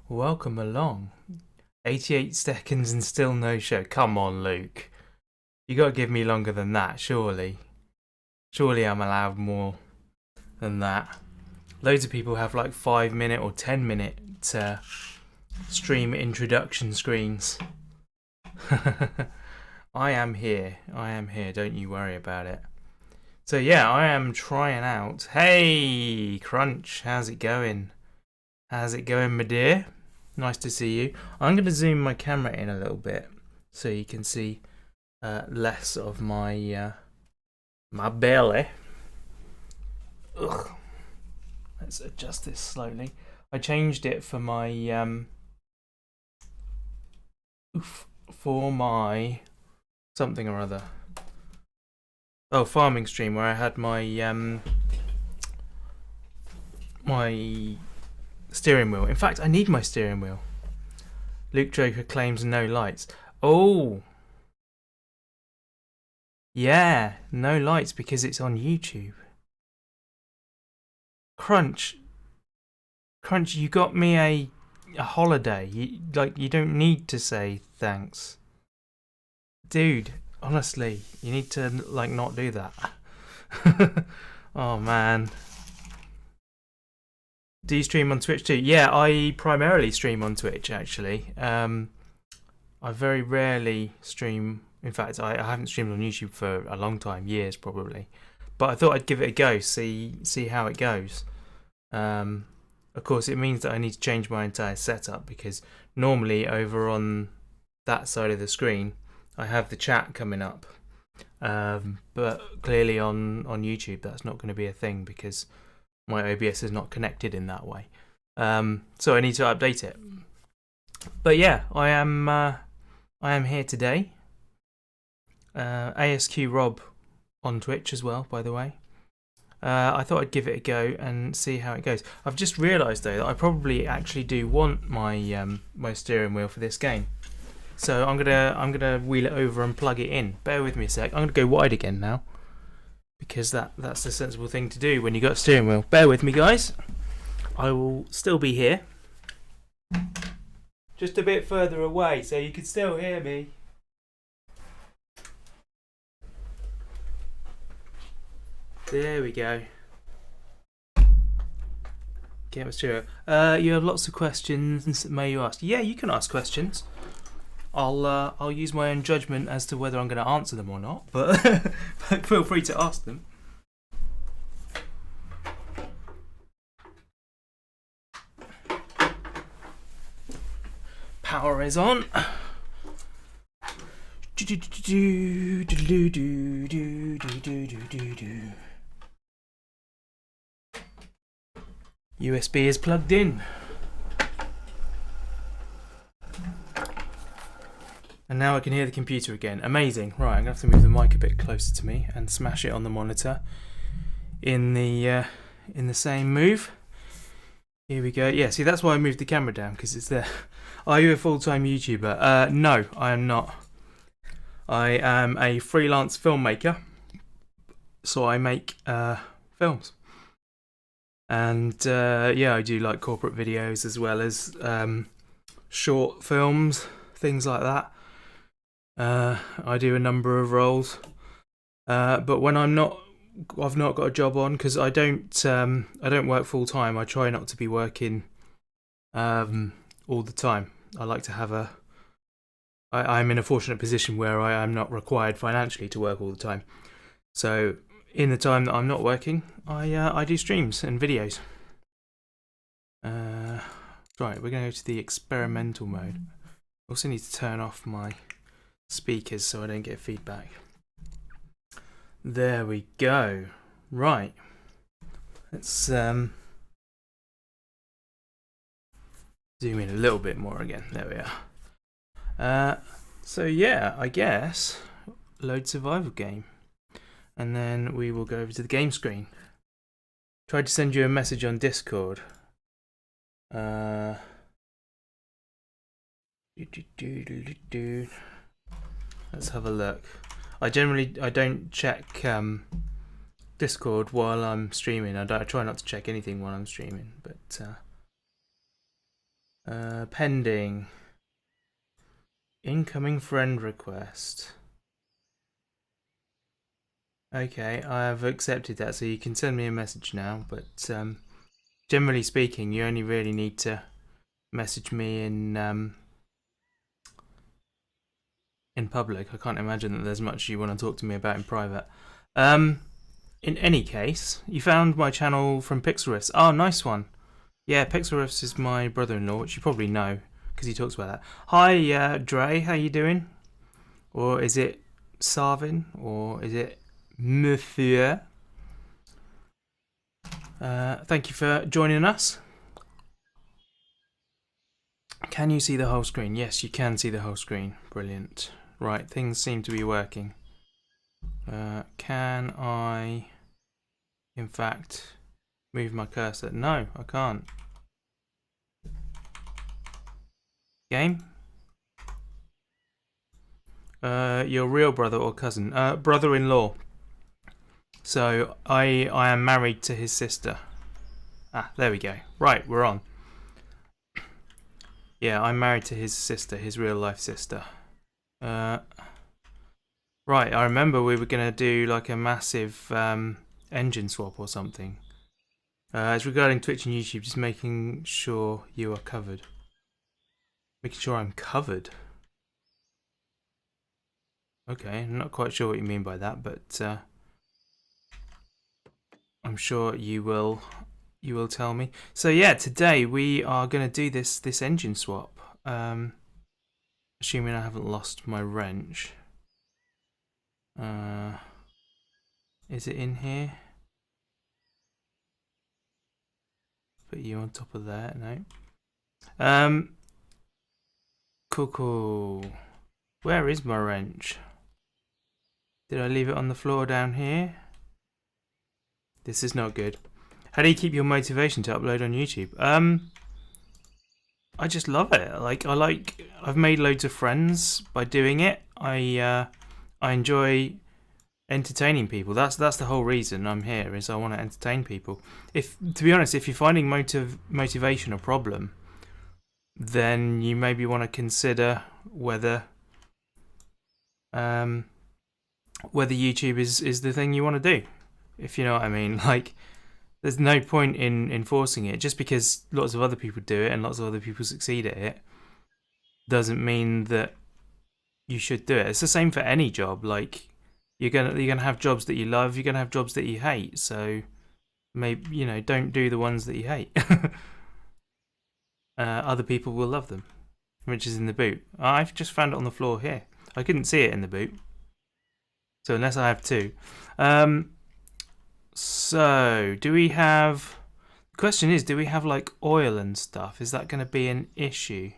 Welcome along. 88 seconds and still no show. Come on, Luke. You gotta give me longer than that, surely. Surely I'm allowed more than that. Loads of people have like 5-minute or 10-minute stream introduction screens. I am here. Don't you worry about it. So yeah, I am trying out. Hey, Crunch, how's it going? How's it going, my dear? Nice to see you. I'm going to zoom my camera in a little bit so you can see less of my my belly. Ugh. Let's adjust this slowly. I changed it for my something or other. Oh, farming stream where I had my my steering wheel. In fact, I need my steering wheel. Luke Joker claims no lights. Oh, yeah, no lights because it's on YouTube. Crunch, you got me a holiday. You don't need to say thanks, dude. Honestly, you need to not do that. Oh man. Do you stream on Twitch too? Yeah, I primarily stream on Twitch actually. I very rarely stream. In fact, I haven't streamed on YouTube for a long time, years probably. But I thought I'd give it a go, see how it goes. Of course, it means that I need to change my entire setup because normally over on that side of the screen, I have the chat coming up. But clearly on YouTube, that's not going to be a thing because my OBS is not connected in that way. So I need to update it. But yeah, I am here today. ASQ Rob on Twitch as well, by the way. I thought I'd give it a go and see how it goes. I've just realised though that I probably actually do want my my steering wheel for this game. So I'm gonna wheel it over and plug it in. Bear with me a sec. I'm gonna go wide again now, because that's the sensible thing to do when you got a steering wheel. Bear with me, guys. I will still be here, just a bit further away, so you can still hear me. There we go. Okay, let's do it. You have lots of questions. May you ask? Yeah, you can ask questions. I'll use my own judgment as to whether I'm going to answer them or not, but feel free to ask them. Power is on. USB is plugged in. And now I can hear the computer again. Amazing. Right, I'm going to have to move the mic a bit closer to me and smash it on the monitor in the same move. Here we go. Yeah, see, that's why I moved the camera down, because it's there. Are you a full-time YouTuber? No, I am not. I am a freelance filmmaker. So I make films. And yeah, I do like corporate videos as well as short films, things like that. I do a number of roles, but when I've not got a job on, because I don't work full time. I try not to be working all the time. I like to have I'm in a fortunate position where I am not required financially to work all the time. So in the time that I'm not working, I do streams and videos. Right, we're going to go to the experimental mode. Also need to turn off my speakers so I don't get feedback. There we go. Right. Let's zoom in a little bit more again. There we are. So yeah, I guess load survival game. And then we will go over to the game screen. Tried to send you a message on Discord. Let's have a look. I don't check Discord while I'm streaming. I try not to check anything while I'm streaming, but Pending. Incoming friend request. Okay, I have accepted that, so you can send me a message now, but generally speaking, you only really need to message me in public. I can't imagine that there's much you want to talk to me about in private. In any case, you found my channel from Pixel Riffs. Oh, nice one. Yeah, Pixel Riffs is my brother-in-law, which you probably know, because he talks about that. Hi, Dre, how you doing? Or is it Sarvin? Or is it Monsieur? Thank you for joining us. Can you see the whole screen? Yes, you can see the whole screen. Brilliant. Right, things seem to be working. Can I, in fact, move my cursor? No, I can't. Game? Your real brother or cousin? Brother-in-law. So I am married to his sister. Ah, there we go. Right, we're on. Yeah, I'm married to his sister, his real life sister. Right, I remember we were gonna do like a massive engine swap or something. It's regarding Twitch and YouTube, just making sure you are covered. Making sure I'm covered. Okay, I'm not quite sure what you mean by that, but I'm sure you will tell me. So yeah, today we are going to do this engine swap. Assuming I haven't lost my wrench. Is it in here? Put you on top of that, no. Cool. Where is my wrench? Did I leave it on the floor down here? This is not good. How do you keep your motivation to upload on YouTube? I just love it. I've made loads of friends by doing it. I enjoy entertaining people. That's the whole reason I'm here, is I want to entertain people. To be honest, if you're finding motivation a problem, then you maybe want to consider whether YouTube is the thing you want to do, if you know what I mean. Like, there's no point in forcing it. Just because lots of other people do it and lots of other people succeed at it doesn't mean that you should do it. It's the same for any job. Like, you're gonna have jobs that you love, you're gonna have jobs that you hate, so maybe, don't do the ones that you hate. Other people will love them. Which is in the boot. I've just found it on the floor here. I couldn't see it in the boot. So unless I have two. So, do we have... The question is, do we have like oil and stuff? Is that going to be an issue?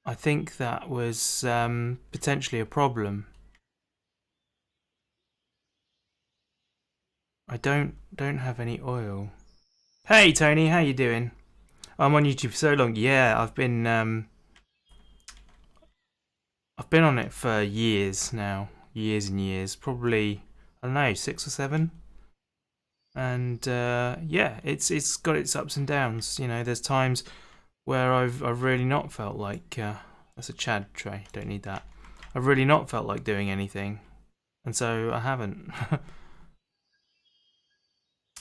I think that was potentially a problem. I don't have any oil. Hey Tony, how you doing? I'm on YouTube for so long. Yeah, I've been on it for years now. Years and years. Probably, I don't know, 6 or 7. And yeah, it's got its ups and downs. There's times where I've really not felt like that's a Chad tray. Don't need that. I've really not felt like doing anything, and so I haven't.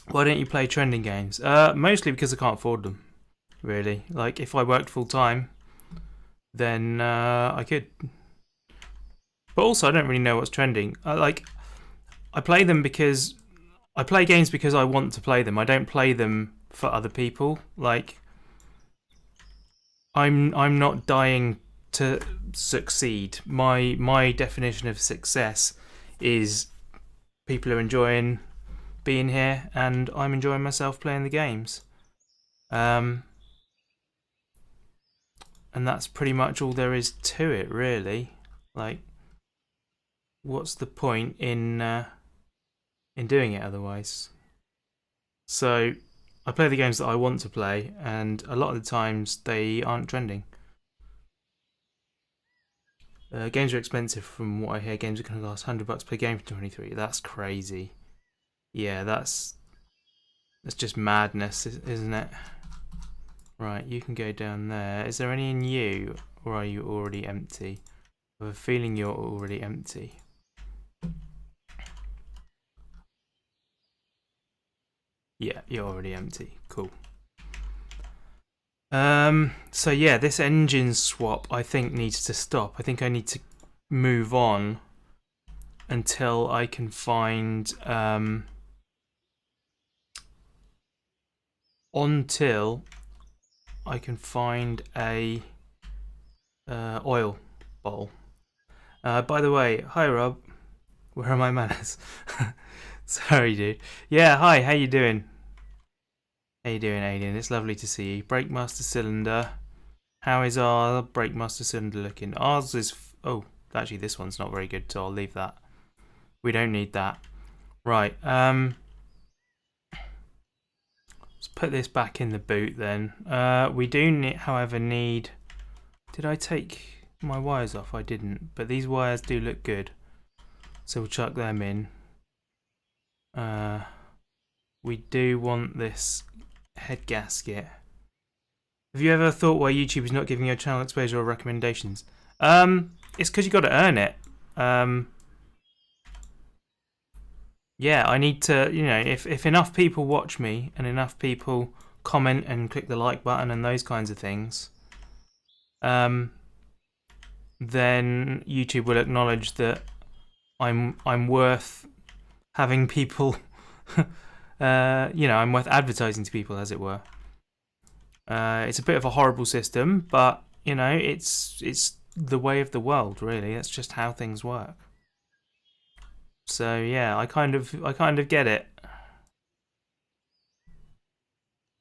Why don't you play trending games? Mostly because I can't afford them. Really, like if I worked full time, then I could. But also, I don't really know what's trending. I play them because I play games because I want to play them. I don't play them for other people. Like, I'm not dying to succeed. My definition of success is people are enjoying being here, and I'm enjoying myself playing the games. And that's pretty much all there is to it, really. Like, what's the point in doing it otherwise? So I play the games that I want to play, and a lot of the times they aren't trending. Games are expensive, from what I hear. Games are going to cost $100 per game for 23. That's crazy. Yeah, that's just madness, isn't it? Right, you can go down there. Is there any in you, or are you already empty? I have a feeling you're already empty. Yeah, you're already empty. Cool. So yeah, this engine swap I think needs to stop. I think I need to move on until I can find until I can find a oil bowl. By the way, hi Rob. Where are my manners? Sorry, dude. Yeah, hi. How you doing? How you doing, Alien? It's lovely to see you. Breakmaster cylinder. How is our breakmaster cylinder looking? Ours is oh, actually this one's not very good, so I'll leave that. We don't need that. Right. Let's put this back in the boot then. We do, however, need. Did I take my wires off? I didn't, but these wires do look good, so we'll chuck them in. We do want this head gasket. Have you ever thought why YouTube is not giving your channel exposure or recommendations? It's because you got to earn it. Yeah, I need to, you know, if enough people watch me and enough people comment and click the like button and those kinds of things, then YouTube will acknowledge that I'm worth having people, you know, I'm worth advertising to people, as it were. It's a bit of a horrible system, but you know, it's the way of the world, really. That's just how things work. So yeah, I kind of get it.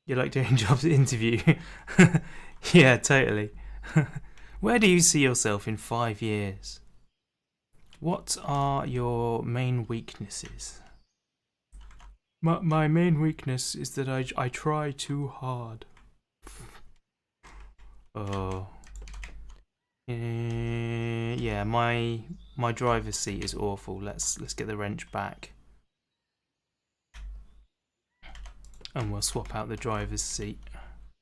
You like doing jobs interview? Yeah, totally. Where do you see yourself in 5 years? What are your main weaknesses? My main weakness is that I try too hard. Oh. Yeah, my driver's seat is awful. Let's get the wrench back. And we'll swap out the driver's seat.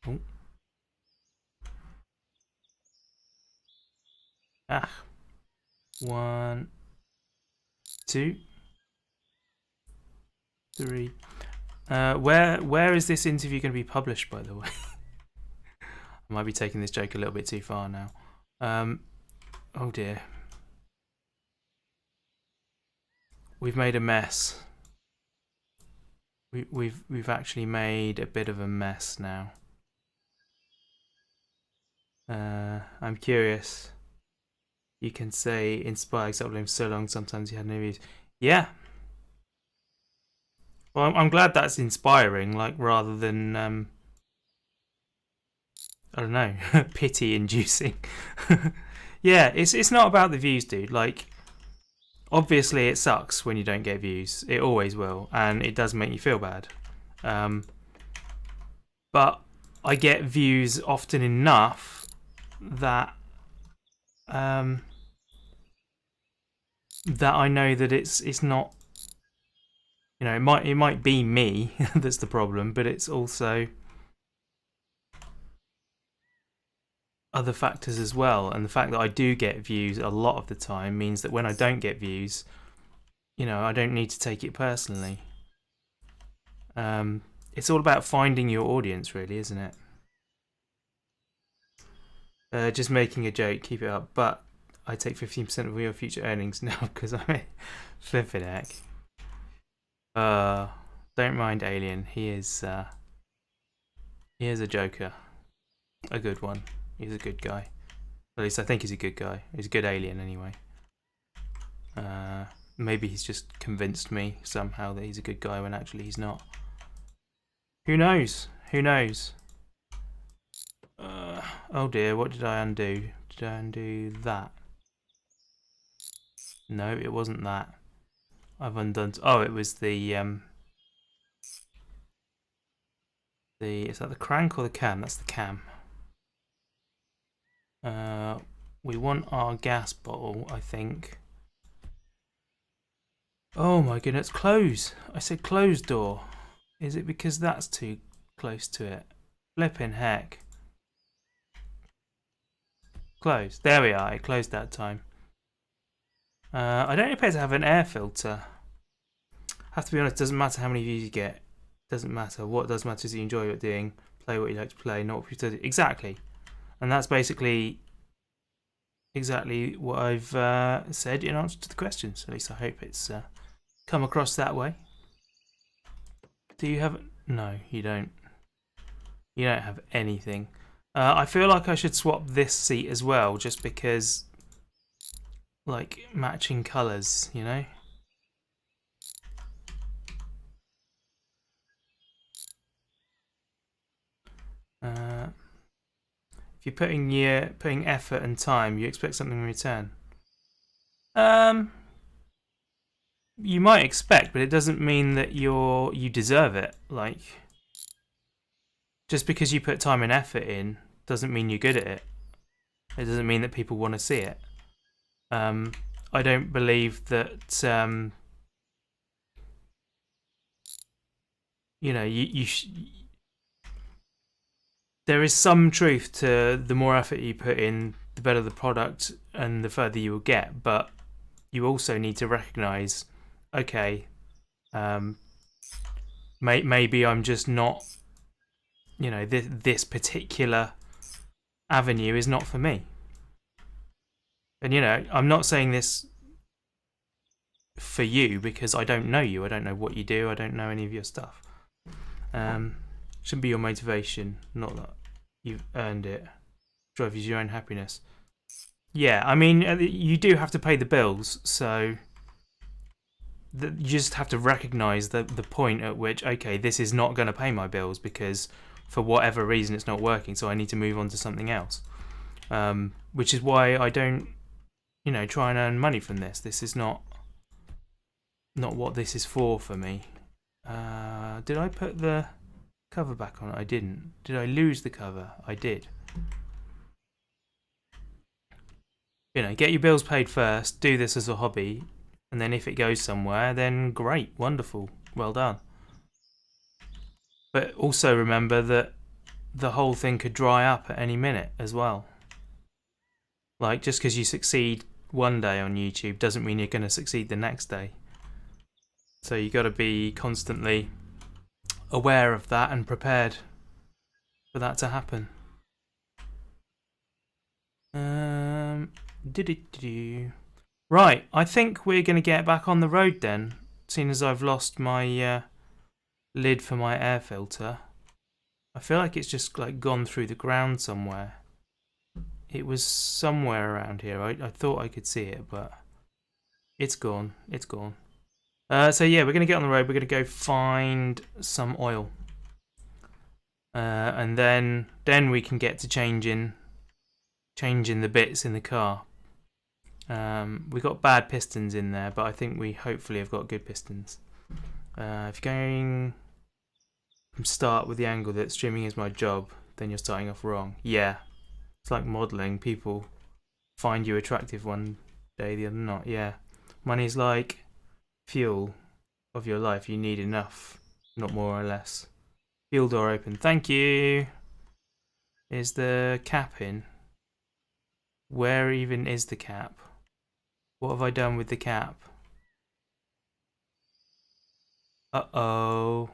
Oh. Ah. 1, 2, 3. Where is this interview going to be published, by the way? I might be taking this joke a little bit too far now. Oh dear. We've made a mess. We've actually made a bit of a mess now. I'm curious. You can say inspired, except for so long. Sometimes you had no views. Yeah. Well, I'm glad that's inspiring. Like rather than I don't know, pity-inducing. Yeah, it's not about the views, dude. Like, obviously it sucks when you don't get views. It always will, and it does make you feel bad. But I get views often enough that that I know that it's not. You know, it might be me that's the problem, but it's also other factors as well. And the fact that I do get views a lot of the time means that when I don't get views, you know, I don't need to take it personally. It's all about finding your audience, really, isn't it? Just making a joke, keep it up. But I take 15% of your future earnings now because I'm flipping heck. Don't mind Alien. He is a joker, a good one. He's a good guy. At least I think he's a good guy. He's a good alien anyway. Maybe he's just convinced me somehow that he's a good guy when actually he's not. Who knows? Who knows? Oh dear, what did I undo? Did I undo that? No, it wasn't that. I've undone. Oh, it was the is that the crank or the cam? That's the cam. We want our gas bottle, I think. Oh my goodness, close! I said close door. Is it because that's too close to it? Flipping heck. Closed. There we are. It closed that time. I don't appear to have an air filter. Have to be honest, doesn't matter how many views you get. Doesn't matter. What does matter is that you enjoy what you're doing. Play what you like to play, not what you do. Exactly. And that's basically exactly what I've said in answer to the questions. At least I hope it's come across that way. Do you have... No, you don't. You don't have anything. I feel like I should swap this seat as well, just because, like, matching colours, you know? If you're putting effort and time, you expect something in return. You might expect, but it doesn't mean that you deserve it. Like, just because you put time and effort in doesn't mean you're good at it. It doesn't mean that people want to see it. I don't believe that you know, there is some truth to the more effort you put in, the better the product and the further you will get. But you also need to recognise, okay, maybe I'm just not, you know, this particular avenue is not for me. And, you know, I'm not saying this for you because I don't know you. I don't know what you do. I don't know any of your stuff. Shouldn't be your motivation, not that you've earned it. Drive is your own happiness. Yeah, I mean, you do have to pay the bills, so you just have to recognise the point at which, okay, this is not going to pay my bills because for whatever reason it's not working, so I need to move on to something else. Which is why I don't, you know, try and earn money from this. This is not what this is for me. Did I put the cover back on? I didn't. Did I lose the cover? I did. You know, get your bills paid first, do this as a hobby, and then if it goes somewhere, then great, wonderful, well done. But also remember that the whole thing could dry up at any minute as well. Like, just because you succeed one day on YouTube doesn't mean you're going to succeed the next day. So you got to be constantly aware of that and prepared for that to happen. Right, I think we're going to get back on the road then, seeing as I've lost my lid for my air filter. I feel like it's just like gone through the ground somewhere. It was somewhere around here. I thought I could see it, but it's gone. It's gone. So yeah, we're going to get on the road. We're going to go find some oil. And then we can get to changing the bits in the car. We got bad pistons in there, but I think we hopefully have got good pistons. If you're going from start with the angle that streaming is my job, then you're starting off wrong. Yeah, it's like modelling. People find you attractive one day, the other not. Yeah, money's like fuel of your life. You need enough, not more or less. Fuel door open. Thank you. Is the cap in? Where even is the cap? What have I done with the cap? Uh-oh.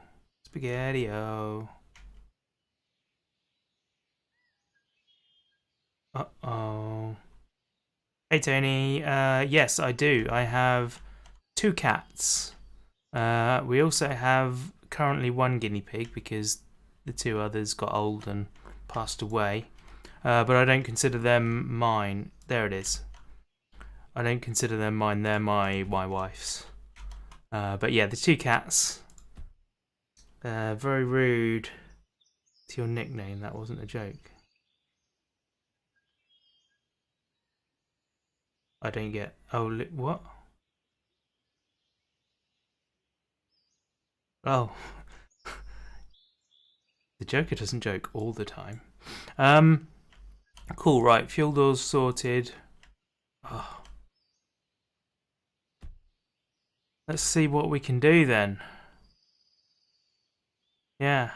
Spaghetti-o. Uh-oh. Hey, Tony. Yes, I do. I have 2 cats. We also have currently 1 guinea pig because the 2 others got old and passed away. But I don't consider them mine. There it is. I don't consider them mine. They're my wife's. But yeah, the 2 cats. Very rude to your nickname. That wasn't a joke. I don't get... Oh, what? Oh. The Joker doesn't joke all the time. Cool, right. Fuel doors sorted. Oh. Let's see what we can do then. Yeah.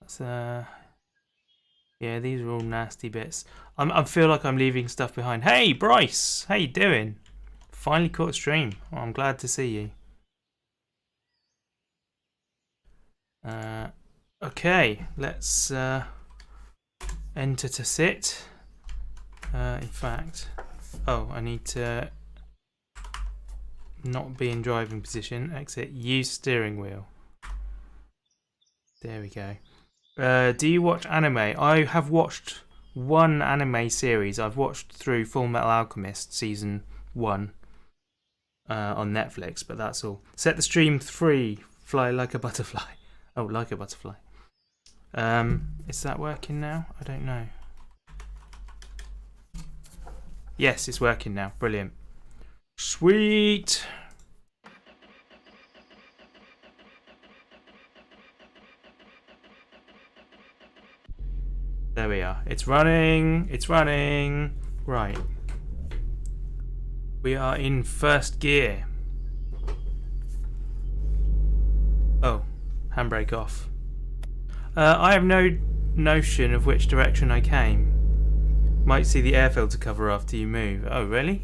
That's Yeah, these are all nasty bits. I feel like I'm leaving stuff behind. Hey, Bryce! How you doing? Finally caught a stream. Oh, I'm glad to see you. Okay, let's enter to sit. In fact, I need to not be in driving position. Exit. Use steering wheel. There we go. Do you watch anime? I have watched one anime series. I've watched through Full Metal Alchemist season 1 on Netflix, but that's all. Set the stream 3. Fly like a butterfly. Oh, like a butterfly. Is that working now? I don't know. Yes, it's working now. Brilliant. Sweet. There we are. It's running. It's running. Right. We are in first gear. Oh, handbrake off. I have no notion of which direction I came. Might see the air filter cover after you move. Oh, really?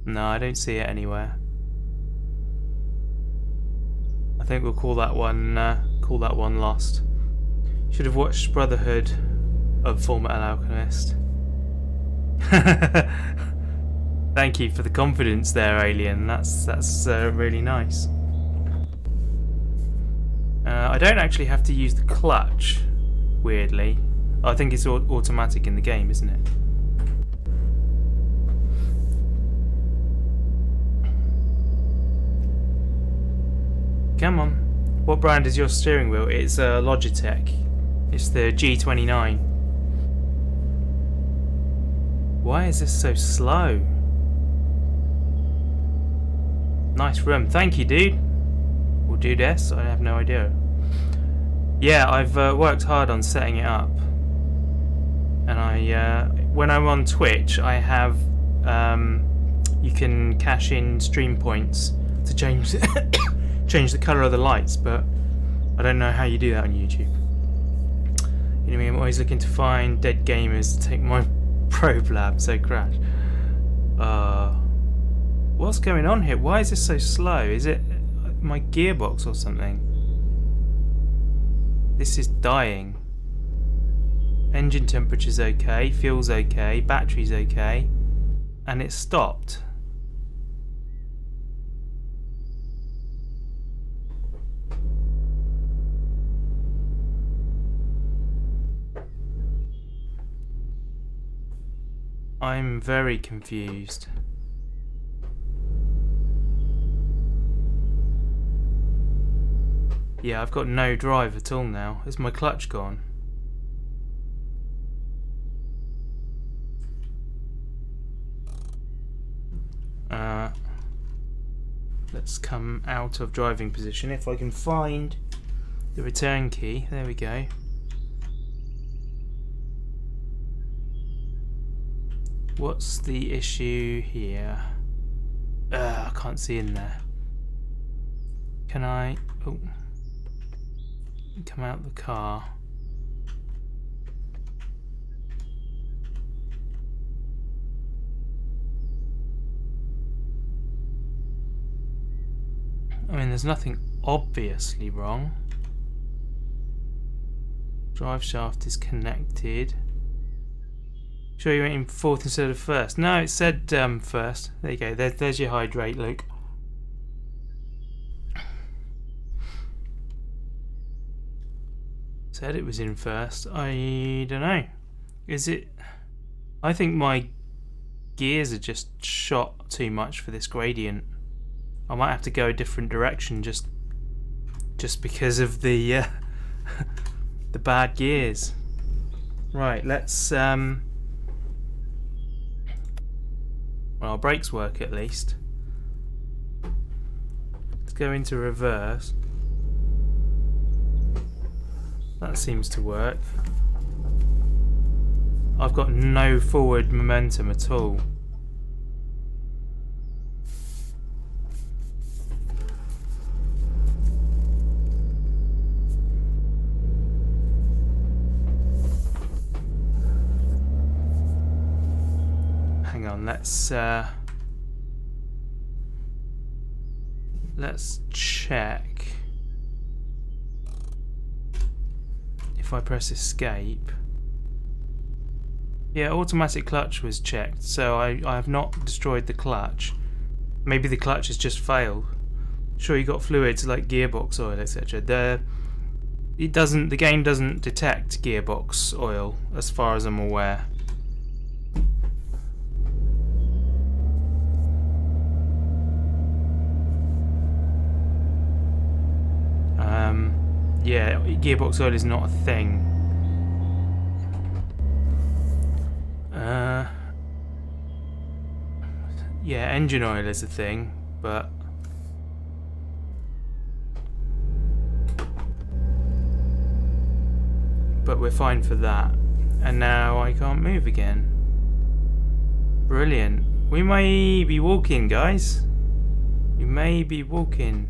No, I don't see it anywhere. I think we'll call that one lost. Should have watched Brotherhood of Full Metal Alchemist. Thank you for the confidence there, Alien. That's really nice. I don't actually have to use the clutch, weirdly. I think it's automatic in the game, isn't it? Come on. What brand is your steering wheel? It's Logitech. It's the G29. Why is this so slow? Nice room. Thank you, dude. We'll do this. I have no idea. Yeah, I've worked hard on setting it up. And when I'm on Twitch, I have you can cash in stream points to change change the colour of the lights, but I don't know how you do that on YouTube. You know me, I'm always looking to find dead gamers to take my probe lab, so crash. What's going on here? Why is this so slow? Is it my gearbox or something? This is dying. Engine temperature's okay, fuel's okay, battery's okay, and it stopped. I'm very confused. Yeah, I've got no drive at all now. Is my clutch gone? Let's come out of driving position. If I can find the return key. There we go. What's the issue here? I can't see in there. Can I... Oh. Come out the car. I mean, there's nothing obviously wrong. Drive shaft is connected. Sure you went in fourth instead of first? No, it said first. There you go. There's your hydrate, Luke. Said it was in first. I don't know. Is it? I think my gears are just shot too much for this gradient. I might have to go a different direction just because of the the bad gears. Right, let's well, our brakes work at least. Let's go into reverse. That seems to work. I've got no forward momentum at all. on, let's check. If I press escape, yeah, automatic clutch was checked, so I have not destroyed the clutch. Maybe the clutch has just failed. Sure, you got fluids like gearbox oil, etc. The game doesn't detect gearbox oil, as far as I'm aware. Yeah, gearbox oil is not a thing. Yeah, engine oil is a thing, but we're fine for that. And now I can't move again. Brilliant. We may be walking, guys. We may be walking.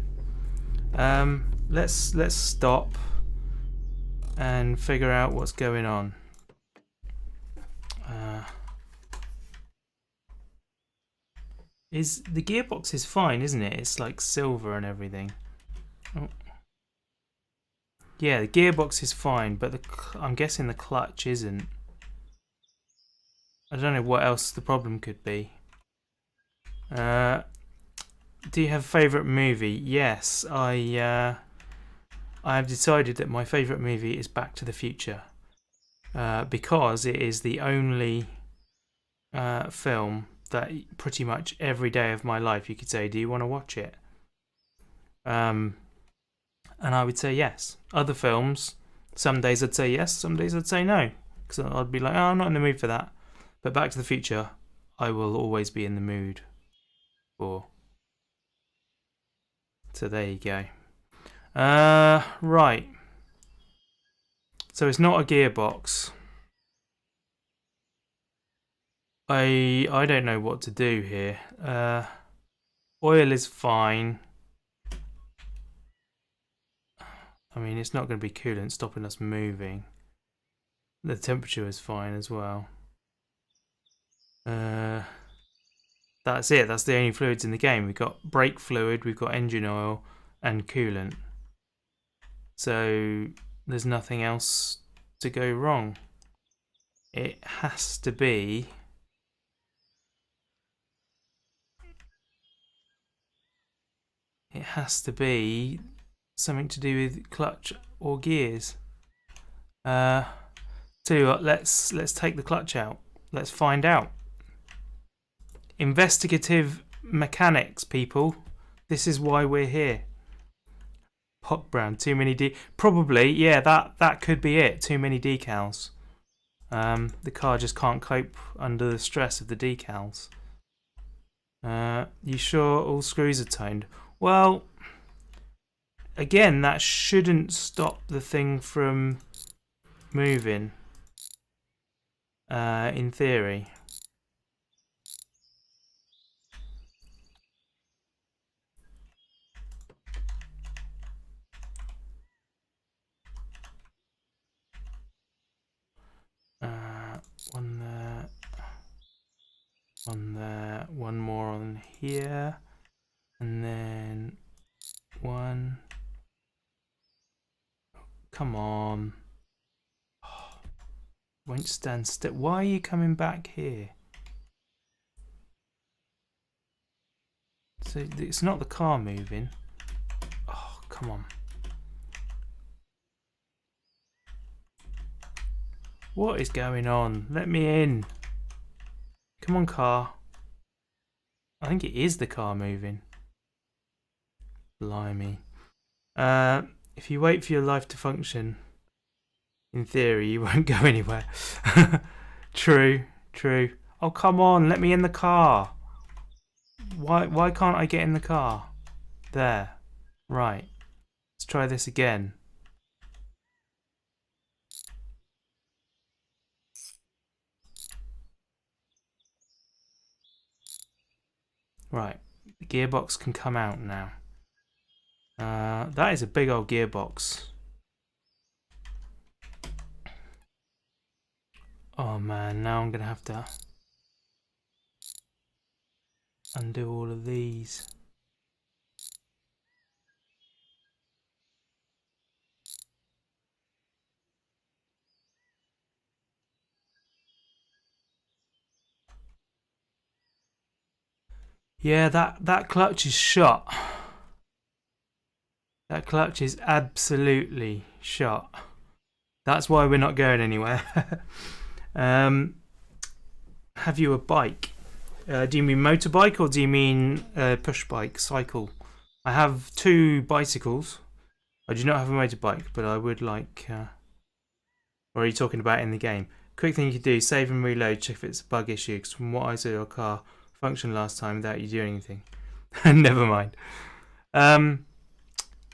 Let's stop and figure out what's going on. Is the gearbox is fine, isn't it? It's like silver and everything. Oh. Yeah, the gearbox is fine, but I'm guessing the clutch isn't. I don't know what else the problem could be. Do you have a favourite movie? Yes, I have decided that my favourite movie is Back to the Future, because it is the only film that pretty much every day of my life you could say, do you want to watch it? And I would say yes. Other films, some days I'd say yes, some days I'd say no, because I'd be like, oh, I'm not in the mood for that. But Back to the Future, I will always be in the mood for. So there you go. Right. So it's not a gearbox. I don't know what to do here. Oil is fine. I mean, it's not going to be coolant stopping us moving. The temperature is fine as well. That's it. That's the only fluids in the game. We've got brake fluid, we've got engine oil, and coolant. So there's nothing else to go wrong. It has to be. It has to be something to do with clutch or gears. Tell you what, let's take the clutch out. Let's find out. Investigative mechanics, people. This is why we're here. Pot brand, too many probably, yeah, that could be it. Too many decals. The car just can't cope under the stress of the decals. You sure all screws are toned? Well, again, that shouldn't stop the thing from moving. In theory. One there. One there. One more on here. And then one. Come on. Oh, won't stand still. Why are you coming back here? So it's not the car moving. Oh, come on. What is going on? Let me in. Come on, car. I think it is the car moving. Blimey. If you wait for your life to function, in theory, you won't go anywhere. True, true. Oh, come on, let me in the car. Why can't I get in the car? There. Right. Let's try this again. Right. The gearbox can come out now. That is a big old gearbox. Oh man, now I'm gonna have to. undo all of these. Yeah, that clutch is shot. That clutch is absolutely shot. That's why we're not going anywhere. Have you a bike? Do you mean motorbike or do you mean push bike, cycle? I have 2 bicycles. I do not have a motorbike, but I would like... or are you talking about in the game? Quick thing you could do, save and reload, check if it's a bug issue, because from what I saw, your car functioned last time without you doing anything. Never mind.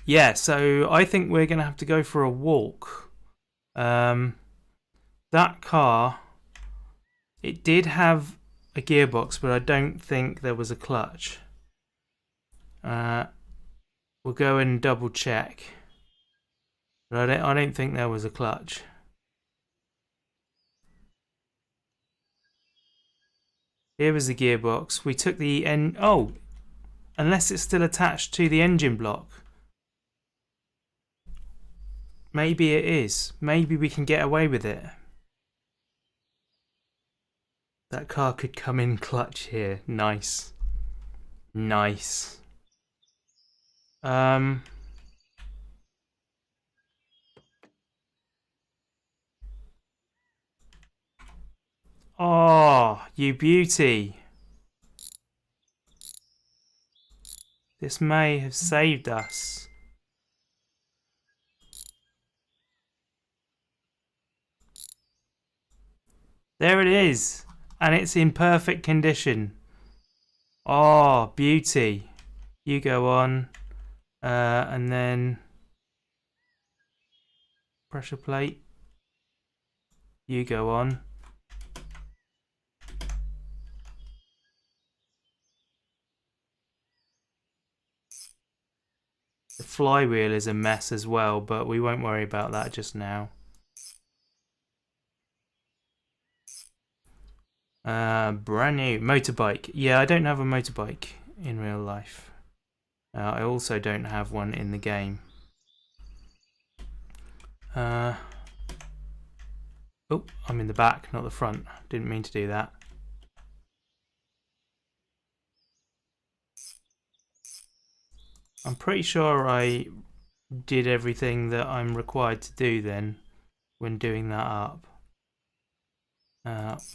Yeah, so I think we're going to have to go for a walk. That car, it did have a gearbox, but I don't think there was a clutch. We'll go and double check. But I don't think there was a clutch. Here was the gearbox. We took the oh, unless it's still attached to the engine block. Maybe it is. Maybe we can get away with it. That car could come in clutch here. Nice. Nice. Oh, you beauty. This may have saved us. There it is. And it's in perfect condition. Oh, beauty. You go on. And then pressure plate. You go on. The flywheel is a mess as well, but we won't worry about that just now. Brand new motorbike. Yeah, I don't have a motorbike in real life. I also don't have one in the game. Oh, I'm in the back, not the front. Didn't mean to do that. I'm pretty sure I did everything that I'm required to do then when doing that up.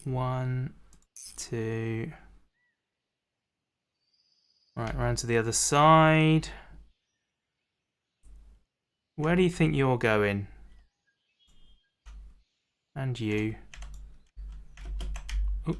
1, 2. Right, round to the other side. Where do you think you're going? And you. Oh.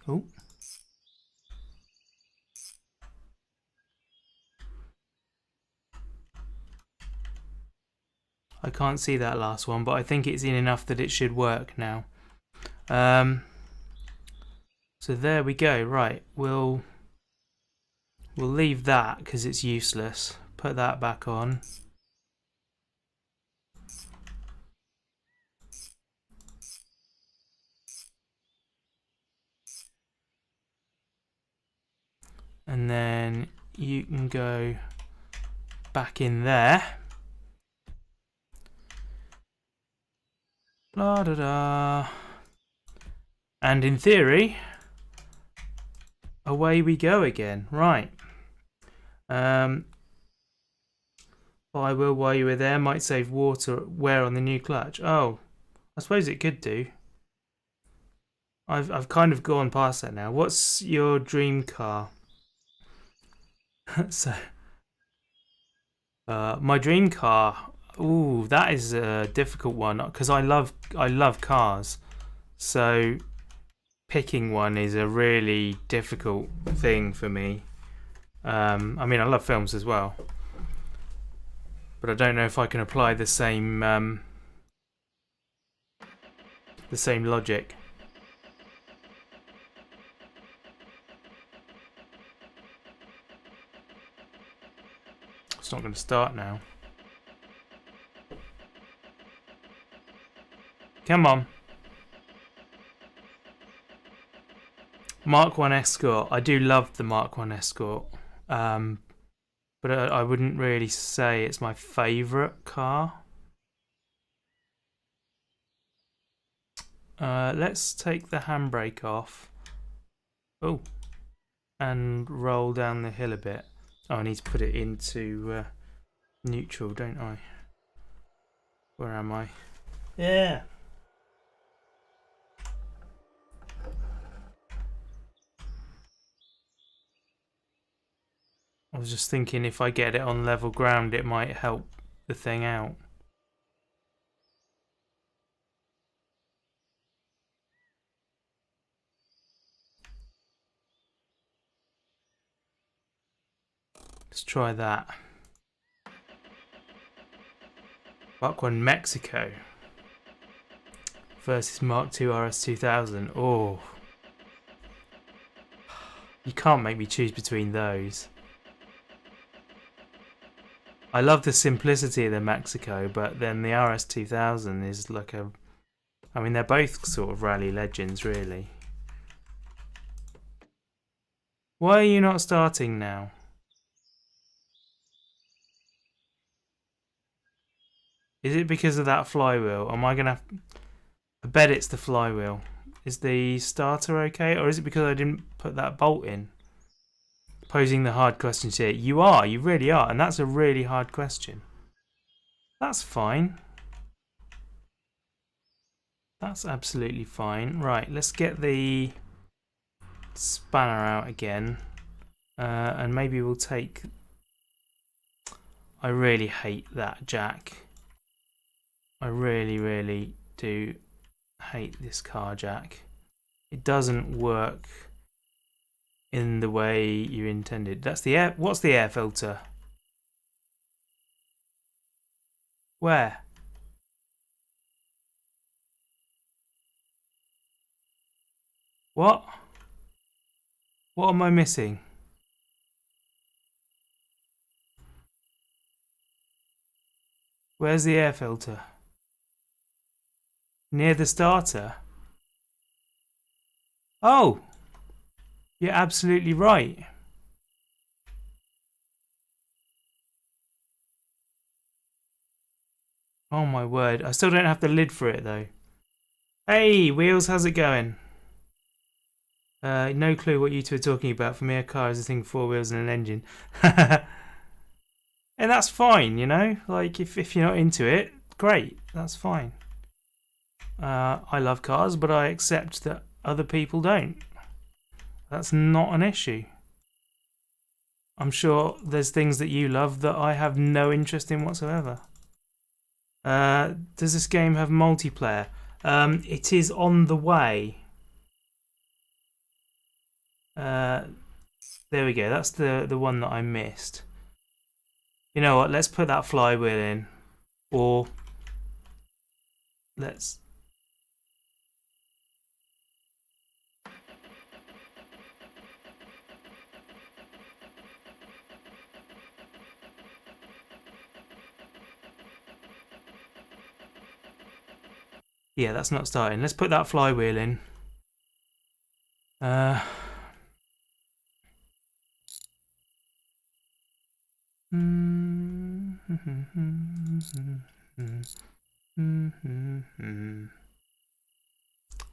Oh. I can't see that last one, but I think it's in enough that it should work now. So there we go. Right, we'll leave that because it's useless. Put that back on. And then you can go back in there. La da da. And in theory, away we go again. Right. Flywheel while you were there might save water wear on the new clutch. Oh, I suppose it could do. I've kind of gone past that now. What's your dream car? So, my dream car. Ooh, that is a difficult one because I love cars. So picking one is a really difficult thing for me. I mean, I love films as well, but I don't know if I can apply the same the same logic. It's not going to start now. Come on. Mark 1 Escort. I do love the Mark 1 Escort. But I wouldn't really say it's my favourite car. Let's take the handbrake off. Oh. And roll down the hill a bit. Oh, I need to put it into neutral, don't I? Where am I? Yeah. I was just thinking if I get it on level ground, it might help the thing out. Let's try that. Mark 1 Mexico versus Mark 2 RS2000. Oh. You can't make me choose between those. I love the simplicity of the Mexico, but then the RS2000 is like a... I mean, they're both sort of rally legends, really. Why are you not starting now? Is it because of that flywheel? Am I going to... I bet it's the flywheel. Is the starter okay? Or is it because I didn't put that bolt in? Posing the hard questions here. You are. You really are. And that's a really hard question. That's fine. That's absolutely fine. Right, let's get the spanner out again. And maybe we'll take... I really hate that jack. I really, really do hate this car jack. It doesn't work in the way you intended. That's the air. What's the air filter? Where? What? What am I missing? Where's the air filter? Near the starter? Oh! You're absolutely right. Oh my word. I still don't have the lid for it though. Hey, Wheels, how's it going? No clue what you two are talking about. For me, a car is a thing with 4 wheels and an engine. And that's fine, you know? Like, if you're not into it, great. That's fine. I love cars, but I accept that other people don't. That's not an issue. I'm sure there's things that you love that I have no interest in whatsoever. Does this game have multiplayer? It is on the way. There we go. That's the one that I missed. You know what? Let's put that flywheel in. Or let's... Yeah, that's not starting. Let's put that flywheel in.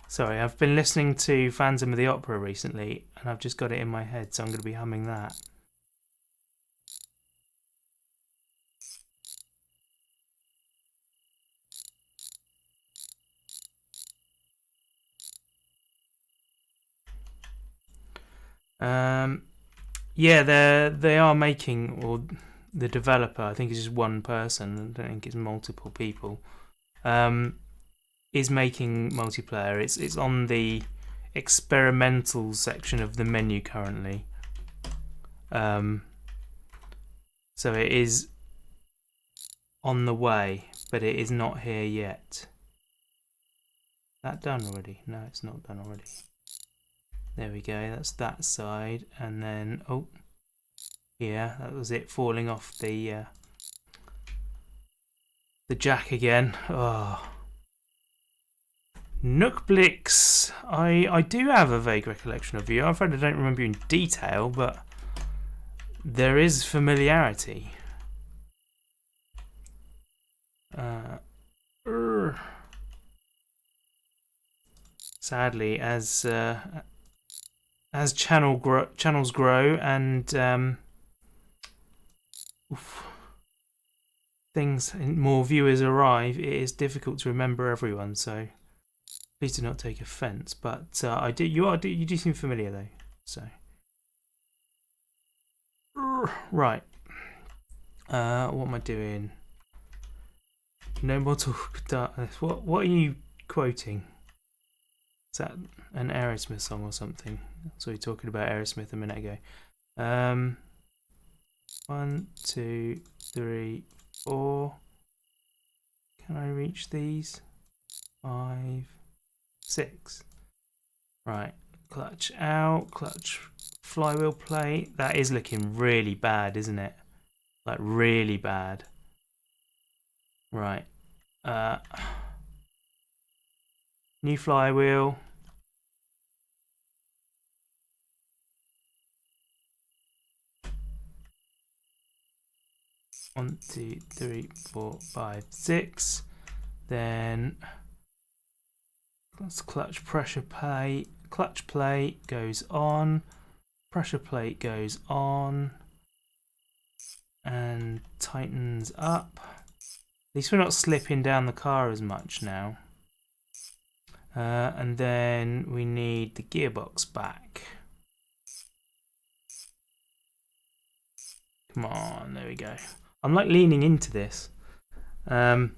Sorry, I've been listening to Phantom of the Opera recently, and I've just got it in my head, so I'm going to be humming that. Yeah, they are making, or the developer, I think it's just one person, I don't think it's multiple people, is making multiplayer. It's on the experimental section of the menu currently. So it is on the way, but it is not here yet. That done already? No, it's not done already. There we go, that's that side, and then, oh, yeah, that was it falling off the jack again. Oh. Nookblix, I do have a vague recollection of you. I'm afraid I don't remember you in detail, but there is familiarity. Sadly, as channels grow and more viewers arrive, it is difficult to remember everyone. So please do not take offence. But you do seem familiar though. So right, what am I doing? No more talk. What are you quoting? Is that an Aerosmith song or something? So we were talking about Aerosmith a minute ago. 1, 2, 3, 4. Can I reach these? 5, 6. Right. Clutch out. Clutch flywheel plate. That is looking really bad, isn't it? Like really bad. Right. New flywheel. One, 2, 3, 4, 5, 6. Then that's clutch pressure plate. Clutch plate goes on. Pressure plate goes on. And tightens up. At least we're not slipping down the car as much now. And then we need the gearbox back. Come on, there we go. I'm like leaning into this. Unlike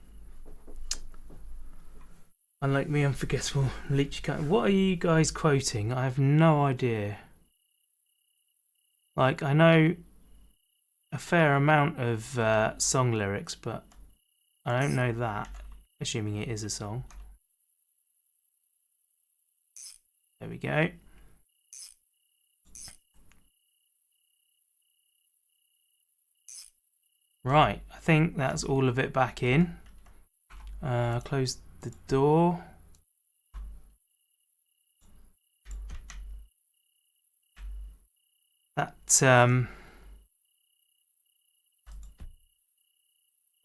me, unforgettable leech cat. What are you guys quoting? I have no idea. Like, I know a fair amount of song lyrics, but I don't know that, assuming it is a song. There we go. Right, I think that's all of it back in. Close the door. That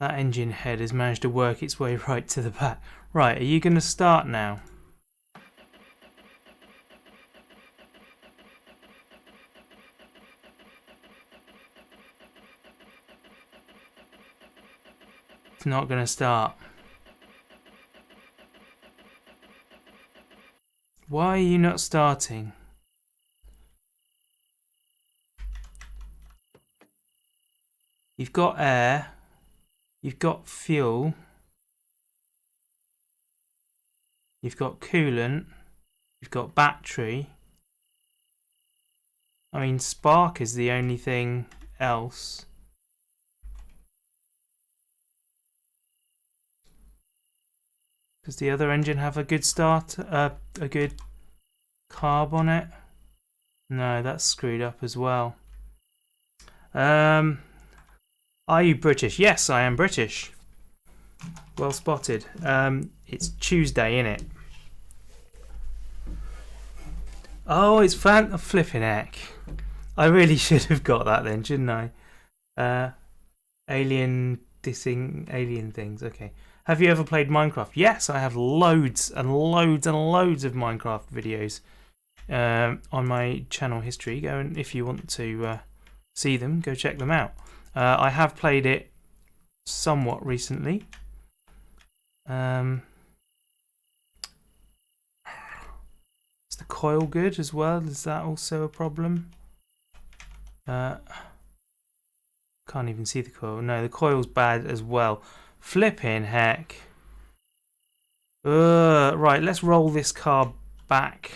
engine head has managed to work its way right to the back. Right, are you going to start now? It's not going to start. Why are you not starting? You've got air. You've got fuel. You've got coolant. You've got battery. I mean, spark is the only thing else. Does the other engine have a good start? A good carb on it? No, that's screwed up as well. Are you British? Yes, I am British. Well spotted. It's Tuesday, innit? Oh, it's flipping heck. I really should have got that then, shouldn't I? Alien dissing alien things. Okay. Have you ever played Minecraft? Yes, I have loads and loads and loads of Minecraft videos on my channel history. Go and if you want to see them, go check them out. I have played it somewhat recently. Is the coil good as well? Is that also a problem? Can't even see the coil. No, the coil's bad as well. Flipping heck. Right, let's roll this car back.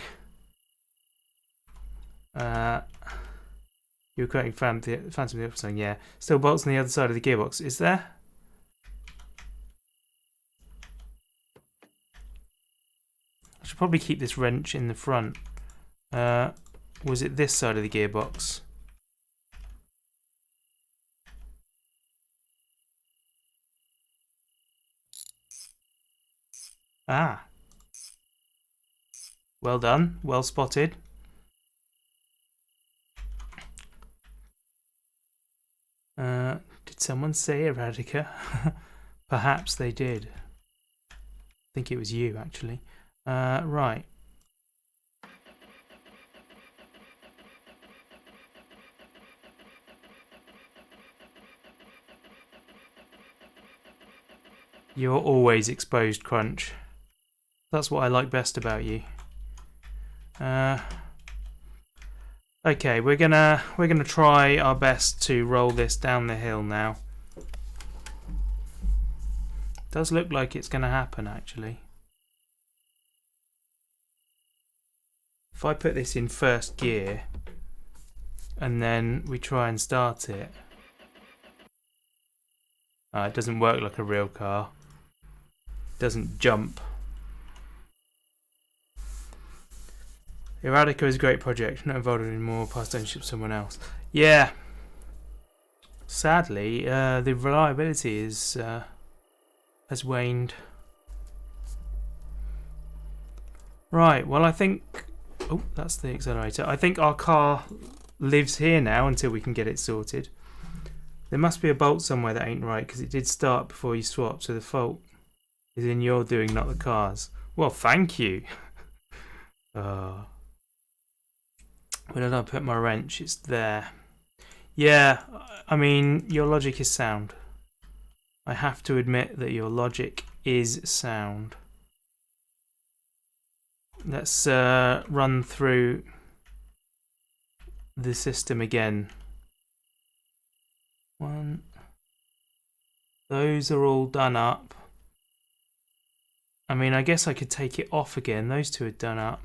You were quoting Phantom the Opera song, yeah. Still bolts on the other side of the gearbox. Is there? probably keep this wrench in the front. Was it this side of the gearbox? Ah. Well done. Well spotted. Did someone say Eradicate? Perhaps they did. I think it was you, actually. Right. You're always exposed, Crunch. That's what I like best about you. Okay, we're gonna try our best to roll this down the hill now. Does look like it's gonna happen, actually. If I put this in first gear and then we try and start it, it doesn't work like a real car. It doesn't jump. Eradicate is a great project, not involved anymore, past ownership someone else. Yeah. Sadly, the reliability is has waned. Right, well I think... Oh, that's the accelerator. I think our car lives here now until we can get it sorted. There must be a bolt somewhere that ain't right, because it did start before you swapped, so the fault is in your doing, not the car's. Well, thank you. Where did I put my wrench? It's there. Yeah, I mean, your logic is sound. I have to admit that your logic is sound. Let's run through the system again. Those are all done up. I mean, I guess I could take it off again. Those two are done up.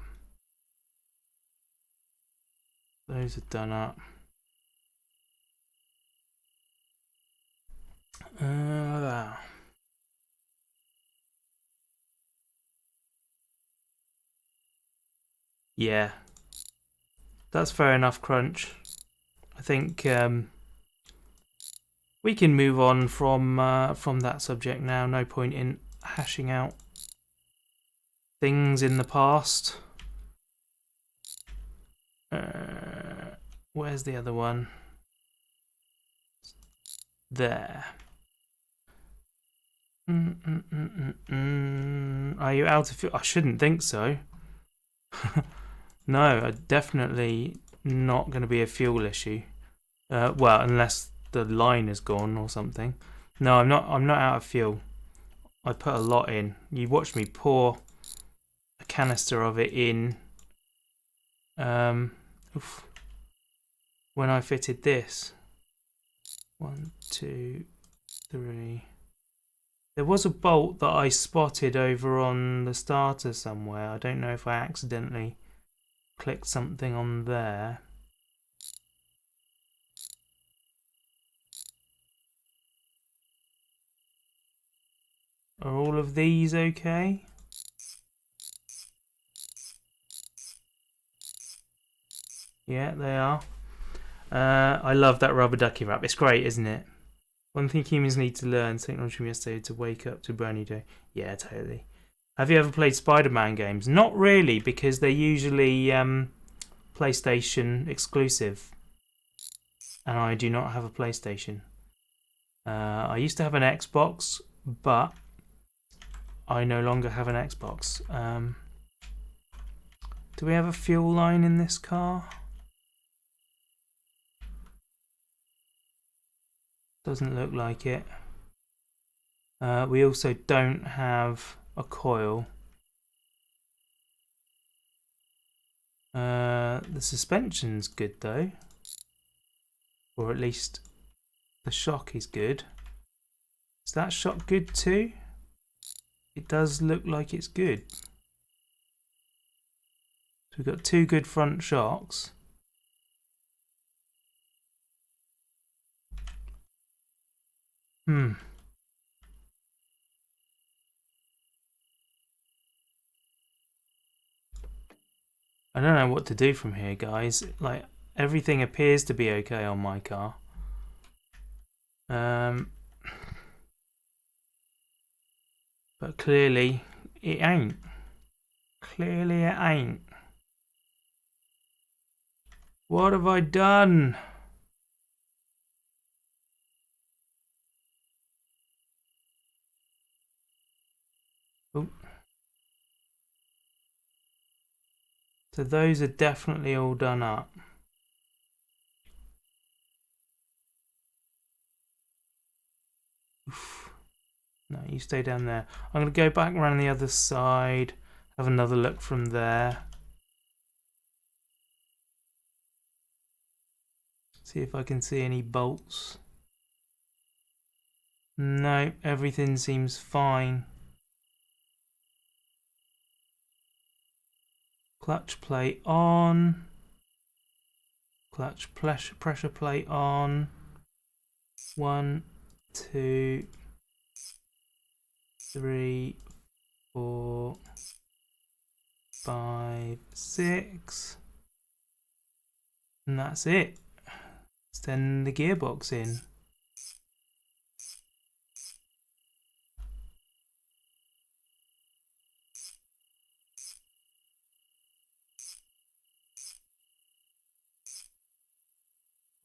Those are done up. Yeah, that's fair enough, Crunch. I think we can move on from that subject now. No point in hashing out things in the past. Where's the other one? There. Are you out of fuel? I shouldn't think so. No, definitely not going to be a fuel issue. Well, unless the line is gone or something. No, I'm not out of fuel. I put a lot in. You watched me pour a canister of it in when I fitted this. 1, 2, 3. There was a bolt that I spotted over on the starter somewhere. I don't know if I accidentally clicked something on there. Are all of these okay? Yeah, they are. I love that rubber ducky wrap. It's great, isn't it? One thing humans need to learn, technology from yesterday, to wake up to a brand new day. Yeah, totally. Have you ever played Spider-Man games? Not really, because they're usually PlayStation exclusive. And I do not have a PlayStation. I used to have an Xbox, but I no longer have an Xbox. Do we have a fuel line in this car? Doesn't look like it. We also don't have a coil. The suspension's good though. Or at least the shock is good. Is that shock good too? It does look like it's good. So we've got 2 good front shocks. I don't know what to do from here, guys. Like, everything appears to be okay on my car. But clearly it ain't. Clearly it ain't. What have I done? Oh. So those are definitely all done up. Oof. No, you stay down there. I'm going to go back around the other side, have another look from there. See if I can see any bolts. No, everything seems fine. Clutch plate on. Clutch pressure plate on. 1, 2, 3, 4, 5, 6. And that's it. Send the gearbox in.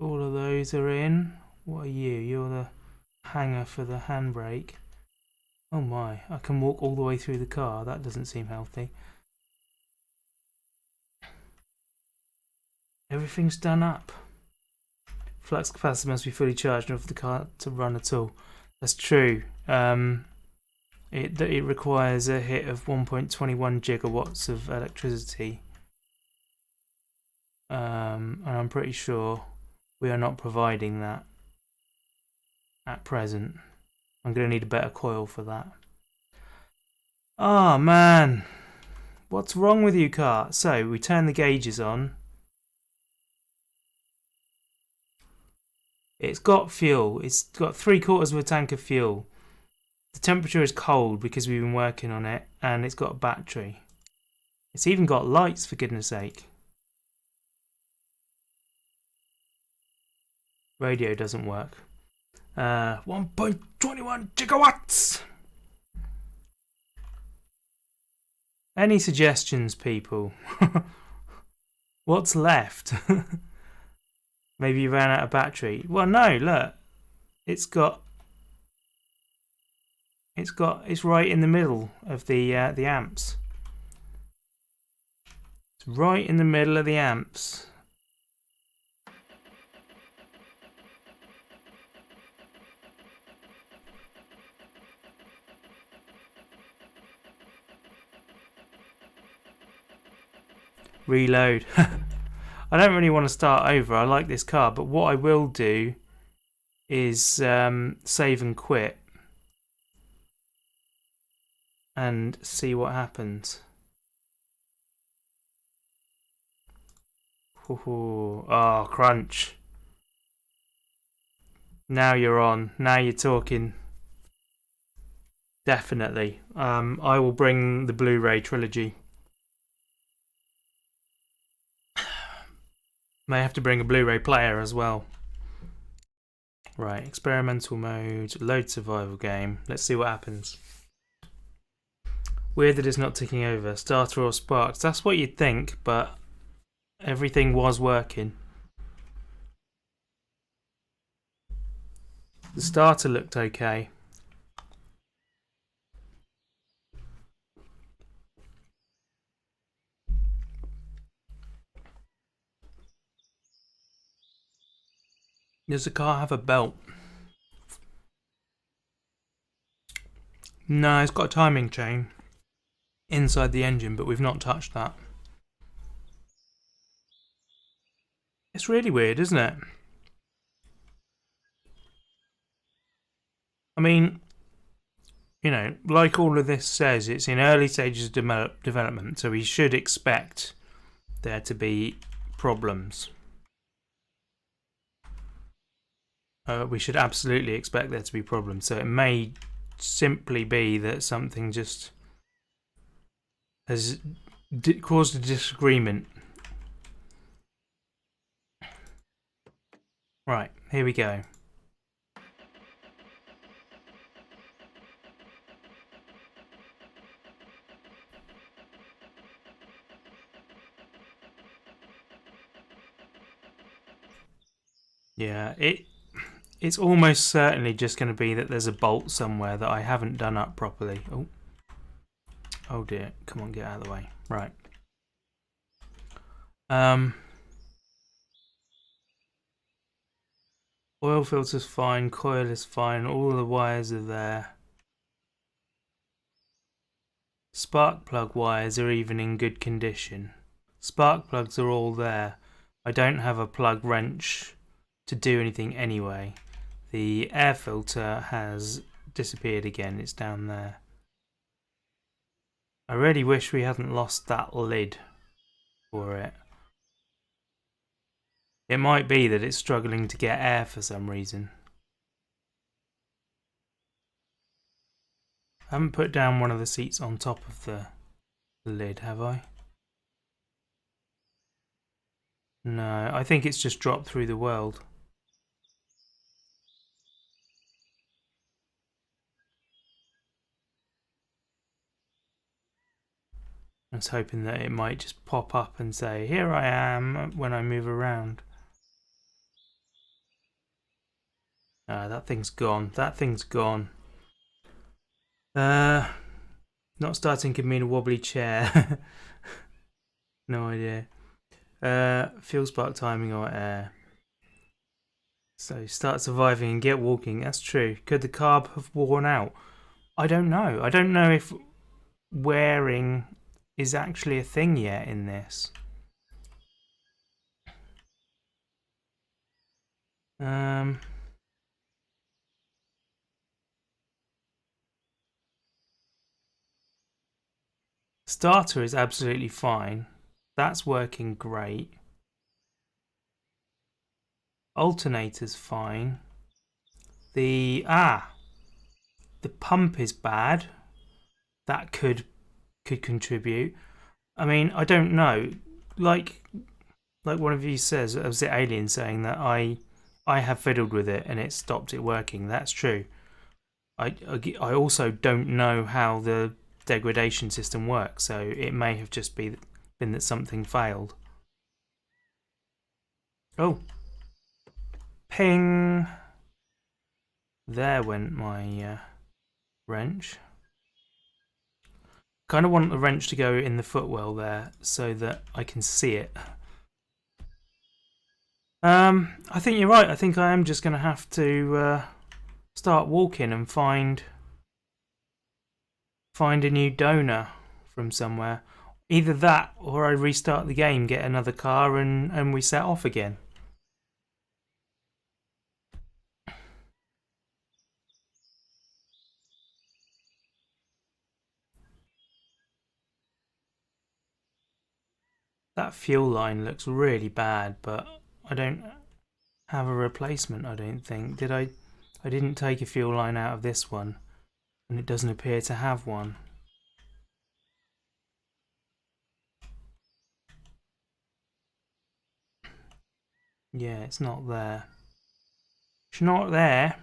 All of those are in. What are you? You're the hanger for the handbrake. Oh my, I can walk all the way through the car. That doesn't seem healthy. Everything's done up. Flux capacitor must be fully charged in order for the car to run at all. That's true. It requires a hit of 1.21 gigawatts of electricity. And I'm pretty sure we are not providing that at present. I'm going to need a better coil for that. Oh man, what's wrong with you, car? So we turn the gauges on. It's got fuel. It's got 3/4 of a tank of fuel. The temperature is cold because we've been working on it, and it's got a battery. It's even got lights, for goodness sake. Radio doesn't work. 1.21 gigawatts! Any suggestions, people? What's left? Maybe you ran out of battery. Well, no, look. It's right in the middle of the amps. It's right in the middle of the amps. Reload. I don't really want to start over. I like this car, but what I will do is save and quit and see what happens. Oh, crunch. Now you're on. Now you're talking. Definitely. I will bring the Blu-ray trilogy. May have to bring a Blu-ray player as well. Right, experimental mode, load survival game. Let's see what happens. Weird that it's not ticking over. Starter or sparks. That's what you'd think, but everything was working. The starter looked okay. Does the car have a belt? No, it's got a timing chain inside the engine, but we've not touched that. It's really weird, isn't it? I mean, you know, like all of this says, it's in early stages of development, so we should expect there to be problems. We should absolutely expect there to be problems. So it may simply be that something just has caused a disagreement Right, here we go. Yeah, it's almost certainly just going to be that there's a bolt somewhere that I haven't done up properly. Oh dear, come on, get out of the way. Right. Oil filter's fine, coil is fine, all the wires are there. Spark plug wires are even in good condition. Spark plugs are all there. I don't have a plug wrench to do anything anyway. The air filter has disappeared again, it's down there. I really wish we hadn't lost that lid for it. It might be that it's struggling to get air for some reason. I haven't put down one of the seats on top of the lid, have I? No, I think it's just dropped through the world. I was hoping that it might just pop up and say, "Here I am," when I move around. That thing's gone. That thing's gone. Not starting could mean a wobbly chair. No idea. Fuel spark timing or air. So start surviving and get walking. That's true. Could the carb have worn out? I don't know. I don't know if wearing is actually a thing yet in this. Starter is absolutely fine. That's working great. Alternator's fine. The pump is bad. That could contribute. I mean, I don't know. Like one of you says, was it Alien saying that I have fiddled with it and it stopped it working. That's true. I also don't know how the degradation system works, so it may have just been that something failed. Oh, ping! There went my wrench. Kind of want the wrench to go in the footwell there so that I can see it. I think you're right. I think I am just going to have to start walking and find a new donor from somewhere. Either that or I restart the game, get another car and we set off again. That fuel line looks really bad, but I don't have a replacement, I don't think. Did I? I didn't take a fuel line out of this one, and it doesn't appear to have one. Yeah, it's not there. It's not there.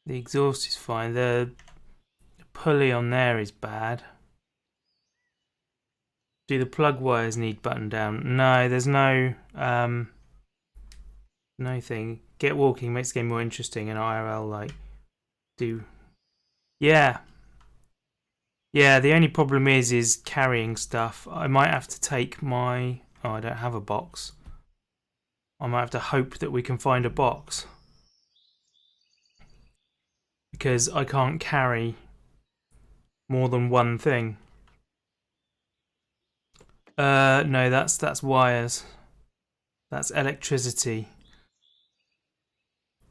The exhaust is fine. The pulley on there is bad. Do the plug wires need button down? No, there's no no thing. Get walking makes the game more interesting, and IRL like do. Yeah. Yeah, the only problem is carrying stuff. I might have to take my... Oh, I don't have a box. I might have to hope that we can find a box. Because I can't carry more than one thing. No, that's wires. That's electricity.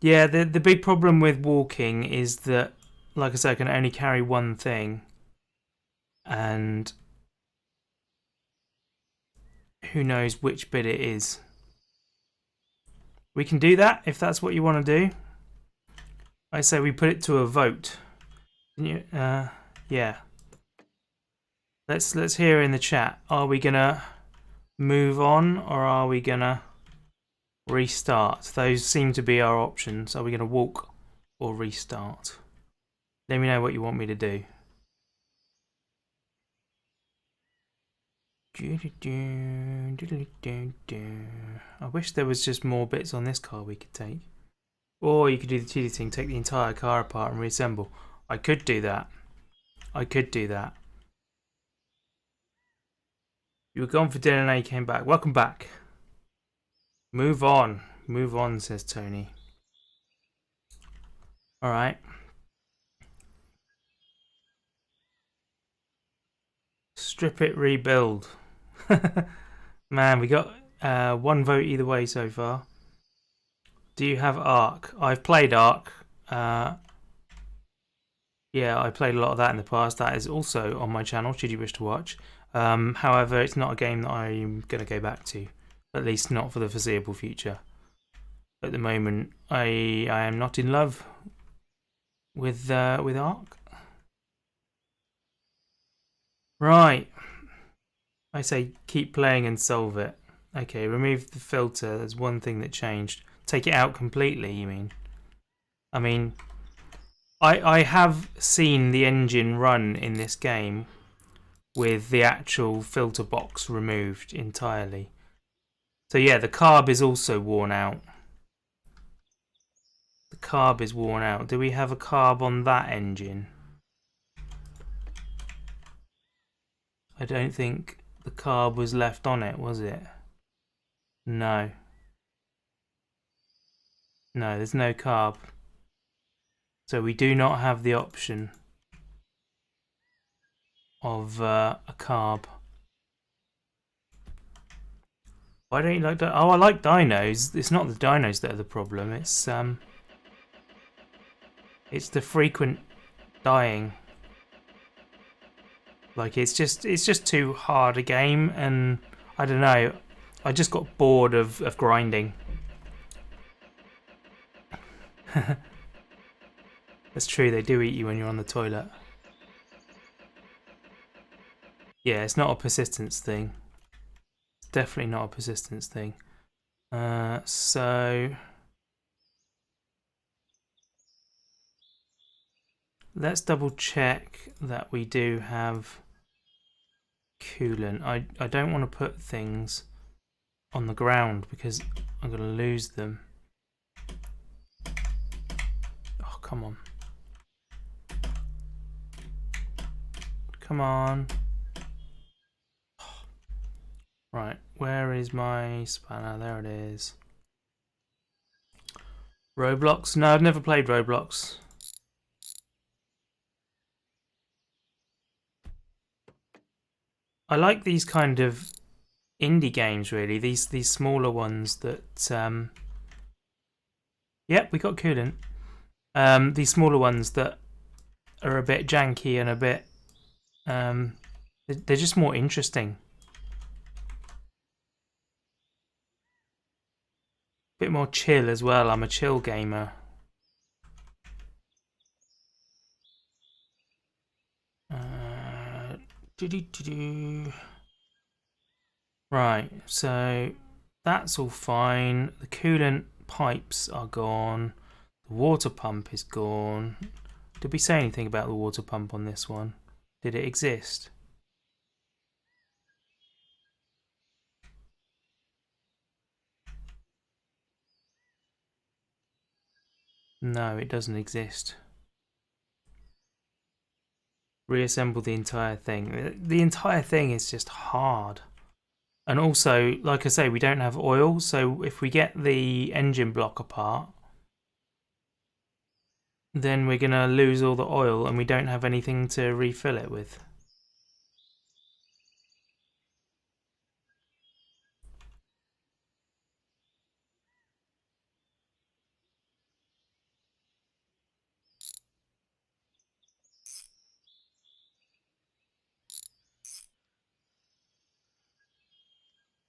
Yeah, the big problem with walking is that, like I said, I can only carry one thing. And who knows which bit it is. We can do that if that's what you want to do. I say we put it to a vote. Yeah. Let's hear in the chat. Are we gonna move on, or are we gonna restart? Those seem to be our options. Are we gonna walk or restart? Let me know what you want me to do. I wish there was just more bits on this car we could take. Or you could do the cheaty thing, take the entire car apart and reassemble. I could do that. I could do that. You were gone for dinner and now you came back. Welcome back. Move on. Move on, says Tony. Alright. Strip it, rebuild. Man, we got one vote either way so far. Do you have Ark? I've played Ark. Yeah, I played a lot of that in the past. That is also on my channel, should you wish to watch. However, it's not a game that I'm going to go back to. At least not for the foreseeable future. At the moment, I am not in love with Ark. Right. I say keep playing and solve it. Okay, remove the filter. There's one thing that changed. Take it out completely, you mean? I mean, I have seen the engine run in this game with the actual filter box removed entirely. So yeah, the carb is also worn out. The carb is worn out. Do we have a carb on that engine? I don't think the carb was left on it, was it? No. No, there's no carb. So we do not have the option of a carb. Why don't you like that? Oh, I like dynos. It's not the dynos that are the problem. It's the frequent dying. Like it's just too hard a game, and I don't know. I just got bored of grinding. That's true. They do eat you when you're on the toilet. Yeah, it's not a persistence thing. It's definitely not a persistence thing. So let's double check that we do have coolant. I don't want to put things on the ground because I'm going to lose them. Oh, come on. Come on. Right, where is my spanner? There it is. Roblox? No, I've never played Roblox. I like these kind of indie games, really. These smaller ones that. Yep, we got coolant. These smaller ones that are a bit janky and a bit. They're just more interesting. Bit more chill as well. I'm a chill gamer. Right, so that's all fine. The coolant pipes are gone. The water pump is gone. Did we say anything about the water pump on this one? Did it exist? No, it doesn't exist. Reassemble the entire thing. The entire thing is just hard. And also, like I say, we don't have oil, so if we get the engine block apart, then we're going to lose all the oil and we don't have anything to refill it with.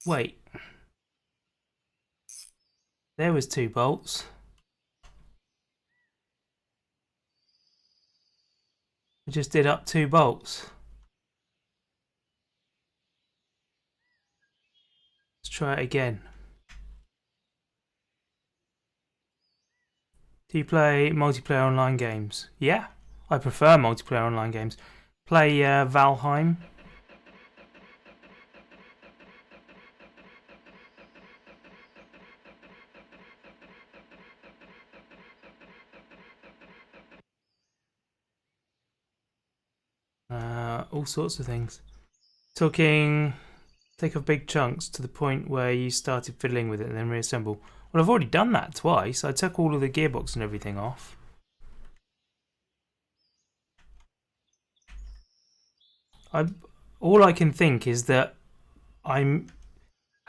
Wait. There was 2 bolts. I just did up 2 bolts. try it again. Do you play multiplayer online games? Yeah, I prefer multiplayer online games. Play Valheim. All sorts of things. Talking, take off big chunks to the point where you started fiddling with it and then reassemble. Well, I've already done that twice. I took all of the gearbox and everything off. All I can think is that I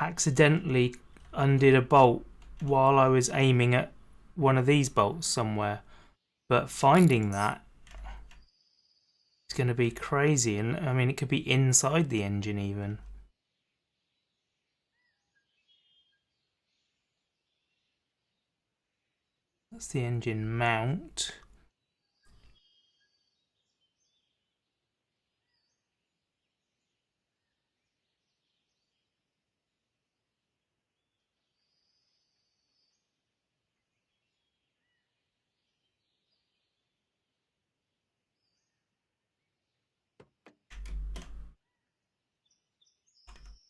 accidentally undid a bolt while I was aiming at one of these bolts somewhere. But finding that is going to be crazy. And I mean, it could be inside the engine even. That's the engine mount.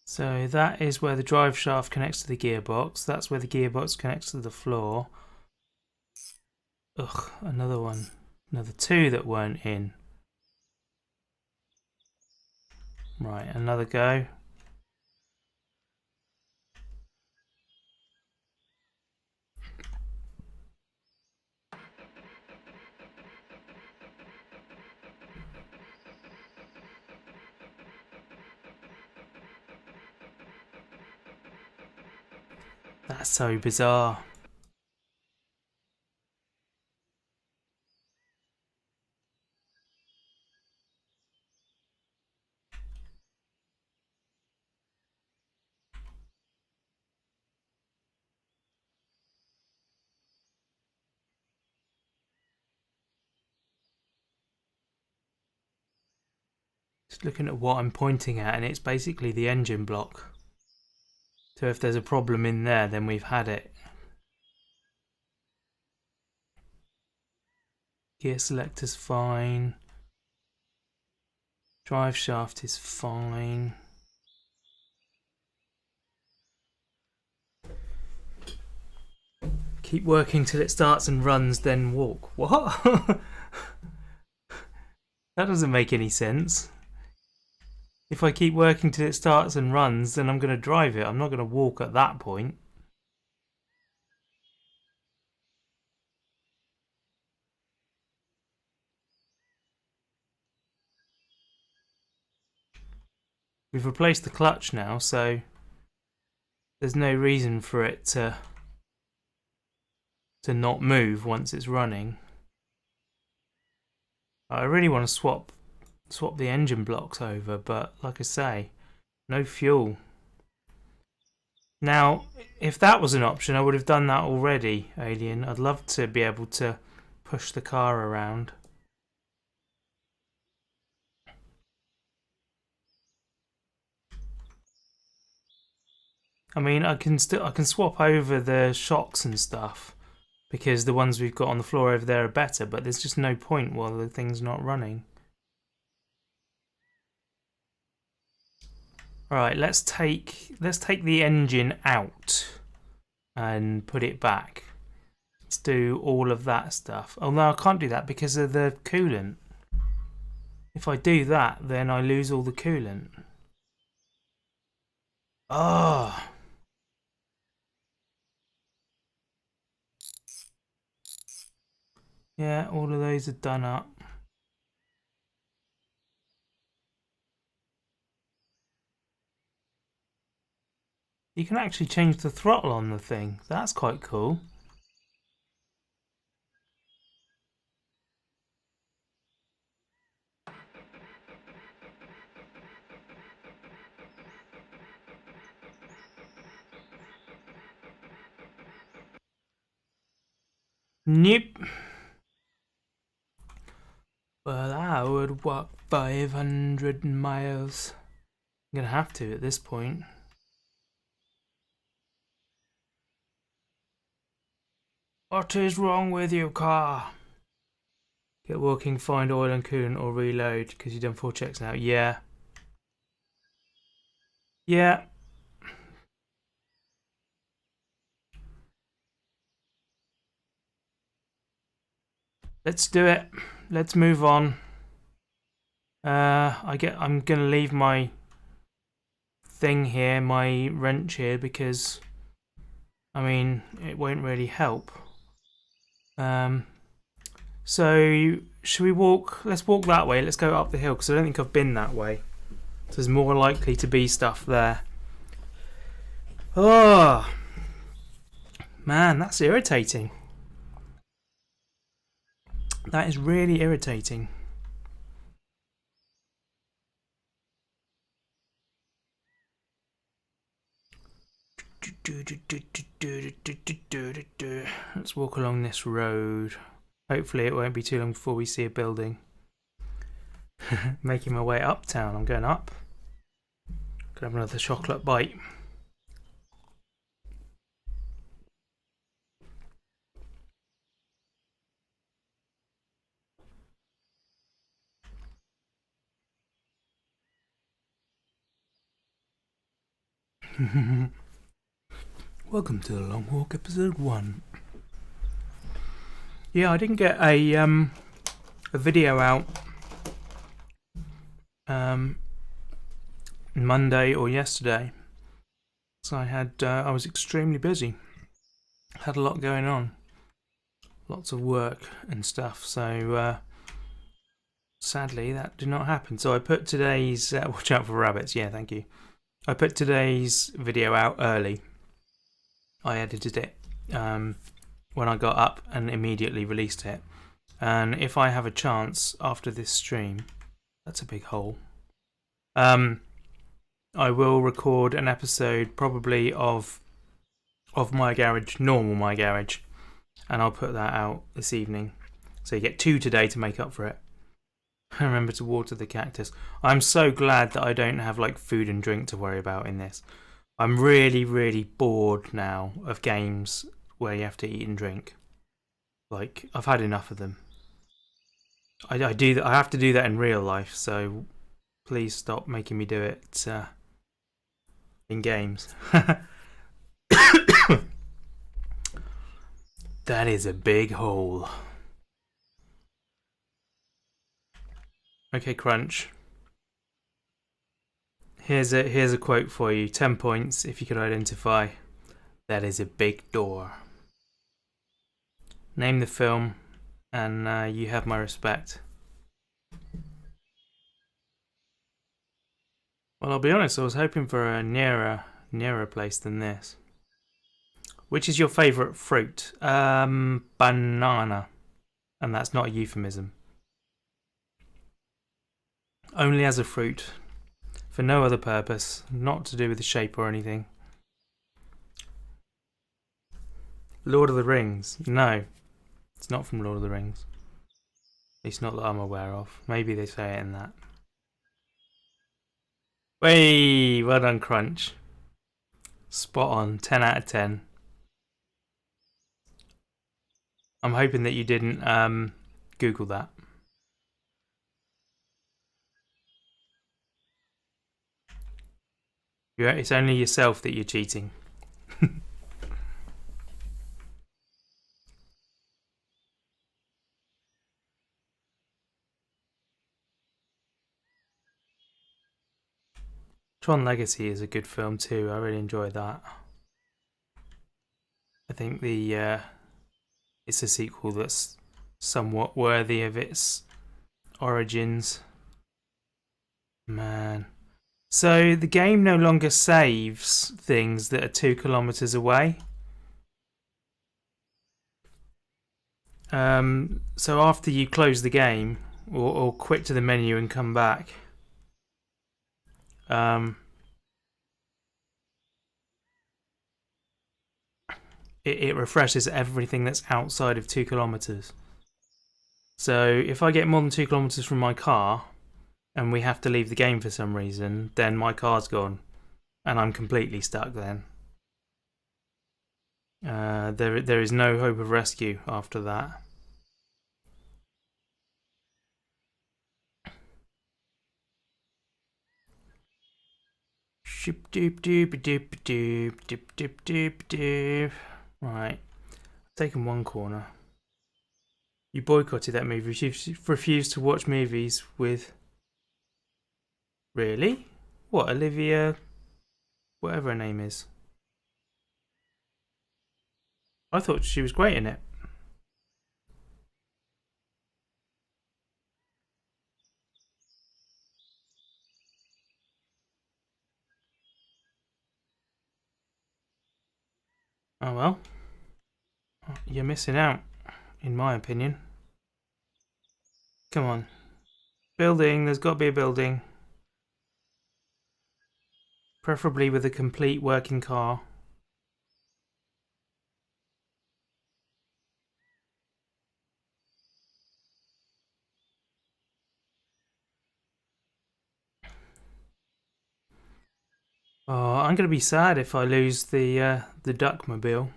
So that is where the drive shaft connects to the gearbox. That's where the gearbox connects to the floor. Ugh, another one. Another two that weren't in. Right, another go. That's so bizarre. Just looking at what I'm pointing at, and it's basically the engine block. So if there's a problem in there, then we've had it. Gear selector's fine. Drive shaft is fine. Keep working till it starts and runs, then walk. What? That doesn't make any sense. If I keep working till it starts and runs, then I'm going to drive it. I'm not going to walk at that point. We've replaced the clutch now, so there's no reason for it to not move once it's running. I really want to swap the engine blocks over, but like I say, no fuel. Now, if that was an option, I would have done that already, Alien. I'd love to be able to push the car around. I mean, I can swap over the shocks and stuff because the ones we've got on the floor over there are better, but there's just no point while the thing's not running. Right, let's take the engine out and put it back. Let's do all of that stuff. Oh no, I can't do that because of the coolant. If I do that, then I lose all the coolant. Oh. Yeah, all of those are done up. You can actually change the throttle on the thing. That's quite cool. Nope. Well, I would walk 500 miles. I'm gonna have to at this point. What is wrong with you, car? Get walking, find oil and coolant, or reload because you've done 4 checks now. Yeah. Yeah. Let's do it. Let's move on. I'm gonna leave my thing here, my wrench here, because I mean it won't really help. So should we walk? Let's walk that way. Let's go up the hill because I don't think I've been that way. So there's more likely to be stuff there. Oh man, that's irritating. That is really irritating. Let's walk along this road. Hopefully it won't be too long before we see a building. Making my way uptown. I'm going up. Gonna have another chocolate bite. Welcome to the Long Walk, episode 1. Yeah, I didn't get a video out Monday or yesterday, so I was extremely busy. Had a lot going on, lots of work and stuff. So sadly, that did not happen. So I put today's watch out for rabbits. Yeah, thank you. I put today's video out early. I edited it when I got up and immediately released it. And if I have a chance after this stream, that's a big hole. I will record an episode probably of My Garage, normal My Garage, and I'll put that out this evening. So you get 2 today to make up for it. Remember to water the cactus. I'm so glad that I don't have like food and drink to worry about in this. I'm really, really bored now of games where you have to eat and drink. Like, I've had enough of them. I have to do that in real life, so please stop making me do it in games. That is a big hole. Okay, Crunch. Here's a quote for you. 10 points if you could identify. That is a big door. Name the film, and you have my respect. Well, I'll be honest. I was hoping for a nearer place than this. Which is your favourite fruit? Banana, and that's not a euphemism. Only as a fruit. For no other purpose, not to do with the shape or anything. Lord of the Rings? No, it's not from Lord of the Rings. At least not that I'm aware of. Maybe they say it in that. Way, well done, Crunch. Spot on, 10 out of 10. I'm hoping that you didn't Google that. It's only yourself that you're cheating. Tron Legacy is a good film too. I really enjoyed that. I think it's a sequel that's somewhat worthy of its origins. Man. So the game no longer saves things that are 2 kilometers away. So after you close the game or quit to the menu and come back, it refreshes everything that's outside of 2 kilometers. So if I get more than 2 kilometers from my car and we have to leave the game for some reason, then my car's gone and I'm completely stuck then. There is no hope of rescue after that. Ship doop doop doop doop doop doop doop doop. Right, taken one corner. You boycotted that movie. You refused to watch movies with. Really? What, Olivia? Whatever her name is. I thought she was great in it. Oh well. You're missing out, in my opinion. Come on. Building, there's got to be a building. Preferably with a complete working car. Oh, I'm going to be sad if I lose the Duckmobile.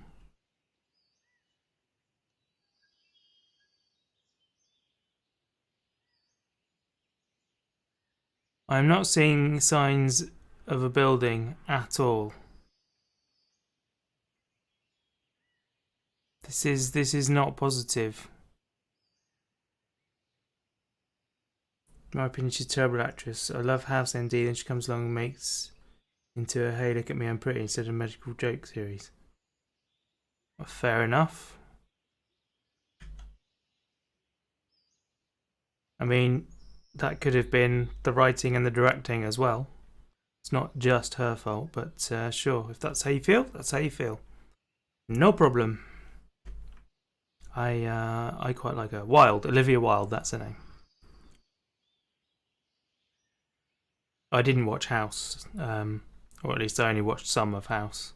I'm not seeing signs of a building at all. This is not positive. In my opinion, she's a terrible actress. I love House MD, and she comes along and makes into a "Hey, look at me, I'm pretty" instead of a medical joke series. Well, fair enough. I mean, that could have been the writing and the directing as well. It's not just her fault, but sure, if that's how you feel, that's how you feel. No problem. I quite like her. Wilde, Olivia Wilde, that's her name. I didn't watch House, or at least I only watched some of House.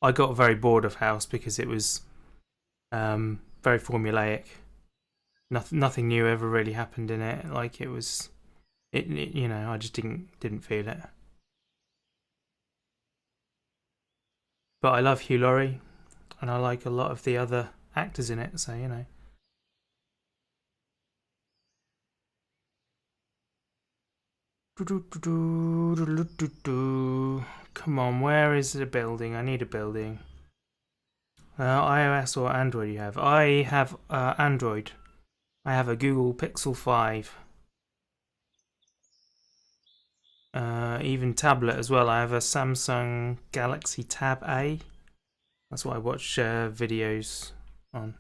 I got very bored of House because it was very formulaic. Nothing new ever really happened in it. Like it was, you know, I just didn't feel it. But I love Hugh Laurie, and I like a lot of the other actors in it. So you know. Come on, where is the building? I need a building. iOS or Android you have? I have Android. I have a Google Pixel 5. Even tablet as well. I have a Samsung Galaxy Tab A. That's what I watch videos on.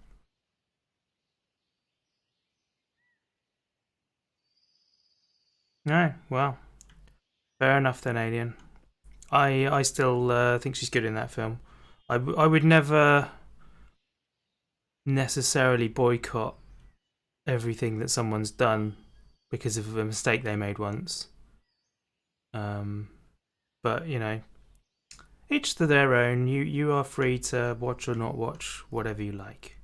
No, well, fair enough then, Alien. I still think she's good in that film. I would never necessarily boycott everything that someone's done because of a mistake they made once. But you know, each to their own. You are free to watch or not watch whatever you like.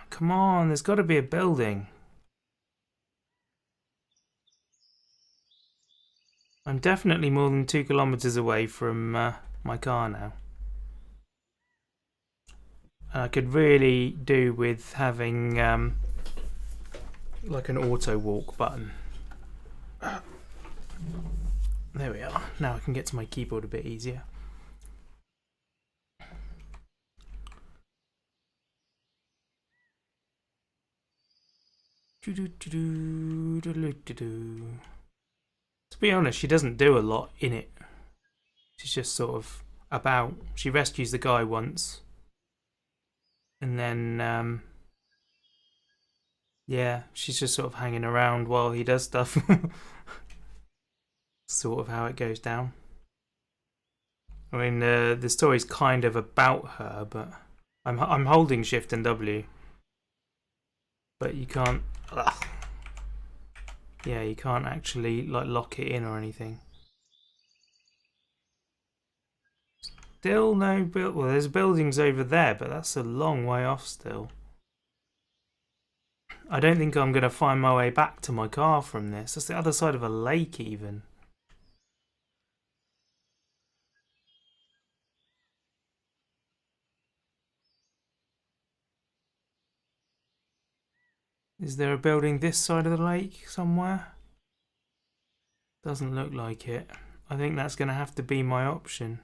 Come on, there's got to be a building. I'm definitely more than 2 kilometers away from my car now. And I could really do with having like an auto walk button. There we are. Now I can get to my keyboard a bit easier. To be honest, she doesn't do a lot in it. She's just sort of about. She rescues the guy once. And then, yeah, she's just sort of hanging around while he does stuff. Sort of how it goes down. I mean, the story's kind of about her, but I'm holding Shift and W, but you can't. Ugh. Yeah, you can't actually like lock it in or anything. Still no build. Well, there's buildings over there, but that's a long way off still. I don't think I'm going to find my way back to my car from this. That's the other side of a lake even. Is there a building this side of the lake somewhere? Doesn't look like it. I think that's going to have to be my option.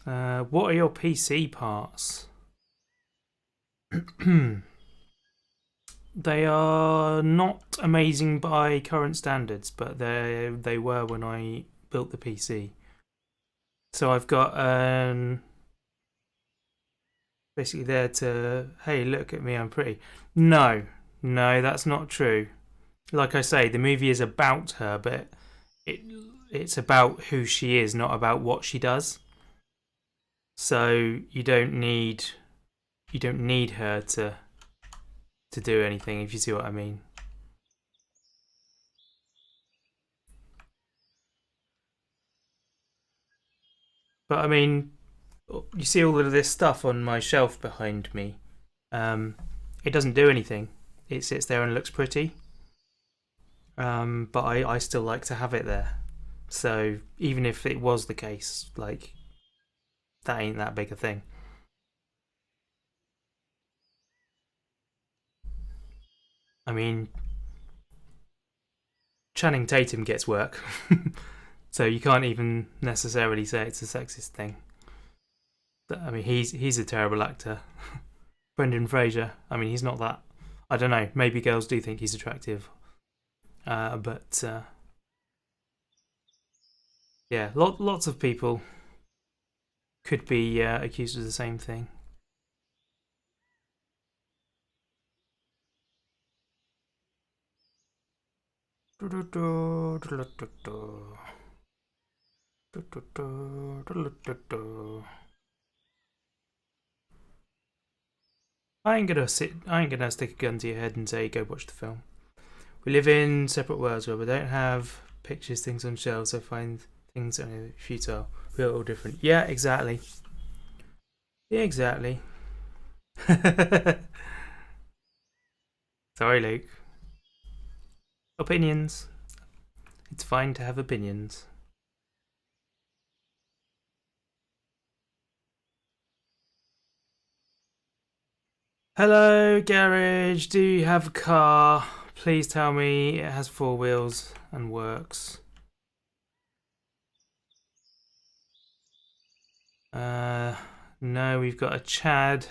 What are your PC parts? They are not amazing by current standards, but they were when I built the PC. So I've got basically there to, hey, look at me, I'm pretty. No, that's not true. Like I say, the movie is about her, but it's about who she is, not about what she does. So you don't need her to do anything, if you see what I mean. But I mean, you see all of this stuff on my shelf behind me. It doesn't do anything. It sits there and looks pretty. But I still like to have it there. So even if it was the case, like, that ain't that big a thing. I mean, Channing Tatum gets work. So you can't even necessarily say it's a sexist thing. I mean, he's a terrible actor. Brendan Fraser, I mean, he's not that. I don't know, maybe girls do think he's attractive. But yeah, lots of people could be accused of the same thing. I ain't gonna stick a gun to your head and say go watch the film. We live in separate worlds where we don't have pictures, things on shelves, so find things only futile. We're all different. Yeah, exactly. Yeah, exactly. Sorry, Luke. Opinions. It's fine to have opinions. Hello, garage. Do you have a car? Please tell me it has 4 wheels and works. No, we've got a Chad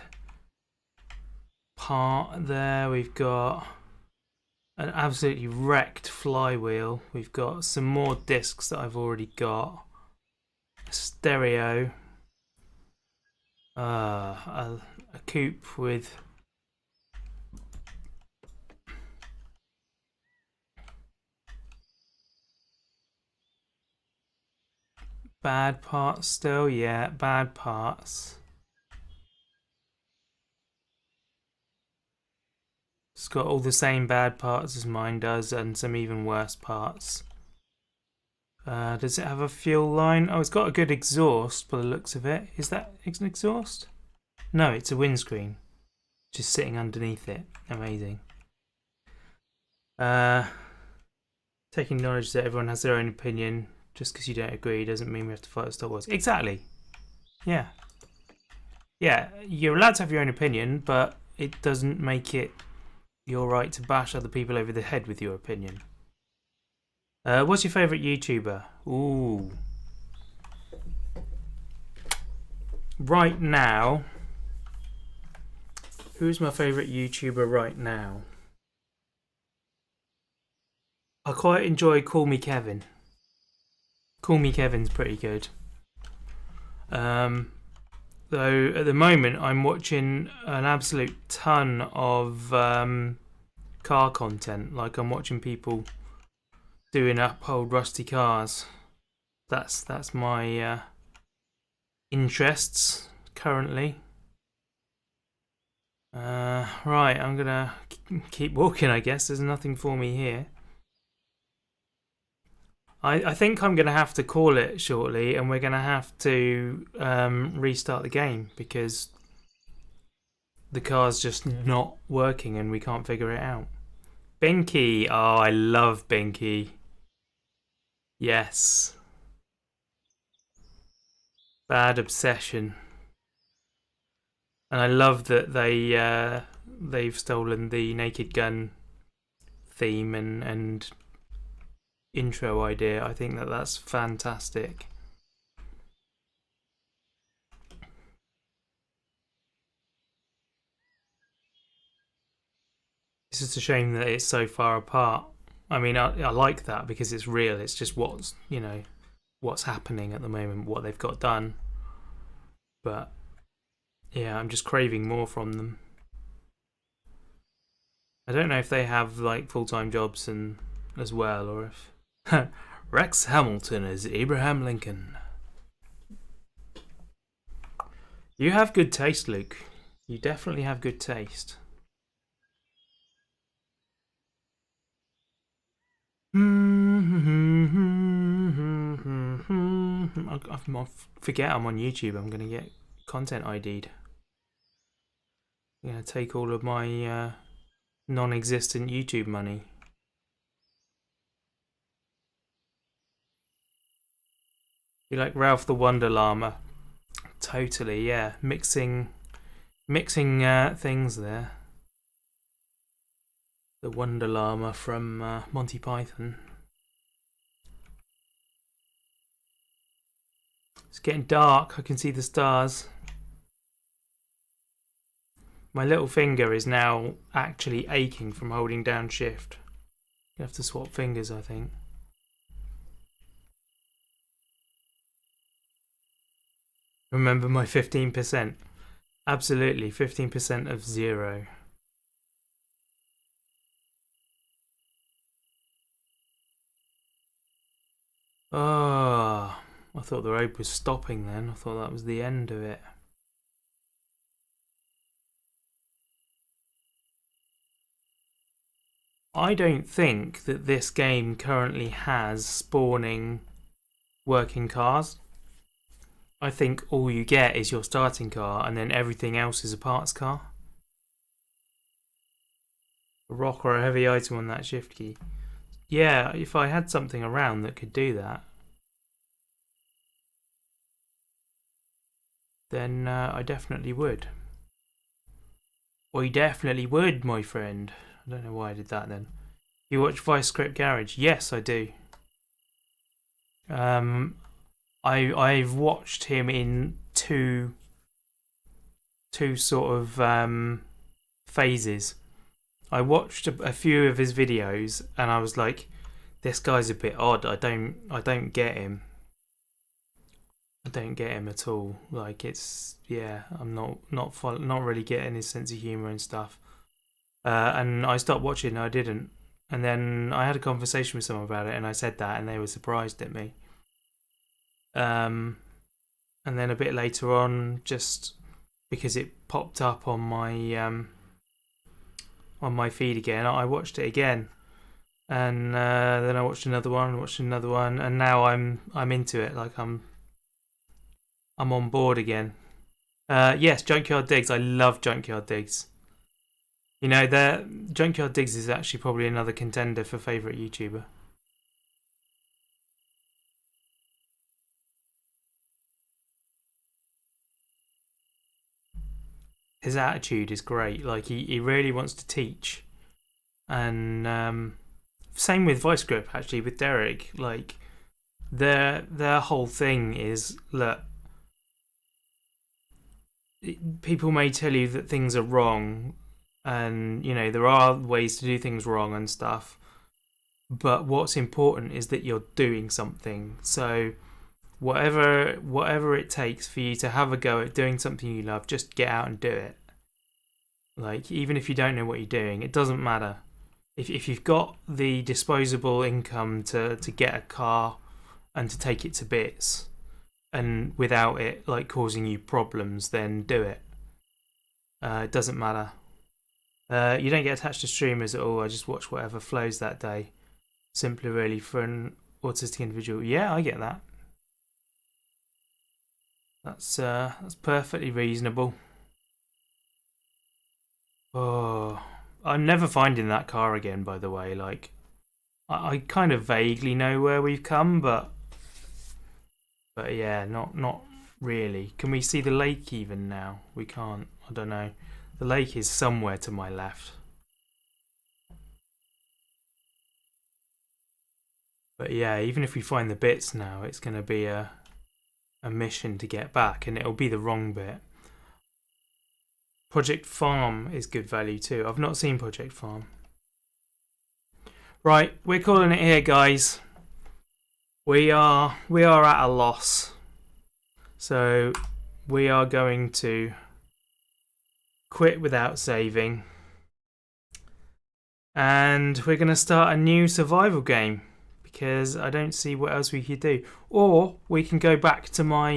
part there. We've got an absolutely wrecked flywheel. We've got some more discs that I've already got. A stereo. A coupe with bad parts still. Yeah, bad parts. It's got all the same bad parts as mine does, and some even worse parts. Does it have a fuel line? Oh, it's got a good exhaust by the looks of it. Is that an exhaust? No, it's a windscreen. Just sitting underneath it. Amazing. Taking knowledge that everyone has their own opinion. Just because you don't agree doesn't mean we have to fight Star Wars. Exactly. Yeah. Yeah, you're allowed to have your own opinion, but it doesn't make it your right to bash other people over the head with your opinion. What's your favourite YouTuber? Ooh. Right now, who's my favourite YouTuber right now? I quite enjoy Call Me Kevin. Call Me Kevin's pretty good. Though at the moment I'm watching an absolute ton of car content. Like, I'm watching people doing up old rusty cars. That's my interests currently. Right, I'm gonna keep walking, I guess. There's nothing for me here. I think I'm gonna have to call it shortly, and we're gonna have to restart the game because the car's just not working and we can't figure it out. Binky, oh, I love Binky. Yes. Bad Obsession. And I love that they've stolen the Naked Gun theme and intro idea. I think that that's fantastic. It's just a shame that it's so far apart. I mean, I like that because it's real. It's just what's happening at the moment, what they've got done. But yeah, I'm just craving more from them. I don't know if they have like full-time jobs and as well, or if Rex Hamilton is Abraham Lincoln. You have good taste, Luke. You definitely have good taste. I forget I'm on YouTube. I'm going to get content ID'd. I'm going to take all of my non-existent YouTube money. You like Ralph the Wonder Llama? Totally, yeah. Mixing things there. The Wonder Llama from Monty Python. It's getting dark. I can see the stars. My little finger is now actually aching from holding down shift. You have to swap fingers, I think. Remember my 15%? Absolutely, 15% of 0. Oh, I thought the road was stopping then. I thought that was the end of it. I don't think that this game currently has spawning working cars. I think all you get is your starting car and then everything else is a parts car. A rock or a heavy item on that shift key. Yeah, if I had something around that could do that, then I definitely would. I definitely would, my friend. I don't know why I did that then. You watch Vice Script Garage? Yes, I do. I've watched him in two sort of phases. I watched a few of his videos and I was like, this guy's a bit odd. I don't get him. I don't get him at all. Like I'm not really getting his sense of humor and stuff. And I stopped watching and I didn't. And then I had a conversation with someone about it and I said that and they were surprised at me. And then a bit later on, just because it popped up on my feed again, I watched it again. And then I watched another one, and now I'm into it. Like I'm on board again. Yes, Junkyard Digs. I love Junkyard Digs. You know, Junkyard Digs is actually probably another contender for favourite YouTuber. His attitude is great. Like he really wants to teach, and same with Vice Grip actually with Derek. Like their whole thing is, look, people may tell you that things are wrong, and you know there are ways to do things wrong and stuff, but what's important is that you're doing something. So whatever it takes for you to have a go at doing something you love, just get out and do it. Like even if you don't know what you're doing, it doesn't matter. If you've got the disposable income to get a car and to take it to bits, and without it like causing you problems, then do it. It doesn't matter. You don't get attached to streamers at all. I just watch whatever flows that day. Simply really for an autistic individual. Yeah, I get that. That's perfectly reasonable. Oh, I'm never finding that car again. By the way, like I kind of vaguely know where we've come, but yeah, not really. Can we see the lake even now? We can't. I don't know. The lake is somewhere to my left. But yeah, even if we find the bits now, it's going to be a mission to get back, and it'll be the wrong bit. Project Farm is good value too. I've not seen Project Farm. Right, we're calling it here, guys. We are at a loss. So we are going to quit without saving. And we're going to start a new survival game, because I don't see what else we could do. Or we can go back to my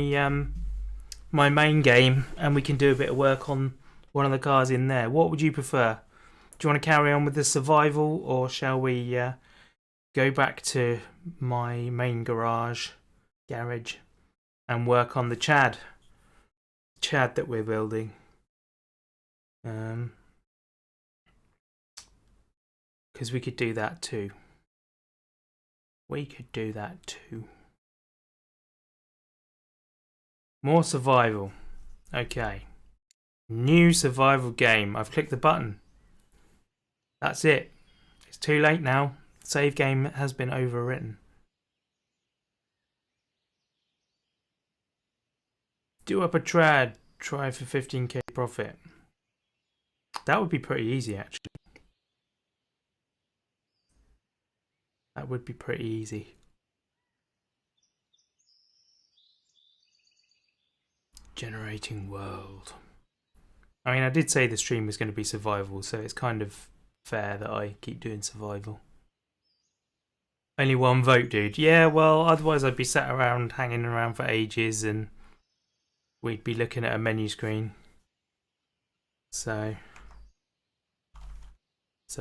my main game and we can do a bit of work on one of the cars in there. What would you prefer? Do you want to carry on with the survival, or shall we go back to my main garage and work on the Chad that we're building? Because we could do that too. More survival. Okay. New survival game. I've clicked the button. That's it. It's too late now. Save game has been overwritten. Do up a trad. Try for 15k profit. That would be pretty easy, actually. That would be pretty easy. Generating world. I mean, I did say the stream was going to be survival, so it's kind of fair that I keep doing survival. Only one vote, dude. Yeah, well, otherwise I'd be sat around hanging around for ages and we'd be looking at a menu screen. So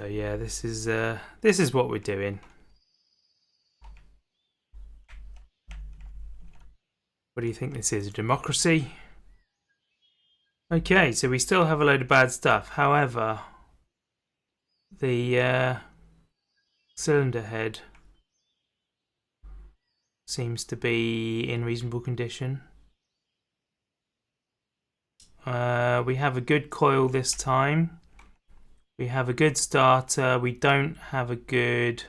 yeah, this is what we're doing. What do you think this is? A democracy? Okay, so we still have a load of bad stuff. However, the cylinder head seems to be in reasonable condition. We have a good coil this time. We have a good starter. We don't have a good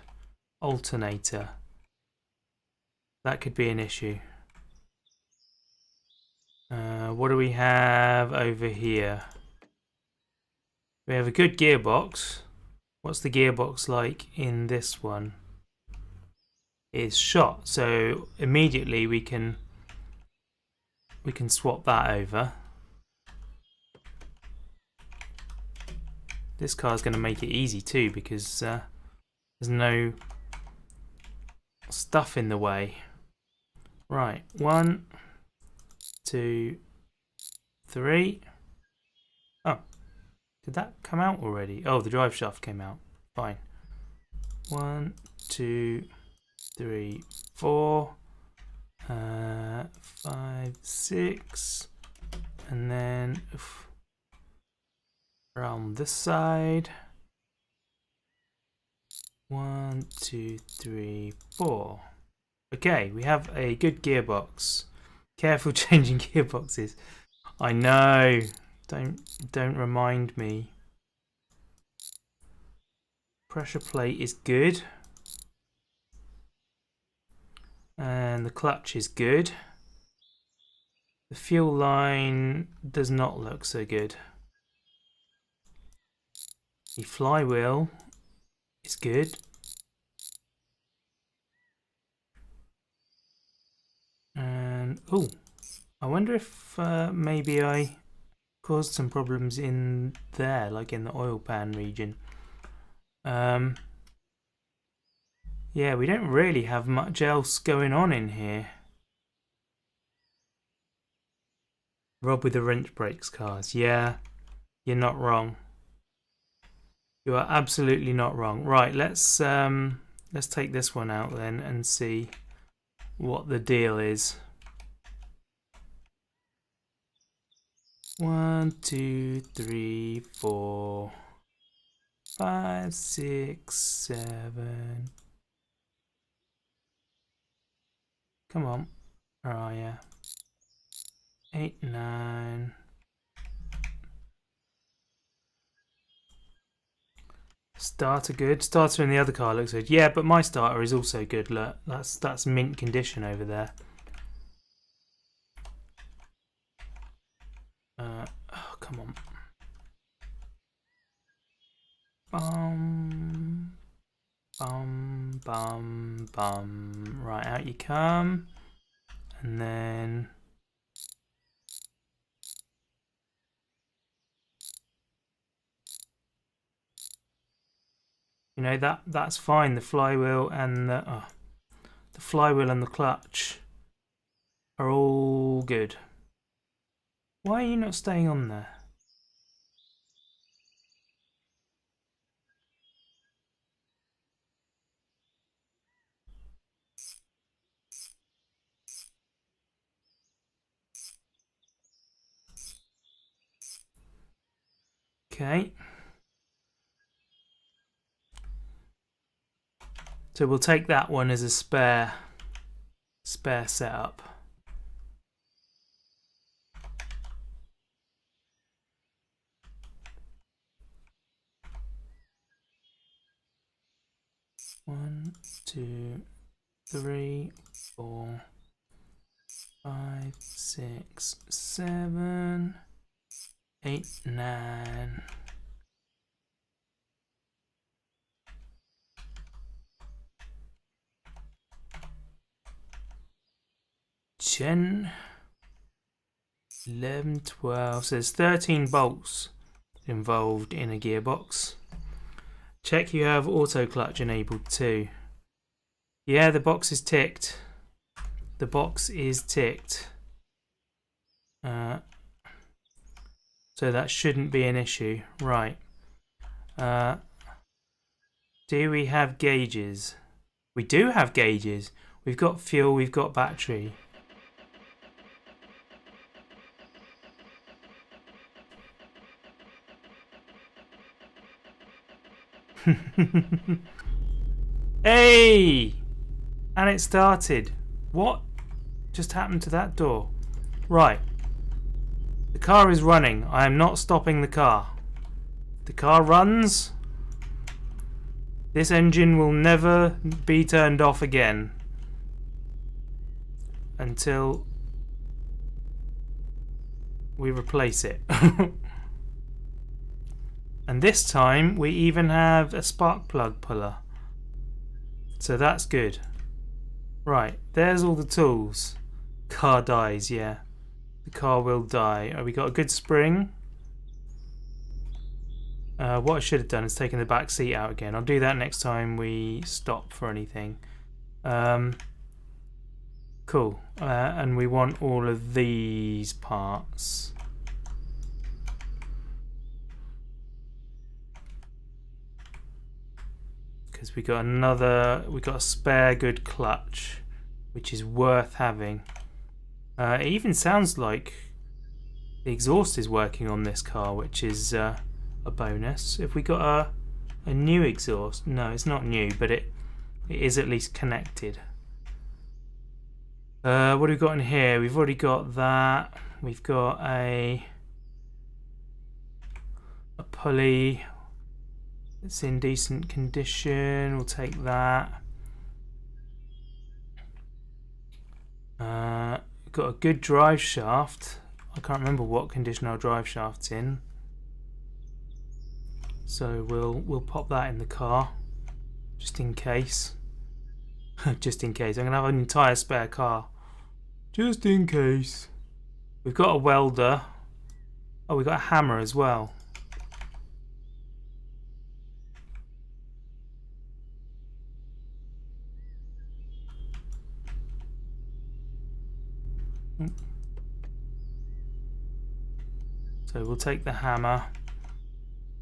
alternator. That could be an issue. What do we have over here? We have a good gearbox. What's the gearbox like in this one? It's shot, so immediately we can swap that over. This car's going to make it easy too, because there's no stuff in the way. Right, 1, 2, 3. Oh, did that come out already? Oh, the drive shaft came out. Fine. 1, 2, 3, 4, 5, 6, and then around this side. 1, 2, 3, 4. Okay, we have a good gearbox. Careful changing gearboxes. I know. Don't remind me. Pressure plate is good. And the clutch is good. The fuel line does not look so good. The flywheel is good. And oh, I wonder if maybe I caused some problems in there, like in the oil pan region. Yeah, we don't really have much else going on in here. Rob with the wrench brakes cars. Yeah, you're not wrong. You are absolutely not wrong. Right, let's take this one out then and see what the deal is. 1, 2, 3, 4, 5, 6, 7. Come on. Where are you? 8, 9. Starter good. Starter in the other car looks good. Yeah, but my starter is also good. Look, that's mint condition over there. Oh, come on. Bum. Right, out you come. And then... You know, that's fine. The flywheel and the flywheel and the clutch are all good. Why are you not staying on there? Okay. So we'll take that one as a spare setup. One, 2, 3, 4, 5, 6, 7, 8, 9. Ten, 11, 12. So there's 13 bolts involved in a gearbox. Check you have auto clutch enabled too. Yeah, the box is ticked. The box is ticked. So that shouldn't be an issue. Right. Do we have gauges? We do have gauges. We've got fuel, we've got battery. Hey! And it started. What just happened to that door? Right. The car is running. I am not stopping the car. The car runs. This engine will never be turned off again until we replace it. And this time we even have a spark plug puller. So that's good. Right, there's all the tools. Car dies, yeah. The car will die. Oh, we got a good spring. What I should have done is taken the back seat out again. I'll do that next time we stop for anything. Cool. And we want all of these parts. Because we got a spare good clutch, which is worth having. It even sounds like the exhaust is working on this car, which is a bonus. If we got a new exhaust, no, it's not new, but it is at least connected. What have we got in here? We've already got that. We've got a pulley. It's in decent condition. We'll take that. Got a good drive shaft. I can't remember what condition our drive shaft's in. So we'll pop that in the car, just in case. Just in case. I'm gonna have an entire spare car, just in case. We've got a welder. Oh, we've got a hammer as well. So we'll take the hammer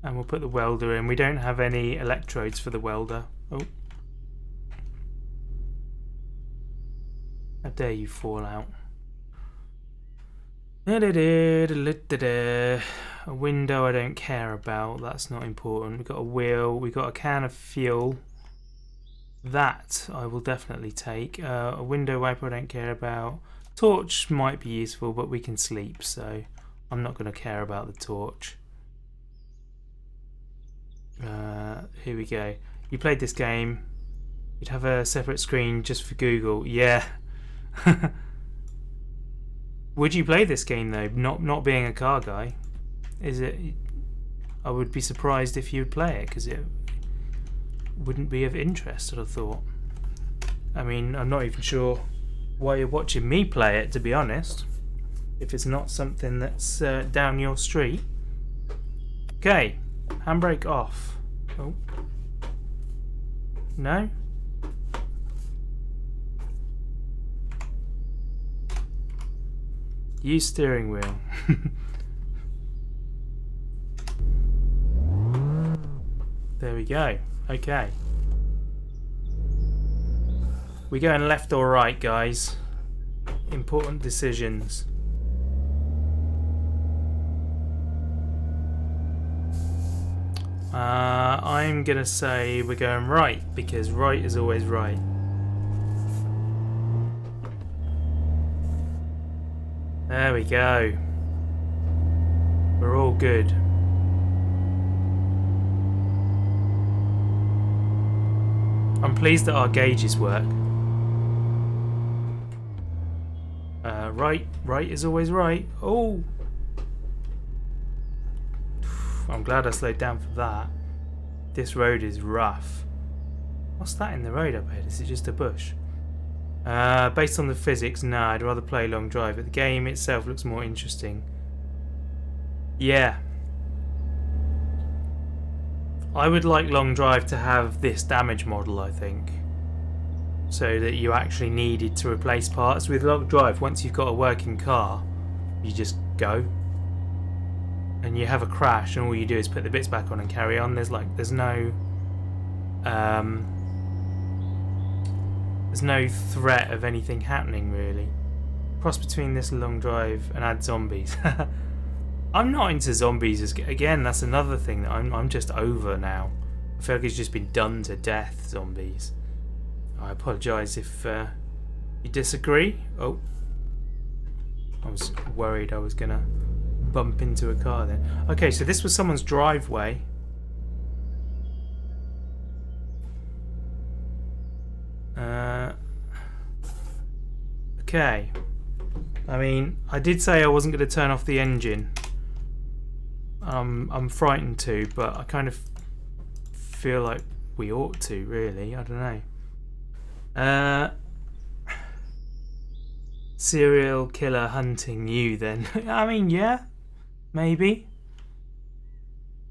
and we'll put the welder in. We don't have any electrodes for the welder. Oh. How dare you fall out. A window I don't care about. That's not important. We've got a wheel. We've got a can of fuel. That I will definitely take. A window wiper I don't care about. Torch might be useful, but we can sleep, so I'm not going to care about the torch. Here we go. You played this game. You'd have a separate screen just for Google. Yeah. Would you play this game though? Not being a car guy, is it? I would be surprised if you'd play it because it wouldn't be of interest. I'd have thought. I mean, I'm not even sure why you're watching me play it, to be honest. If it's not something that's down your street. Okay, handbrake off. Oh. No? Use steering wheel. There we go. Okay. We going left or right, guys? Important decisions. I'm gonna say we're going right because right is always right. There we go. We're all good. I'm pleased that our gauges work. Right is always right. Oh! I'm glad I slowed down for that. This road is rough. What's that in the road up ahead? Is it just a bush? Based on the physics, nah, I'd rather play long drive, but the game itself looks more interesting. Yeah. I would like long drive to have this damage model, I think. So that you actually needed to replace parts. With long drive, once you've got a working car, you just go. And you have a crash and all you do is put the bits back on and carry on. There's no threat of anything happening really. Cross between this and long drive and add zombies. I'm not into zombies again, that's another thing that I'm just over now. I feel like it's just been done to death, zombies. I apologise if you disagree. Oh, I was worried I was gonna bump into a car then. Okay, so this was someone's driveway. Okay. I mean, I did say I wasn't going to turn off the engine. I'm frightened to, but I kind of feel like we ought to, really. I don't know. Serial killer hunting you, then. I mean, yeah. Maybe.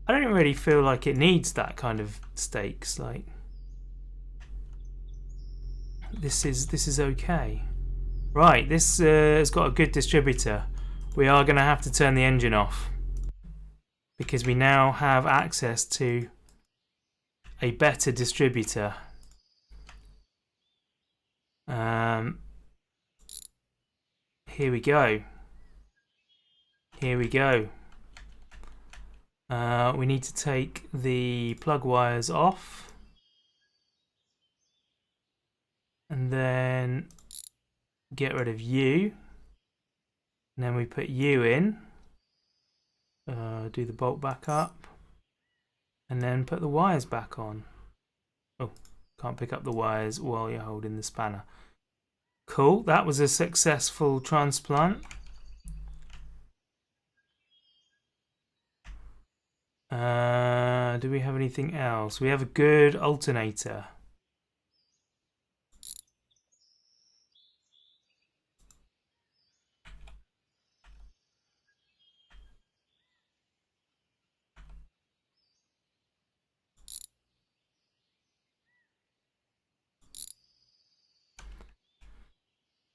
I don't really feel like it needs that kind of stakes. Like, this is okay. Right, this has got a good distributor. We are going to have to turn the engine off because we now have access to a better distributor. Here we go. Here we go. We need to take the plug wires off. And then get rid of you. And then we put you in. Do the bolt back up. And then put the wires back on. Oh, can't pick up the wires while you're holding the spanner. Cool, that was a successful transplant. Do we have anything else? We have a good alternator.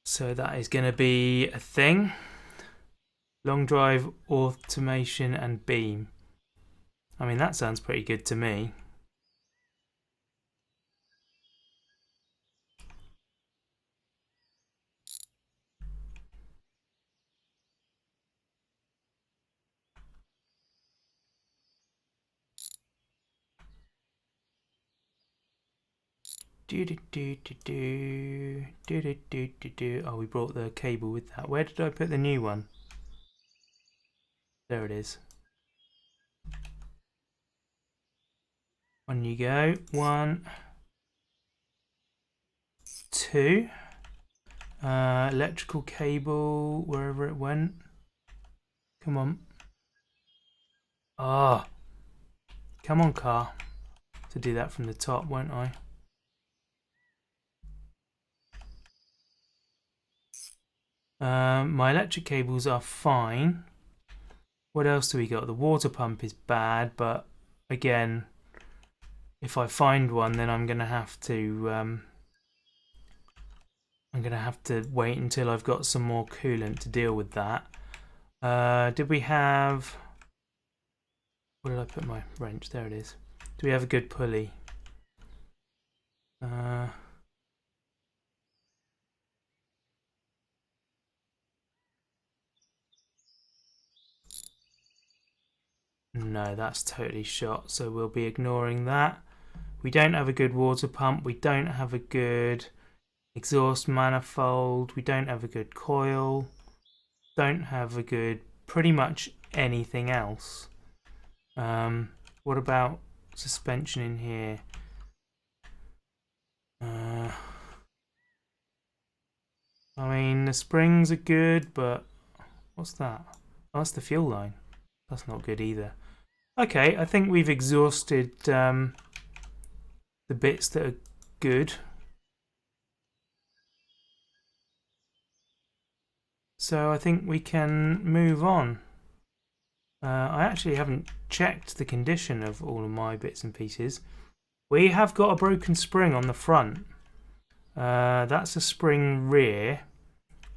So that is going to be a thing. Long drive, automation and beam. I mean, that sounds pretty good to me. Oh, we brought the cable with that. Where did I put the new one? There it is. On you go. 1, 2. Electrical cable, wherever it went. Come on. Ah. Come on, car. To do that from the top, won't I? My electric cables are fine. What else do we got? The water pump is bad, but again, if I find one, then I'm gonna have to wait until I've got some more coolant to deal with that. Did we have? Where did I put my wrench? There it is. Do we have a good pulley? No, that's totally shot, so we'll be ignoring that. We don't have a good water pump. We don't have a good exhaust manifold. We don't have a good coil. Don't have a good pretty much anything else. What about suspension in here? I mean, the springs are good, but what's that? Oh, that's the fuel line. That's not good either. Okay, I think we've exhausted the bits that are good. So I think we can move on. I actually haven't checked the condition of all of my bits and pieces. We have got a broken spring on the front. That's a spring rear.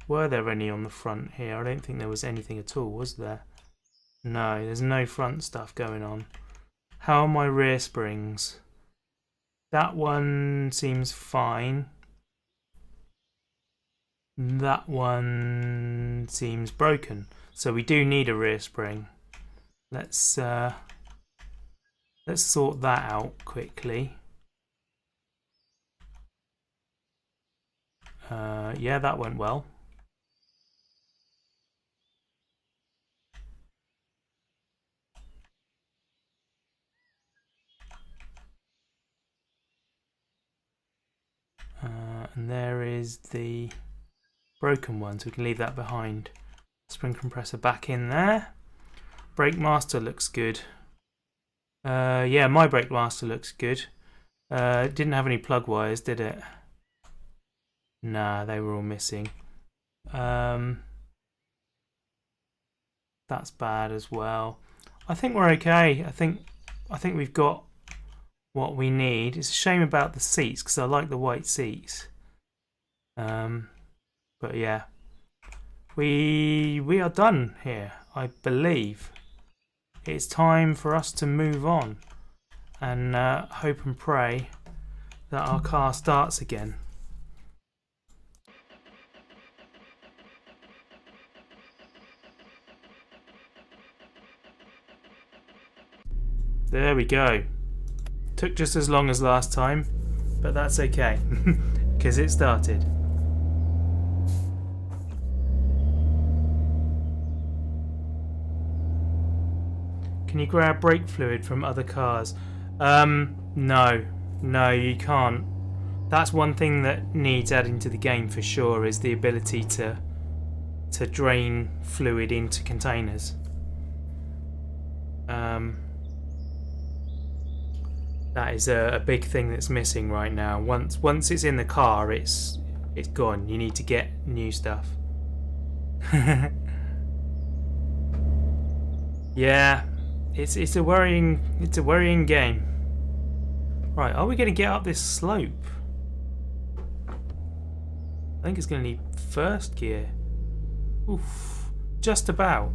Were there any on the front here? I don't think there was anything at all, was there? No, there's no front stuff going on. How are my rear springs? That one seems fine. That one seems broken. So we do need a rear spring. Let's sort that out quickly. Yeah, that went well. And there is the broken one, so we can leave that behind. Spring compressor back in there. Brake master looks good. Yeah, my brake master looks good. It didn't have any plug wires, did it? Nah, they were all missing. That's bad as well. I think we're okay. I think we've got what we need. It's a shame about the seats because I like the white seats. But yeah, we are done here, I believe. It's time for us to move on and hope and pray that our car starts again. There we go. Took just as long as last time, but that's okay because it started. Can you grab brake fluid from other cars? No, you can't. That's one thing that needs adding to the game for sure, is the ability to drain fluid into containers. That is a big thing that's missing right now. Once it's in the car, it's gone. You need to get new stuff. Yeah. It's a worrying game. Right, are we going to get up this slope? I think it's going to need first gear. Oof, just about.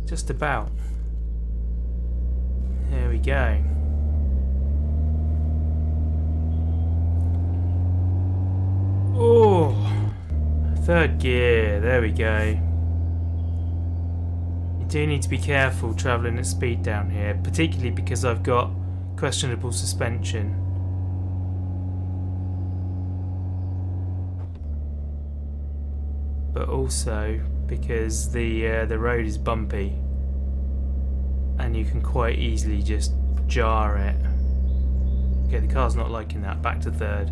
Just about. There we go. Oh, third gear. There we go. You do need to be careful travelling at speed down here, particularly because I've got questionable suspension. But also because the road is bumpy and you can quite easily just jar it. Okay, the car's not liking that. Back to third.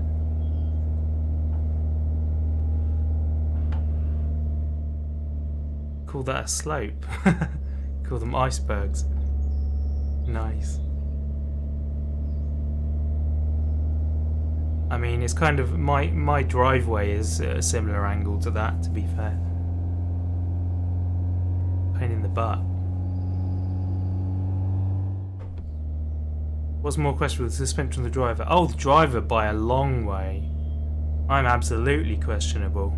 Call that a slope. Call them icebergs. Nice. I mean, it's kind of my driveway is at a similar angle to that, to be fair. Pain in the butt. What's more questionable, the suspension of the driver? Oh, the driver by a long way. I'm absolutely questionable.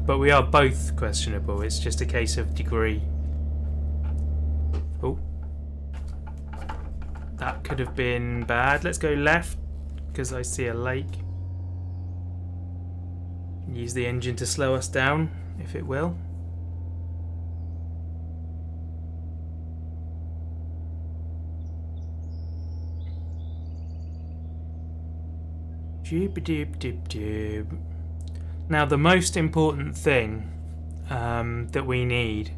But we are both questionable. It's just a case of degree. Oh. That could have been bad. Let's go left, because I see a lake. Use the engine to slow us down, if it will. Now, the most important thing that we need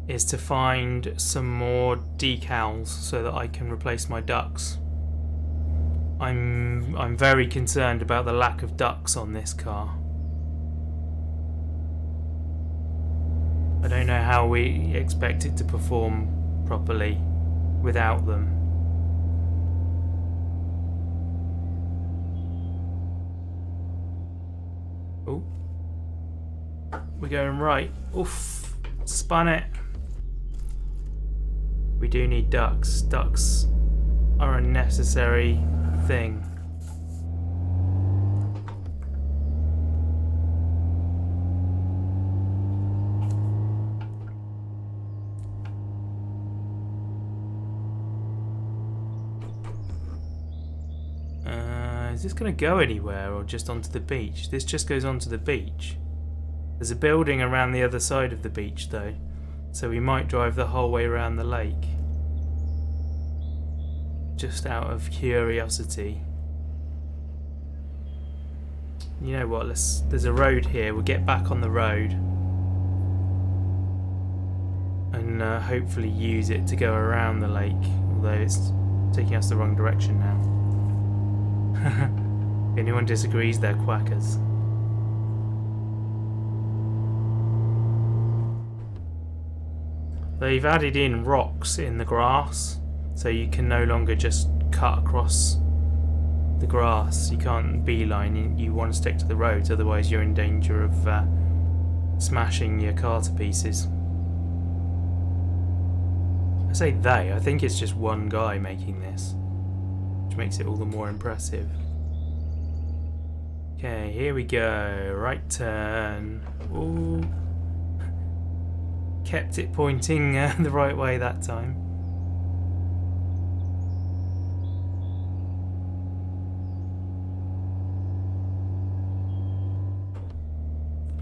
is to find some more decals so that I can replace my ducts. I'm very concerned about the lack of ducts on this car. I don't know how we expect it to perform properly without them. Oh, we're going right. Oof, spun it. We do need ducts. Ducts are a necessary thing. Is this going to go anywhere or just onto the beach? This just goes onto the beach. There's a building around the other side of the beach though, so we might drive the whole way around the lake. Just out of curiosity. You know what, there's a road here, we'll get back on the road and hopefully use it to go around the lake, although it's taking us the wrong direction now. If anyone disagrees, they're quackers. They've added in rocks in the grass, so you can no longer just cut across the grass. You can't beeline, you want to stick to the roads, otherwise you're in danger of smashing your car to pieces. I say they, I think it's just one guy making this, which makes it all the more impressive. Okay, here we go. Right turn. Ooh. Kept it pointing the right way that time.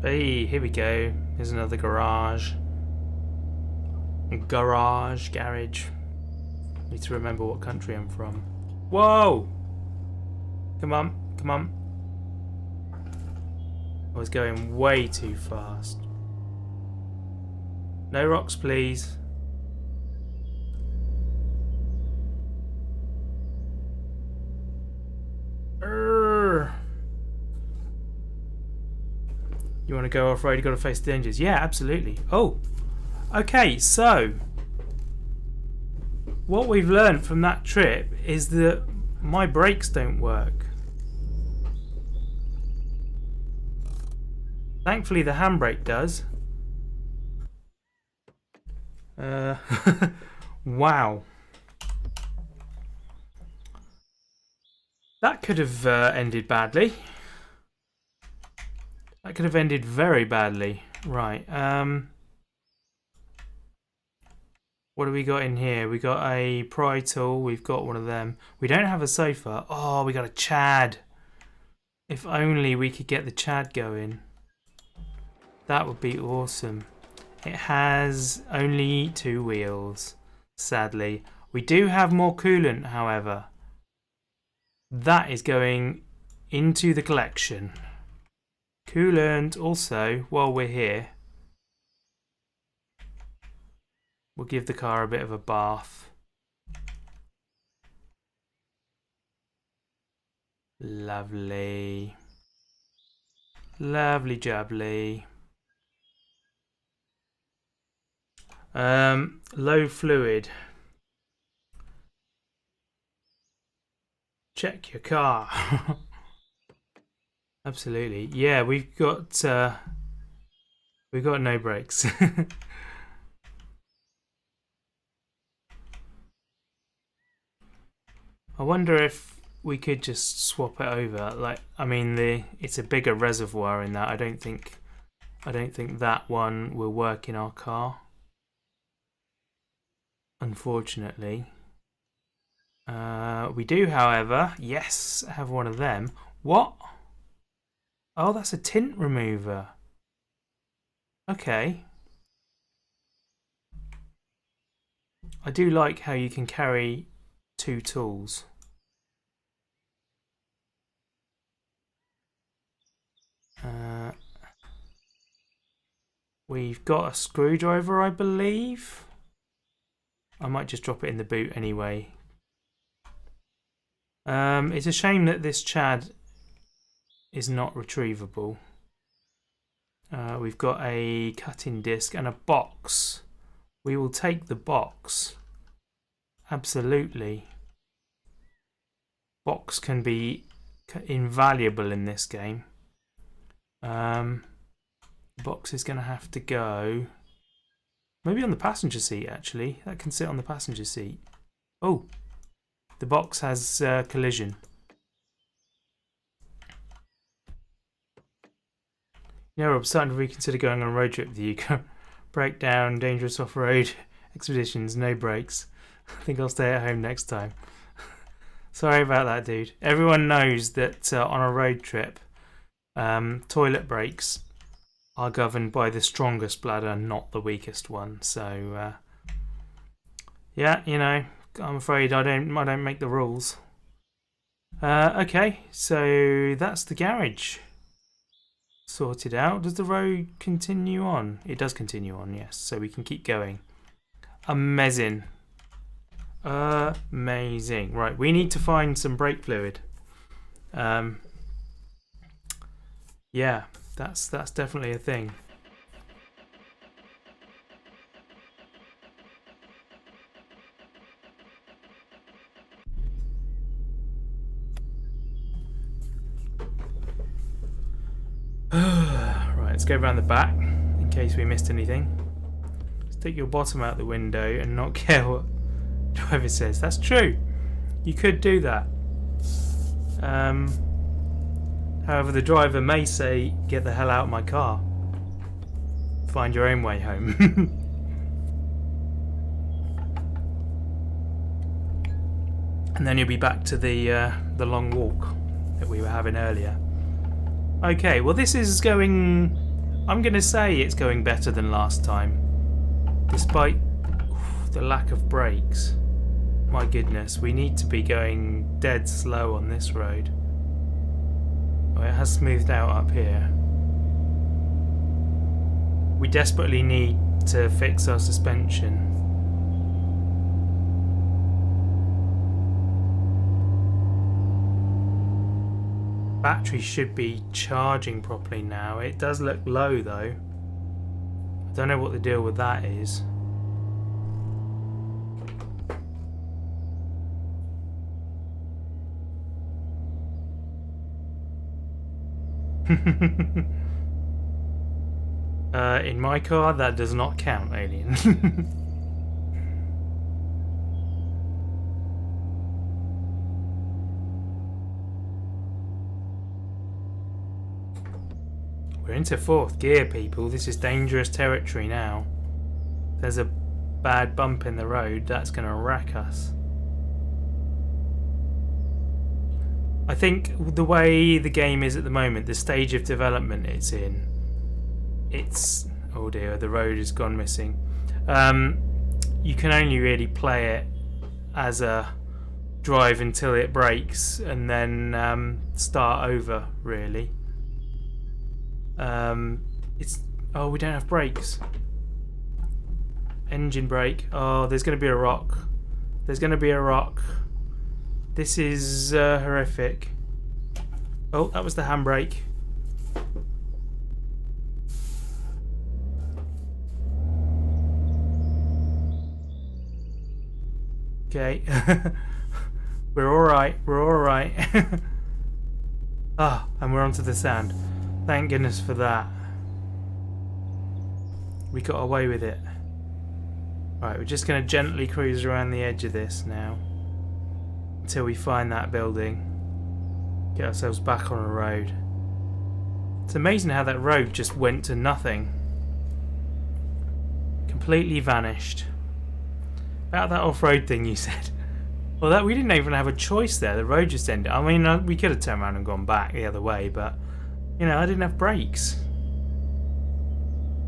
Hey, here we go. Here's another garage. Garage. Need to remember what country I'm from. Whoa! Come on, come on. I was going way too fast. No rocks, please. You want to go off-road, you got to face the dangers. Yeah, absolutely. Oh, okay, so what we've learned from that trip is that my brakes don't work. Thankfully the handbrake does. Wow. That could have ended badly. That could have ended very badly. Right. What do we got in here? We got a pry tool. We've got one of them. We don't have a sofa. Oh, we got a Chad. If only we could get the Chad going. That would be awesome. It has only 2 wheels, sadly. We do have more coolant, however. That is going into the collection. Coolant also, while we're here, we'll give the car a bit of a bath. Lovely. Lovely jubbly. Low fluid. Check your car. Absolutely. Yeah, we've got no brakes. I wonder if we could just swap it over. Like, I mean, it's a bigger reservoir in that. I don't think that one will work in our car. Unfortunately. We do, however, yes, have one of them. What? Oh, that's a tint remover. Okay. I do like how you can carry 2 tools. We've got a screwdriver, I believe. I might just drop it in the boot anyway. It's a shame that this Chad is not retrievable. We've got a cutting disc and a box. We will take the box. Absolutely. Box can be invaluable in this game. The box is going to have to go maybe on the passenger seat, actually. That can sit on the passenger seat. Oh, the box has collision. You know, I'm starting to reconsider going on a road trip with you. Breakdown, dangerous off-road expeditions, no brakes. I think I'll stay at home next time. Sorry about that, dude. Everyone knows that on a road trip, toilet breaks are governed by the strongest bladder, not the weakest one. So, yeah, you know, I'm afraid I don't make the rules. Okay, so that's the garage sorted out. Does the road continue on? It does continue on, yes. So we can keep going. Amazing. Amazing. Right, we need to find some brake fluid. Yeah, that's definitely a thing. Right, let's go around the back in case we missed anything. Stick your bottom out the window and not care what the driver says. That's true. You could do that. However, the driver may say, "Get the hell out of my car. Find your own way home." And then you'll be back to the long walk that we were having earlier. Okay, well this is going... I'm going to say it's going better than last time. Despite the lack of brakes. My goodness, we need to be going dead slow on this road. Oh, it has smoothed out up here. We desperately need to fix our suspension. Battery should be charging properly now. It does look low though. I don't know what the deal with that is. In my car, that does not count, alien. We're into 4th gear, people. This is dangerous territory now. There's a bad bump in the road. That's going to wreck us. I think the way the game is at the moment, the stage of development it's in, it's... oh dear, the road has gone missing. You can only really play it as a drive until it breaks and then start over, really. It's... oh, we don't have brakes. Engine brake. Oh, there's going to be a rock. There's going to be a rock. This is horrific. Oh, that was the handbrake. Okay. We're alright. We're alright. Ah, and we're onto the sand. Thank goodness for that. We got away with it. Right, we're just going to gently cruise around the edge of this now. Until we find that building. Get ourselves back on a road. It's amazing how that road just went to nothing. Completely vanished. About that off-road thing you said. Well, that we didn't even have a choice there. The road just ended. I mean, we could have turned around and gone back the other way, but you know, I didn't have brakes.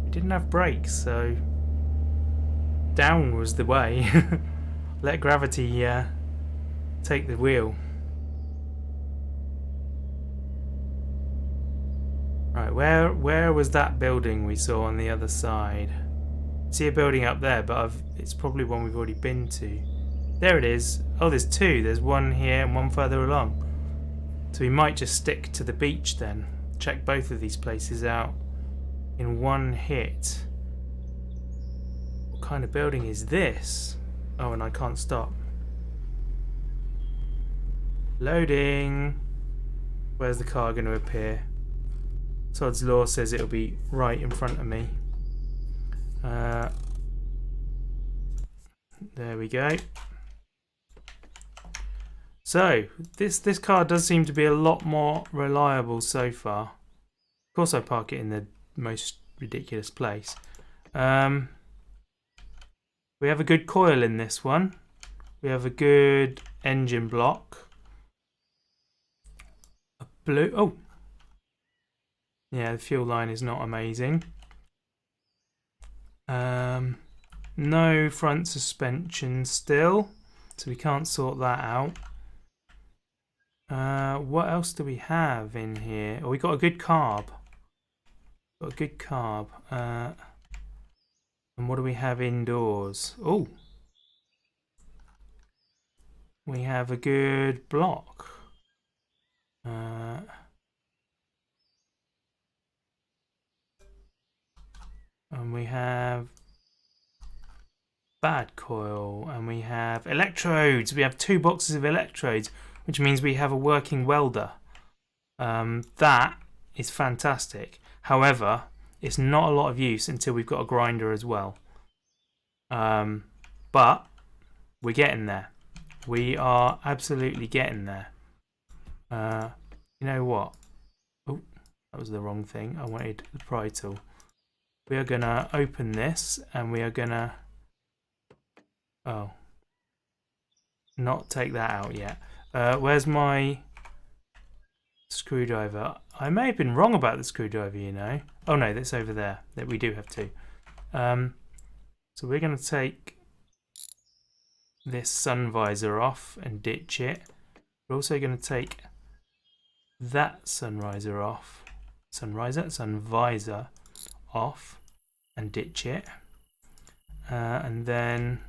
We didn't have brakes, so down was the way. Let gravity take the wheel. Right, where was that building we saw on the other side? See a building up there, but it's probably one we've already been to. There it is. Oh, there's two. There's one here and one further along. So we might just stick to the beach then. Check both of these places out in one hit. What kind of building is this? Oh, and I can't stop. Loading. Where's the car going to appear? Sod's Law says it'll be right in front of me. There we go. So, this car does seem to be a lot more reliable so far. Of course I park it in the most ridiculous place. We have a good coil in this one. We have a good engine block. A blue... Oh! Yeah, the fuel line is not amazing. No front suspension still, so we can't sort that out. What else do we have in here? Oh, we got a good carb. Got a good carb. And what do we have indoors? Oh, we have a good block. And we have bad coil, and we have electrodes. We have 2 boxes of electrodes, which means we have a working welder. That is fantastic. However, it's not a lot of use until we've got a grinder as well. But we're getting there. We are absolutely getting there. You know what? Oh, that was the wrong thing. I wanted the pry tool. We are going to open this and we are going to... Oh. Not take that out yet. Where's my screwdriver? I may have been wrong about the screwdriver, you know. Oh no, that's over there. That we do have 2. So we're going to take this sun visor off and ditch it. We're also going to take that sun visor off. Sun visor off and ditch it. And then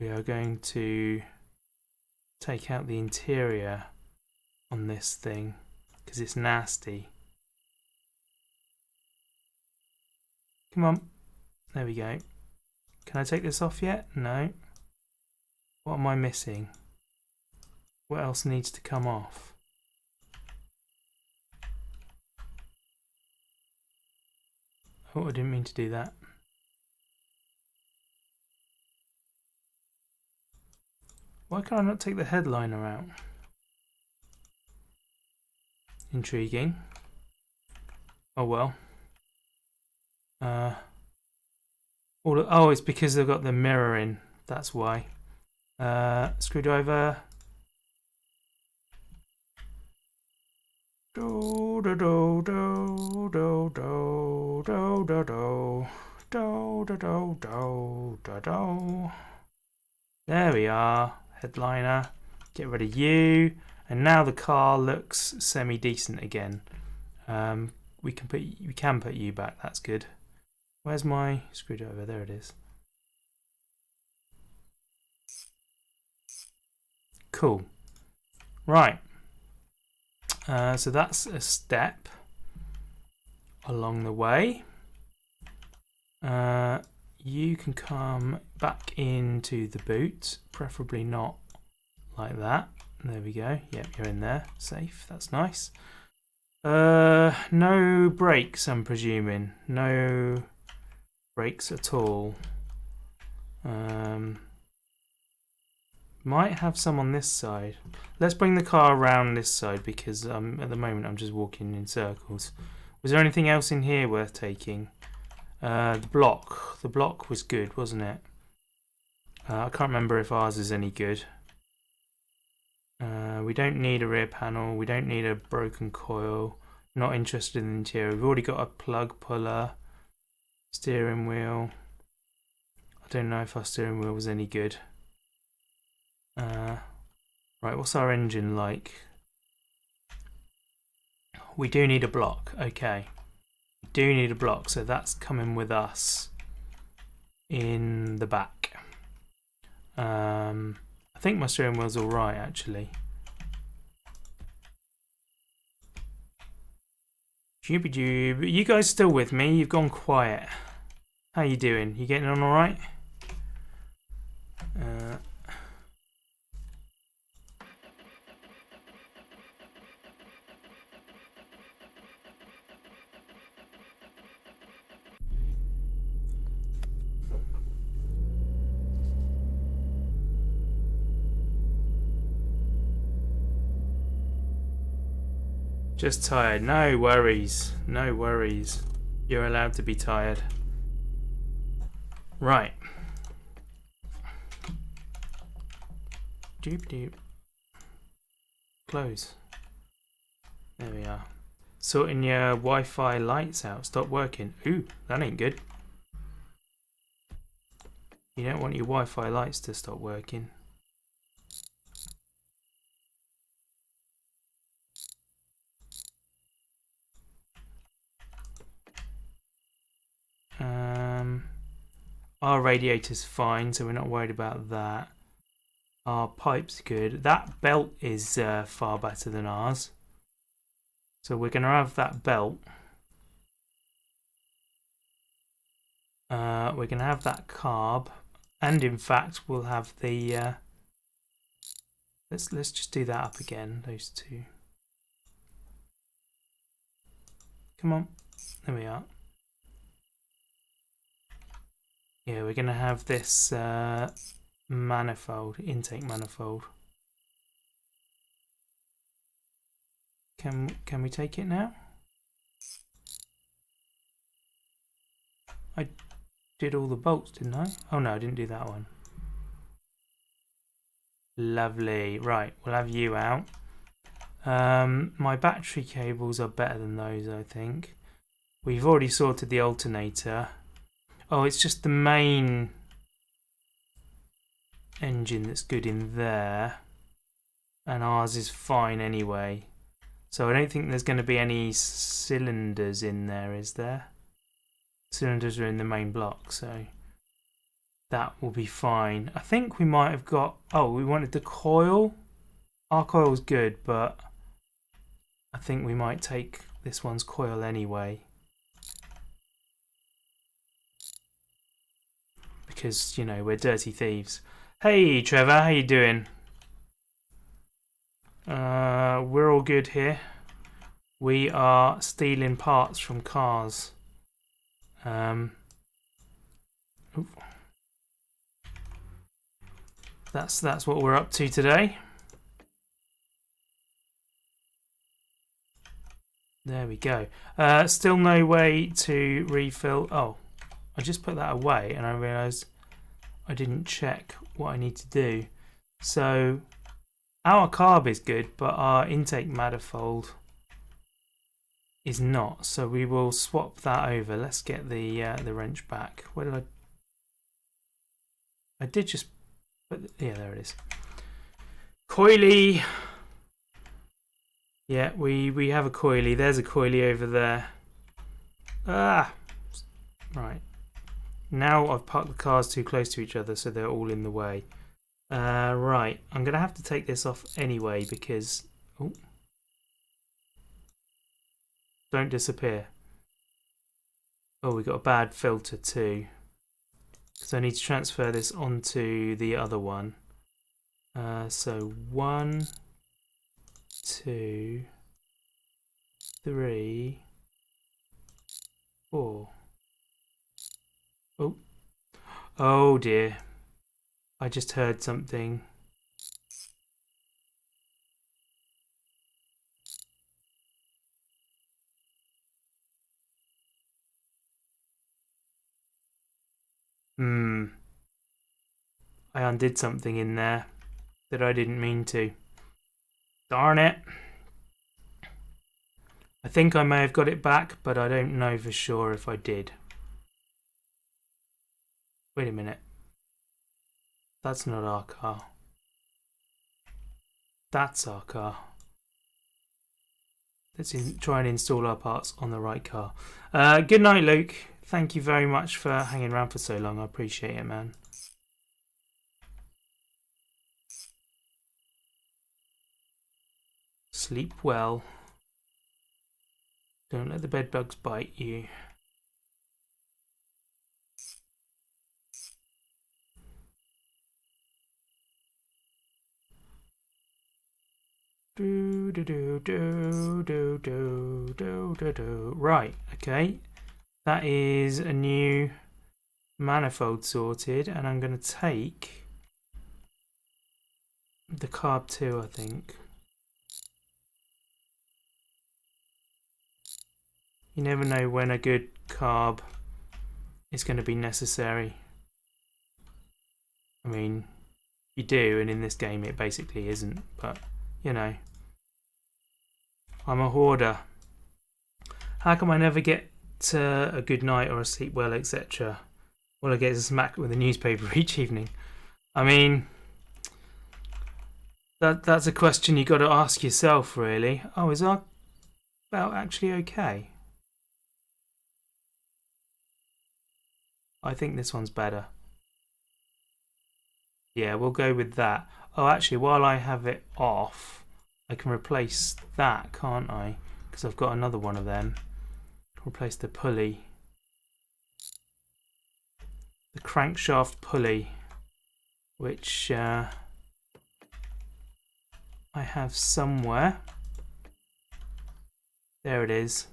we are going to take out the interior on this thing because it's nasty. Come on. There we go. Can I take this off yet? No. What am I missing? What else needs to come off? Oh, I didn't mean to do that. Why can I not take the headliner out? Intriguing. Oh well. Oh, it's because they've got the mirror in. That's why. Screwdriver. Do do do do do do do do do do do do do do do. There we are. Headliner. Get rid of you. And now the car looks semi-decent again. We can put you back. That's good. Where's my screwdriver? There it is. Cool. Right. So that's a step along the way. You can come back into the boot, preferably not like that. There we go. Yep, you're in there. Safe. That's nice. No brakes, I'm presuming. No brakes at all. Might have some on this side. Let's bring the car around this side because at the moment I'm just walking in circles. Was there anything else in here worth taking? The block. The block was good, wasn't it? I can't remember if ours is any good. We don't need a rear panel. We don't need a broken coil. Not interested in the interior. We've already got a plug puller. Steering wheel. I don't know if our steering wheel was any good. Right, what's our engine like? We do need a block. Okay. We do need a block, so that's coming with us in the back. I think my steering wheel's alright actually. Jooby-doob. You guys still with me? You've gone quiet. How you doing? You getting on alright? Just tired. No worries. No worries. You're allowed to be tired. Right. Doop doop. Close. There we are. Sorting your Wi-Fi lights out. Stop working. Ooh, that ain't good. You don't want your Wi-Fi lights to stop working. Our radiator's fine, so we're not worried about that. Our pipe's good. That belt is far better than ours. So we're going to have that belt. We're going to have that carb. And in fact, we'll have the... Let's just do that up again, those two. Come on. There we are. Yeah, we're going to have this manifold, intake manifold. Can we take it now? I did all the bolts, didn't I? Oh no, I didn't do that one. Lovely. Right, we'll have you out. My battery cables are better than those, I think. We've already sorted the alternator. Oh, it's just the main engine that's good in there. And ours is fine anyway. So I don't think there's going to be any cylinders in there, is there? Cylinders are in the main block, so that will be fine. I think we might have got... Oh, we wanted the coil. Our coil's good, but I think we might take this one's coil anyway. Because, you know, we're dirty thieves. Hey, Trevor, how you doing? We're all good here. We are stealing parts from cars. That's what we're up to today. There we go. Still no way to refill. Oh, I just put that away and I realised I didn't check what I need to do. So our carb is good, but our intake manifold is not. So we will swap that over. Let's get the wrench back. Where did I did just put... Yeah, there it is. Coily. Yeah, we have a coily. There's a coily over there. Ah, right. Now I've parked the cars too close to each other, so they're all in the way. Right, I'm going to have to take this off anyway because... Oh. Don't disappear. Oh, we got a bad filter too. So I need to transfer this onto the other one. So 1, 2, 3, 4. Oh. Oh dear. I just heard something. I undid something in there that I didn't mean to. Darn it. I think I may have got it back, but I don't know for sure if I did. Wait a minute. That's not our car. That's our car. Let's try and install our parts on the right car. Good night, Luke. Thank you very much for hanging around for so long. I appreciate it, man. Sleep well. Don't let the bed bugs bite you. Right, okay. That is a new manifold sorted, and I'm going to take the carb too, I think. You never know when a good carb is going to be necessary. I mean, you do, and in this game it basically isn't, but you know. I'm a hoarder. How come I never get a good night or a sleep well, etc.? All I get is a smack with a newspaper each evening. I mean, that's a question you got to ask yourself, really. Oh, is our belt actually okay? I think this one's better. Yeah, we'll go with that. Oh, actually, while I have it off, I can replace that, can't I? Because I've got another one of them. Replace the pulley. The crankshaft pulley, which I have somewhere. There it is.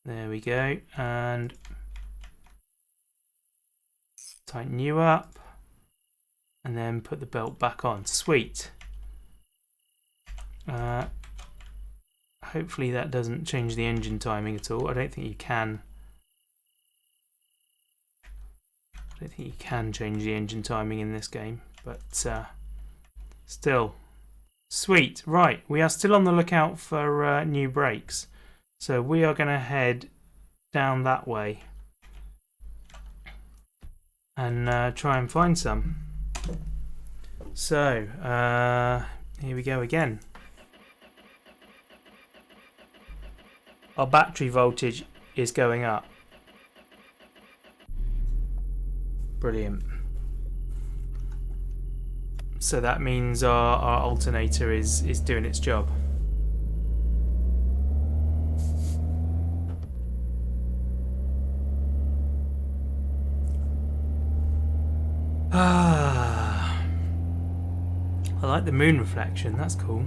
There we go, and tighten you up, and then put the belt back on. Sweet. Hopefully that doesn't change the engine timing at all. I don't think you can. I don't think you can change the engine timing in this game, but still. Sweet. Right, we are still on the lookout for new brakes. So we are going to head down that way and try and find some. So, here we go again. Our battery voltage is going up. Brilliant. So that means our alternator is doing its job. I like the moon reflection, that's cool.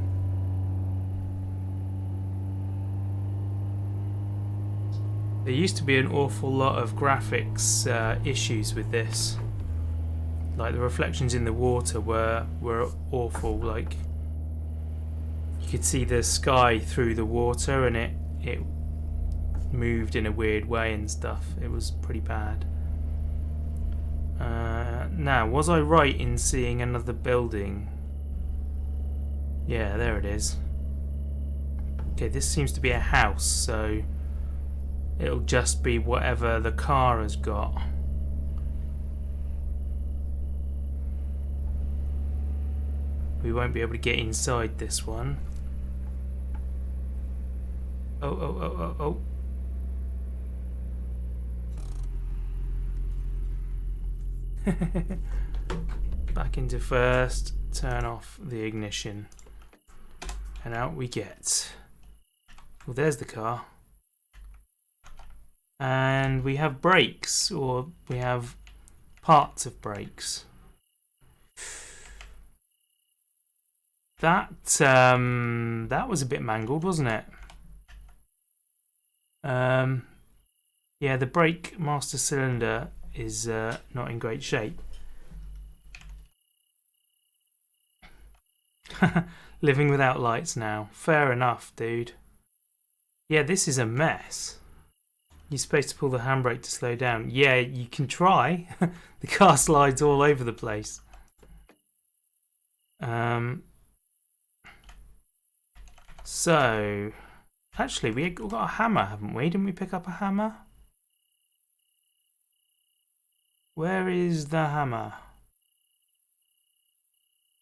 There used to be an awful lot of graphics issues with this. Like the reflections in the water were awful. Like you could see the sky through the water and it moved in a weird way and stuff. It was pretty bad. Now, was I right in seeing another building? Yeah, there it is. Okay, this seems to be a house, so it'll just be whatever the car has got. We won't be able to get inside this one. Oh. Back into first, turn off the ignition, and out we get. Well, there's the car. And we have brakes, or we have parts of brakes. That was a bit mangled, wasn't it? Yeah, the brake master cylinder is not in great shape. Living without lights now. Fair enough, dude. Yeah, this is a mess. You're supposed to pull the handbrake to slow down. Yeah, you can try. The car slides all over the place. So, actually, we got a hammer, haven't we? Didn't we pick up a hammer? Where is the hammer?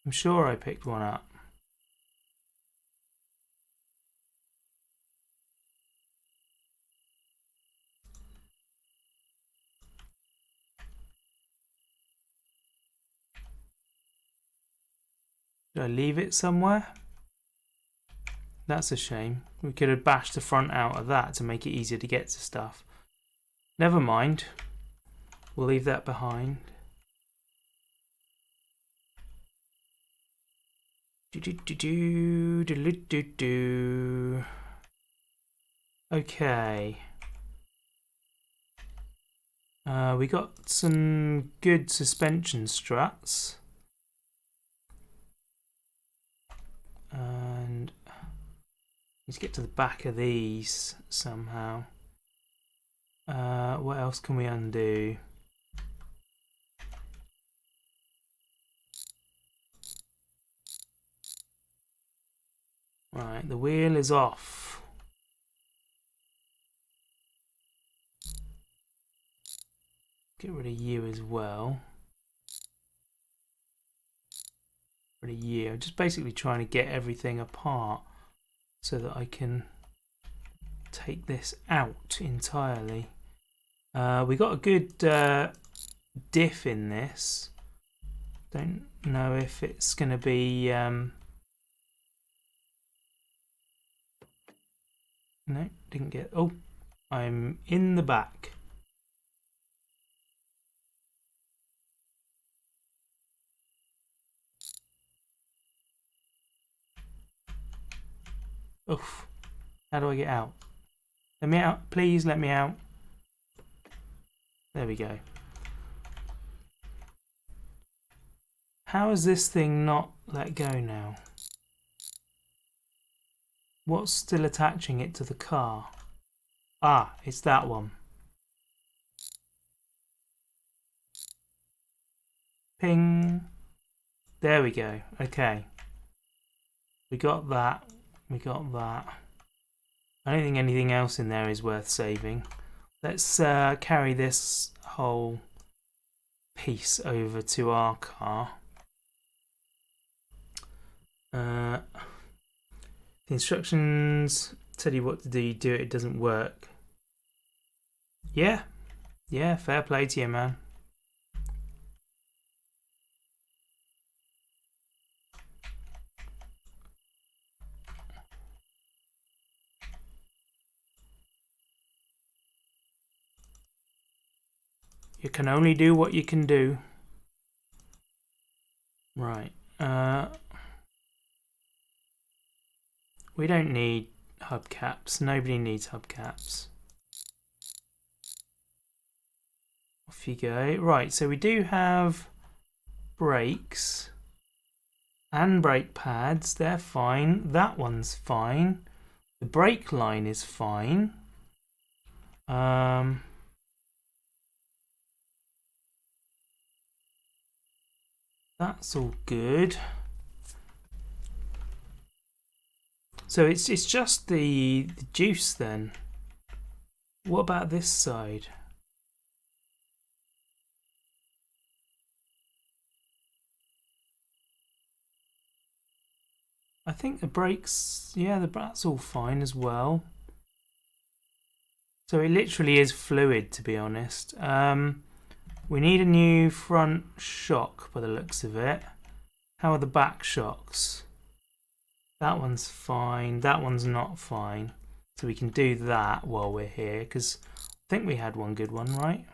I'm sure I picked one up. Did I leave it somewhere? That's a shame. We could have bashed the front out of that to make it easier to get to stuff. Never mind. We'll leave that behind. Okay. We got some good suspension struts. And let's get to the back of these somehow. What else can we undo? Right, the wheel is off. Get rid of you as well. Rid of you. I'm just basically trying to get everything apart so that I can take this out entirely. We got a good diff in this. Don't know if it's going to be... No, didn't get... Oh, I'm in the back. Oof. How do I get out? Let me out. Please let me out. There we go. How is this thing not let go now? What's still attaching it to the car? Ah, it's that one. Ping. There we go. Okay. We got that. We got that. I don't think anything else in there is worth saving. Let's carry this whole piece over to our car. The instructions tell you what to do, you do it, it doesn't work. Yeah, fair play to you, man. You can only do what you can do. Right. We don't need hubcaps. Nobody needs hubcaps. Off you go. Right, so we do have brakes and brake pads. They're fine. That one's fine. The brake line is fine. That's all good. So it's just the juice then. What about this side? I think the brakes, yeah, that's all fine as well. So it literally is fluid, to be honest. We need a new front shock by the looks of it. How are the back shocks? That one's fine. That one's not fine. So we can do that while we're here, because I think we had one good one, right?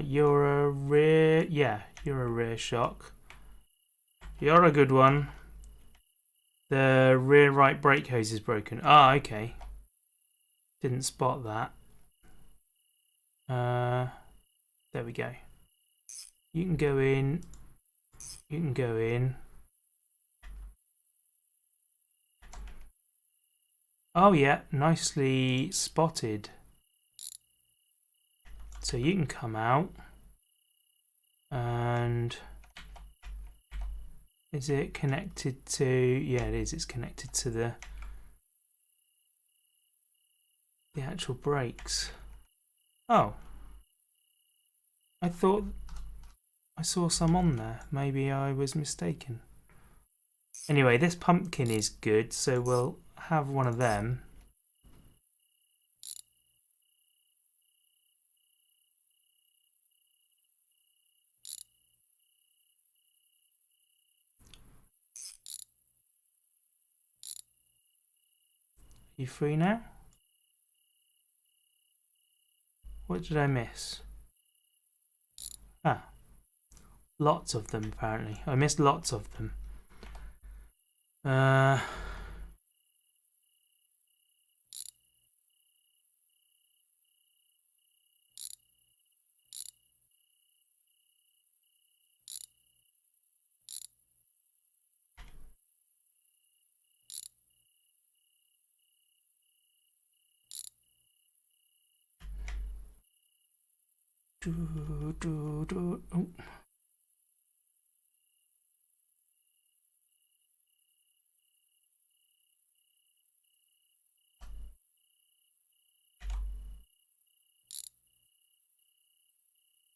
You're a rear... Yeah, you're a rear shock. You're a good one. The rear right brake hose is broken. Ah, okay. Didn't spot that. There we go. You can go in. You can go in. Oh yeah, nicely spotted. So you can come out. And is it connected to... Yeah, it is. It's connected to the actual brakes. Oh. I thought I saw some on there. Maybe I was mistaken. Anyway, this pumpkin is good, so we'll have one of them. You free now? What did I miss? Ah. Lots of them, apparently. I missed lots of them. Oh.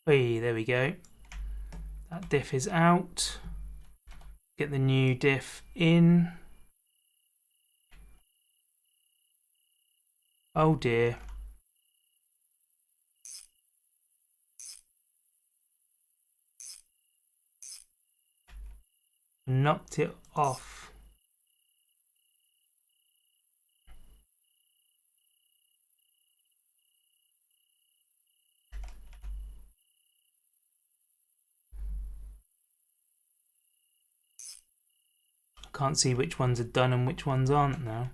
Hey, there we go. That diff is out. Get the new diff in. Oh dear. Knocked it off. I can't see which ones are done and which ones aren't now.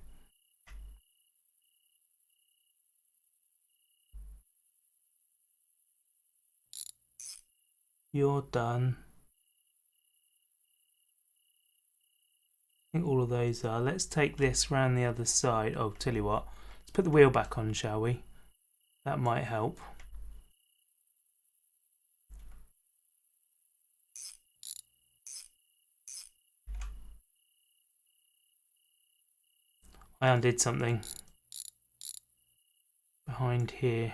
You're done. I think all of those are. Let's take this round the other side. Oh, tell you what. Let's put the wheel back on, shall we? That might help. I undid something behind here.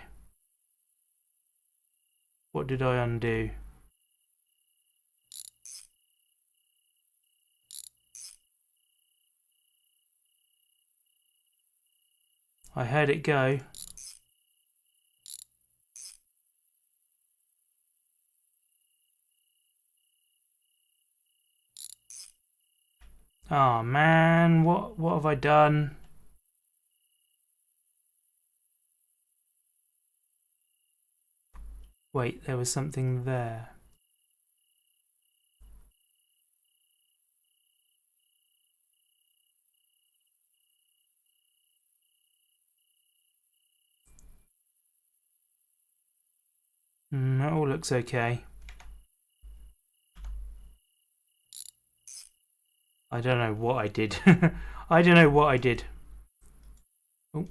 What did I undo? I heard it go. Oh man, what have I done? Wait, there was something there. That all looks okay. I don't know what I did. I don't know what I did. Oh.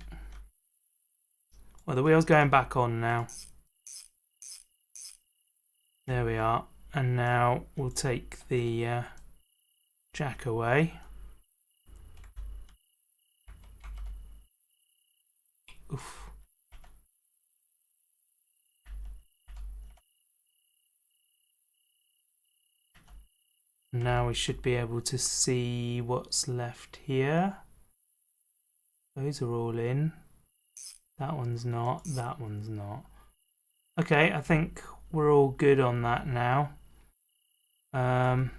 Well, the wheel's going back on now. There we are. And now we'll take the jack away. Oof. Now we should be able to see what's left here. Those are all in. That one's not. That one's not. Okay, I think we're all good on that now. Let's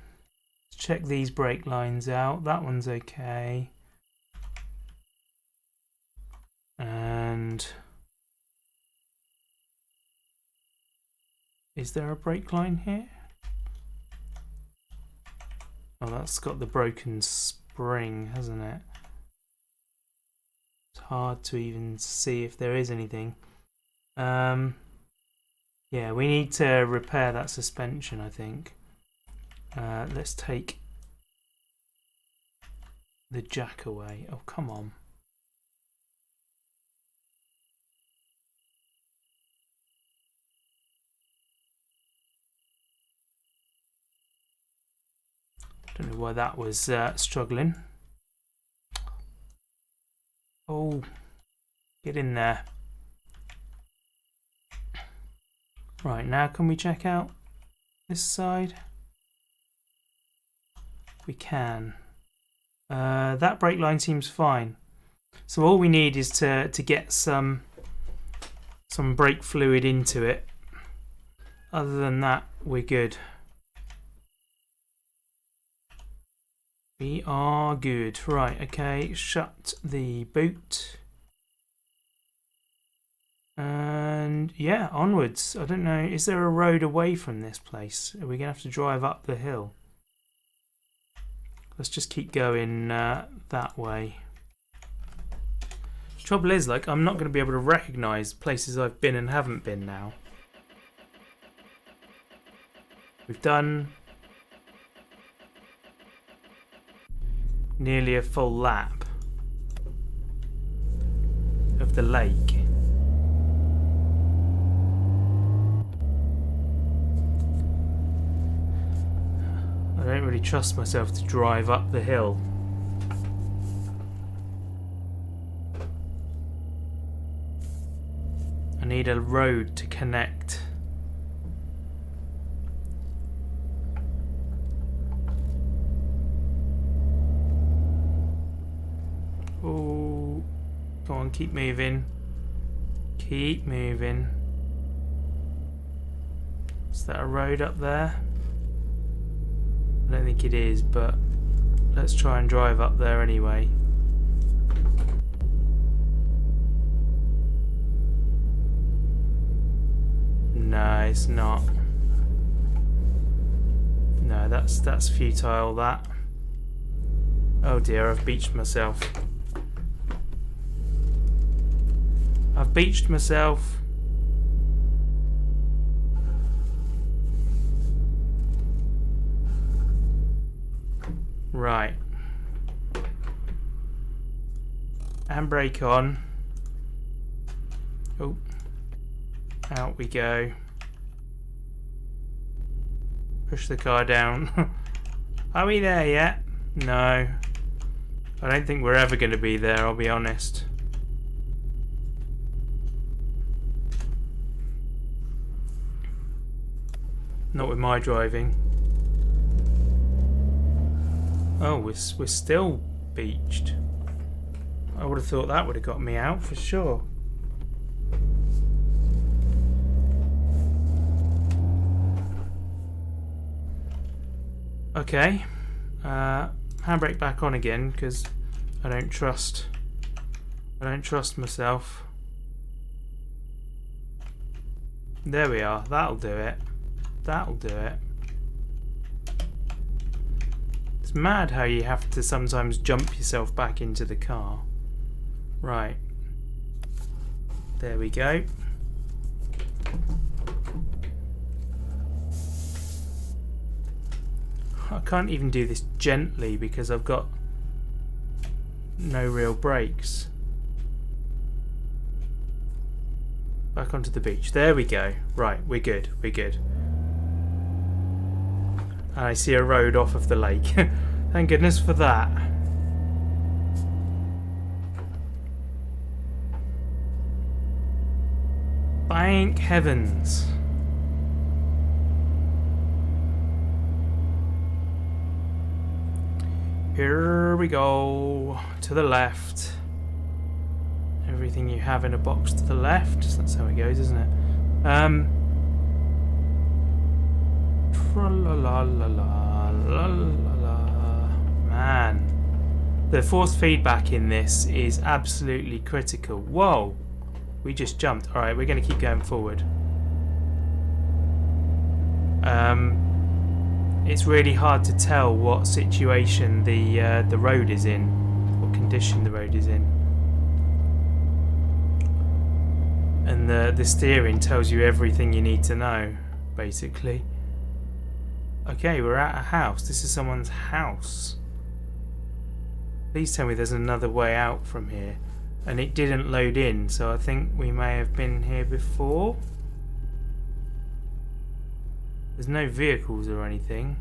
check these brake lines out. That one's okay. And is there a brake line here? Oh, that's got the broken spring, hasn't it? It's hard to even see if there is anything. Yeah, we need to repair that suspension, I think. Let's take the jack away. Oh, come on. Don't know why that was struggling. Oh, get in there. Right, now can we check out this side? We can. That brake line seems fine. So all we need is to get some brake fluid into it. Other than that, we're good. We are good. Right, okay, shut the boot. And yeah, onwards. I don't know, is there a road away from this place? Are we going to have to drive up the hill? Let's just keep going that way. Trouble is, like, I'm not going to be able to recognise places I've been and haven't been now. We've done nearly a full lap of the lake. I don't really trust myself to drive up the hill. I need a road to connect. Oh, go on, keep moving. Keep moving. Is that a road up there? I don't think it is, but let's try and drive up there anyway. No, it's not. No, that's futile, that. Oh dear, I've beached myself. I've beached myself. Right. Handbrake on. Oh. Out we go. Push the car down. Are we there yet? No. I don't think we're ever going to be there, I'll be honest. Not with my driving. Oh, we're still beached. I would have thought that would have got me out for sure. Okay, handbrake back on again because I don't trust myself. There we are. That'll do it. That'll do it. It's mad how you have to sometimes jump yourself back into the car. Right. There we go. I can't even do this gently because I've got no real brakes. Back onto the beach. There we go. Right, we're good. We're good. And I see a road off of the lake. Thank goodness for that. Thank heavens. Here we go. To the left. everything you have in a box to the left. That's how it goes, isn't it? Tra-la-la-la-la-la-la-la. Man. The force feedback in this is absolutely critical. Whoa! We just jumped. Alright, we're going to keep going forward. It's really hard to tell what situation the road is in, what condition the road is in. And the steering tells you everything you need to know, basically. Okay, we're at a house. This is someone's house. Please tell me there's another way out from here. And it didn't load in, so I think we may have been here before. There's no vehicles or anything.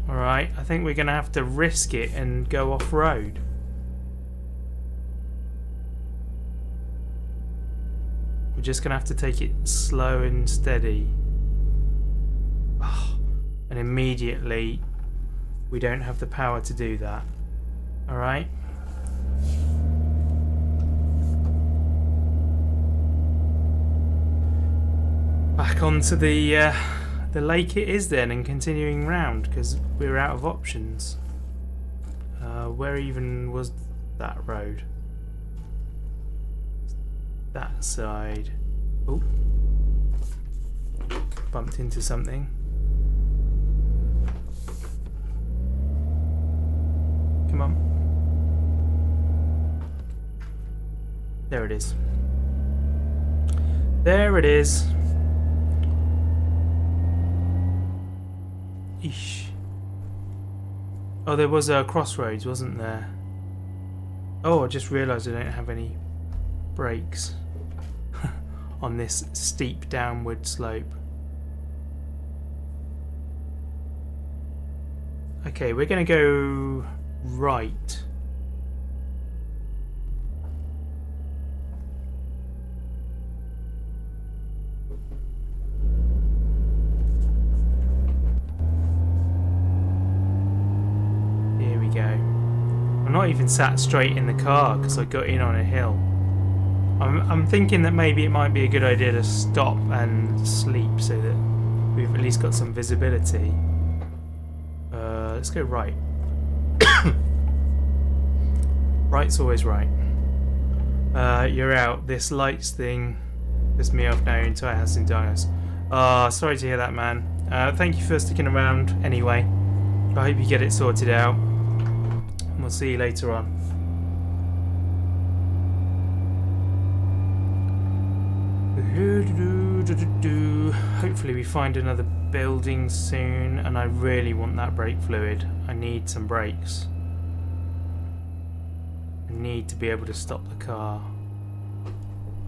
Alright, I think we're going to have to risk it and go off-road. We're just going to have to take it slow and steady. Oh, and immediately we don't have the power to do that. Alright? Back onto the lake it is then, and continuing round because we're out of options. Where even was that road? That side. Oh, bumped into something. Come on. There it is. There it is. Eesh. Oh, there was a crossroads, wasn't there? Oh, I just realised I don't have any brakes on this steep downward slope. Okay, we're going to go right. I'm not even sat straight in the car because I got in on a hill. I'm thinking that maybe it might be a good idea to stop and sleep so that we've at least got some visibility. Let's go right. Right's always right. You're out. This lights thing pissed me off now. Your entire house in darkness. Sorry to hear that, man. Thank you for sticking around anyway. I hope you get it sorted out. We'll see you later on. Hopefully we find another building soon, and I really want that brake fluid. I need some brakes. I need to be able to stop the car.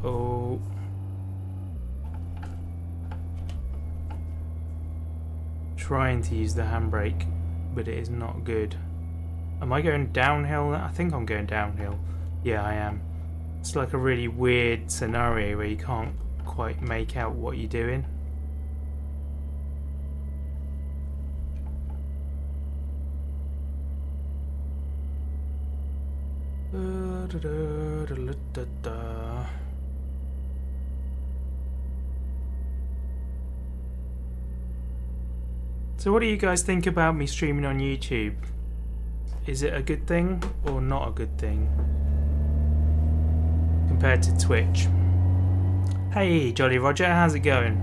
Oh. Trying to use the handbrake, but it is not good. Am I going downhill? I think I'm going downhill. Yeah, I am. It's like a really weird scenario where you can't quite make out what you're doing. So what do you guys think about me streaming on YouTube? Is it a good thing or not a good thing compared to Twitch? Hey Jolly Roger, how's it going?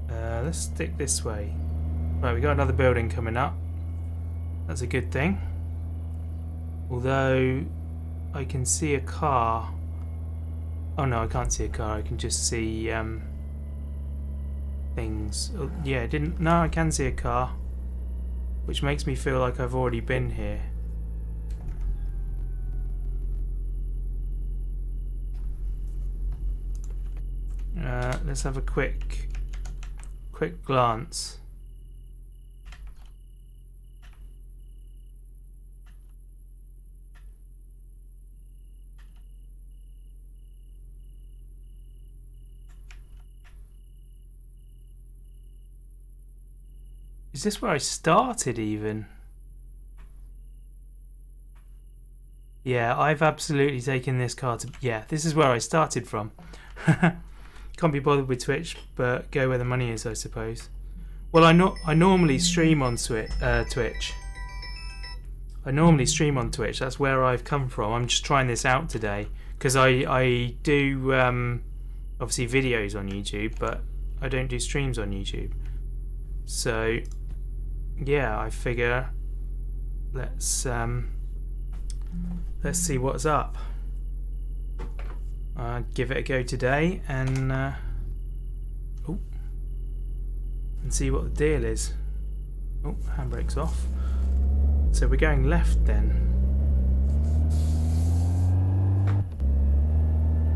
Let's stick this way. Right, we got another building coming up. That's a good thing. Although I can see a car. Oh no, I can't see a car. I can just see things. Oh, yeah, it didn't. No, I can see a car, which makes me feel like I've already been here. Let's have a quick glance. Is this where I started even? Yeah, I've absolutely taken this car to... Yeah, this is where I started from. Can't be bothered with Twitch, but go where the money is, I suppose. Well, I normally stream on Twitch. I normally stream on Twitch. That's where I've come from. I'm just trying this out today because I do obviously videos on YouTube, but I don't do streams on YouTube. So yeah, I figure let's see what's up. Give it a go today and see what the deal is. Oh, handbrake's off. So we're going left then.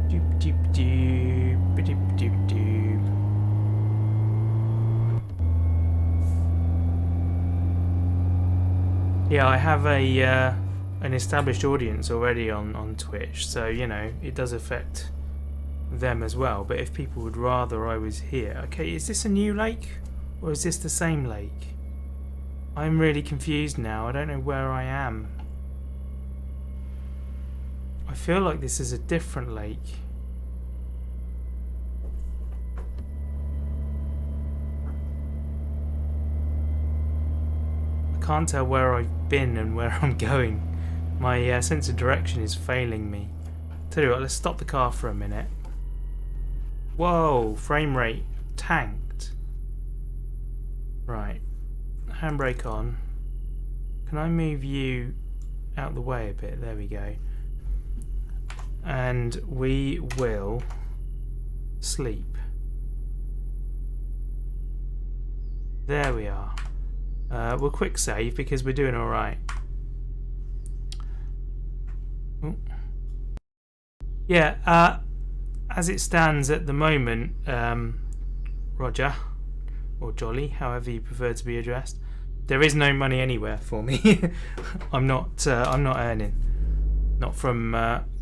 Doop doop doop doop doop doop. Yeah, I have an established audience already on Twitch, so you know it does affect them as well. But if people would rather I was here, okay, is this a new lake or is this the same lake? I'm really confused now. I don't know where I am. I feel like this is a different lake. I can't tell where I've been and where I'm going. My sense of direction is failing me. Tell you what, let's stop the car for a minute. Whoa, frame rate tanked. Right, handbrake on. Can I move you out the way a bit? There we go. And we will sleep. There we are. We'll quick save because we're doing alright. Yeah, as it stands at the moment, Roger, or Jolly, however you prefer to be addressed, there is no money anywhere for me. I'm not earning, not from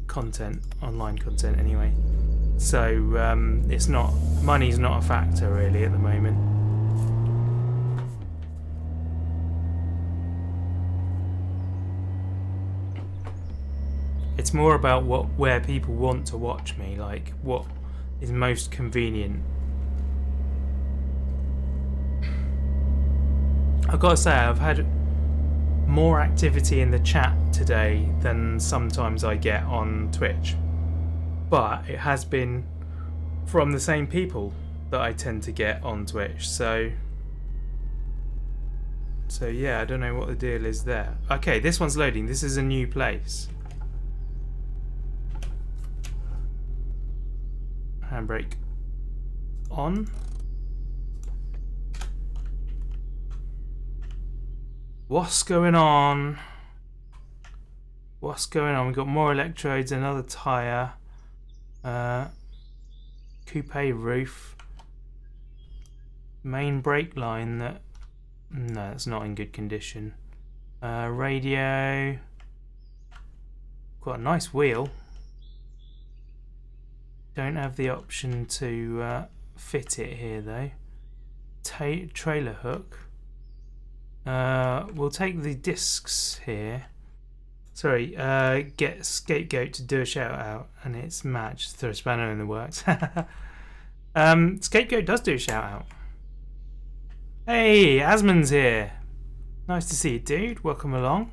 content, online content anyway. So it's not, money's not a factor really at the moment. It's more about where people want to watch me, like what is most convenient. I've got to say, I've had more activity in the chat today than sometimes I get on Twitch, but it has been from the same people that I tend to get on Twitch, so yeah, I don't know what the deal is there. Okay, this one's loading. This is a new place. Handbrake on. What's going on? What's going on? We've got more electrodes, another tyre, coupe roof, main brake line that, no, that's not in good condition. Radio, got a nice wheel. Don't have the option to fit it here though. Trailer hook. We'll take the discs here. Sorry, get Scapegoat to do a shout out, and it's matched. Throw a spanner in the works. Scapegoat does do a shout out. Hey, Asmon's here. Nice to see you, dude. Welcome along.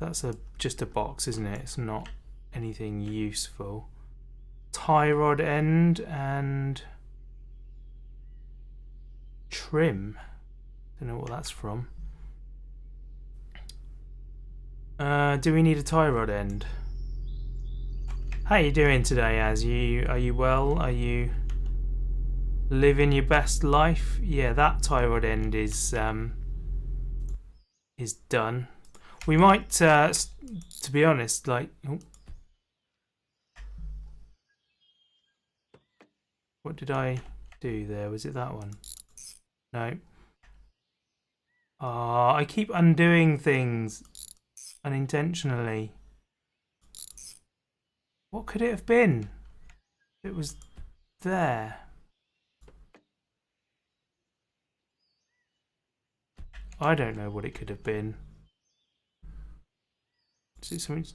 That's just a box, isn't it? It's not anything useful. Tie rod end and trim. Don't know what that's from. Do we need a tie rod end? How you doing today, Az? Are you well? Are you living your best life? Yeah, that tie rod end is done. We might, to be honest, like, oh. What did I do there? Was it that one? No. Ah, I keep undoing things unintentionally. What could it have been? It was there. I don't know what it could have been. Is it something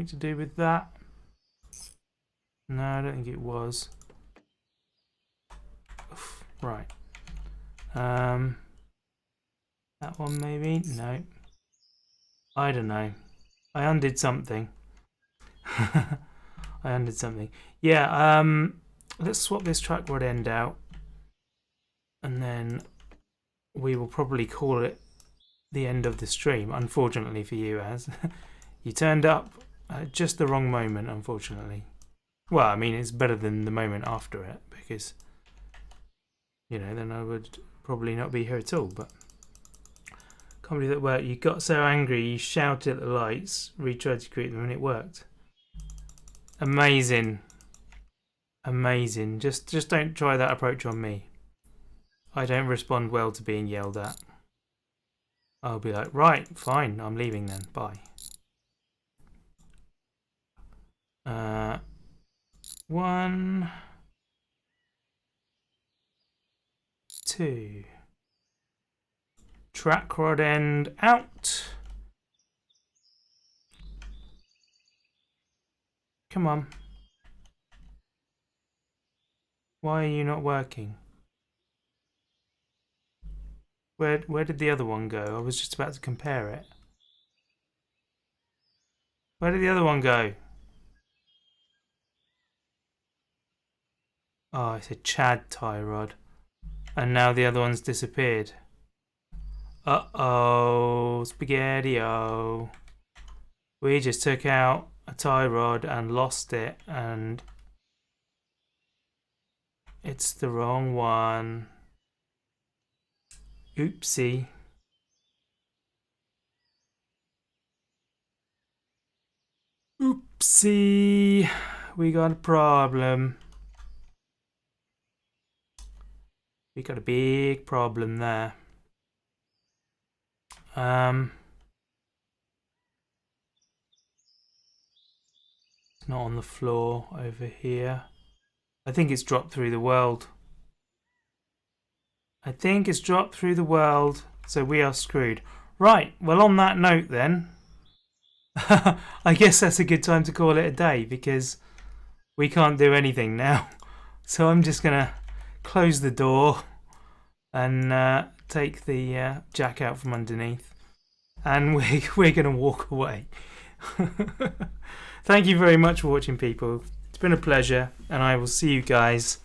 to do with that? No, I don't think it was. Oof, right. That one maybe? No. I don't know. I undid something. I undid something. Yeah, let's swap this track rod end out. And then we will probably call it the end of the stream, unfortunately for you, as you turned up at just the wrong moment, unfortunately. Well, I mean, it's better than the moment after it, because, you know, then I would probably not be here at all, but can't believe that worked. You got so angry, you shouted at the lights, tried to create them, and it worked. Amazing. Amazing. Just don't try that approach on me. I don't respond well to being yelled at. I'll be like, right, fine, I'm leaving then, bye. 1, 2. Track rod end out. Come on. Why are you not working? Where did the other one go? I was just about to compare it. Where did the other one go? Oh, it's a Chad tie rod. And now the other one's disappeared. Uh-oh, spaghetti-o. We just took out a tie rod and lost it, and it's the wrong one. Oopsie. Oopsie. We got a problem. We got a big problem there. It's not on the floor over here. I think it's dropped through the world. I think it's dropped through the world, so we are screwed. Right, well, on that note then, I guess that's a good time to call it a day, because we can't do anything now. So I'm just going to close the door and take the jack out from underneath, and we're going to walk away. Thank you very much for watching, people. It's been a pleasure, and I will see you guys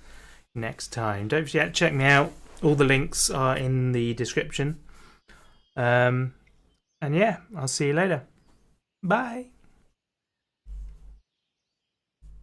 next time. Don't forget to check me out. All the links are in the description. And yeah, I'll see you later. Bye.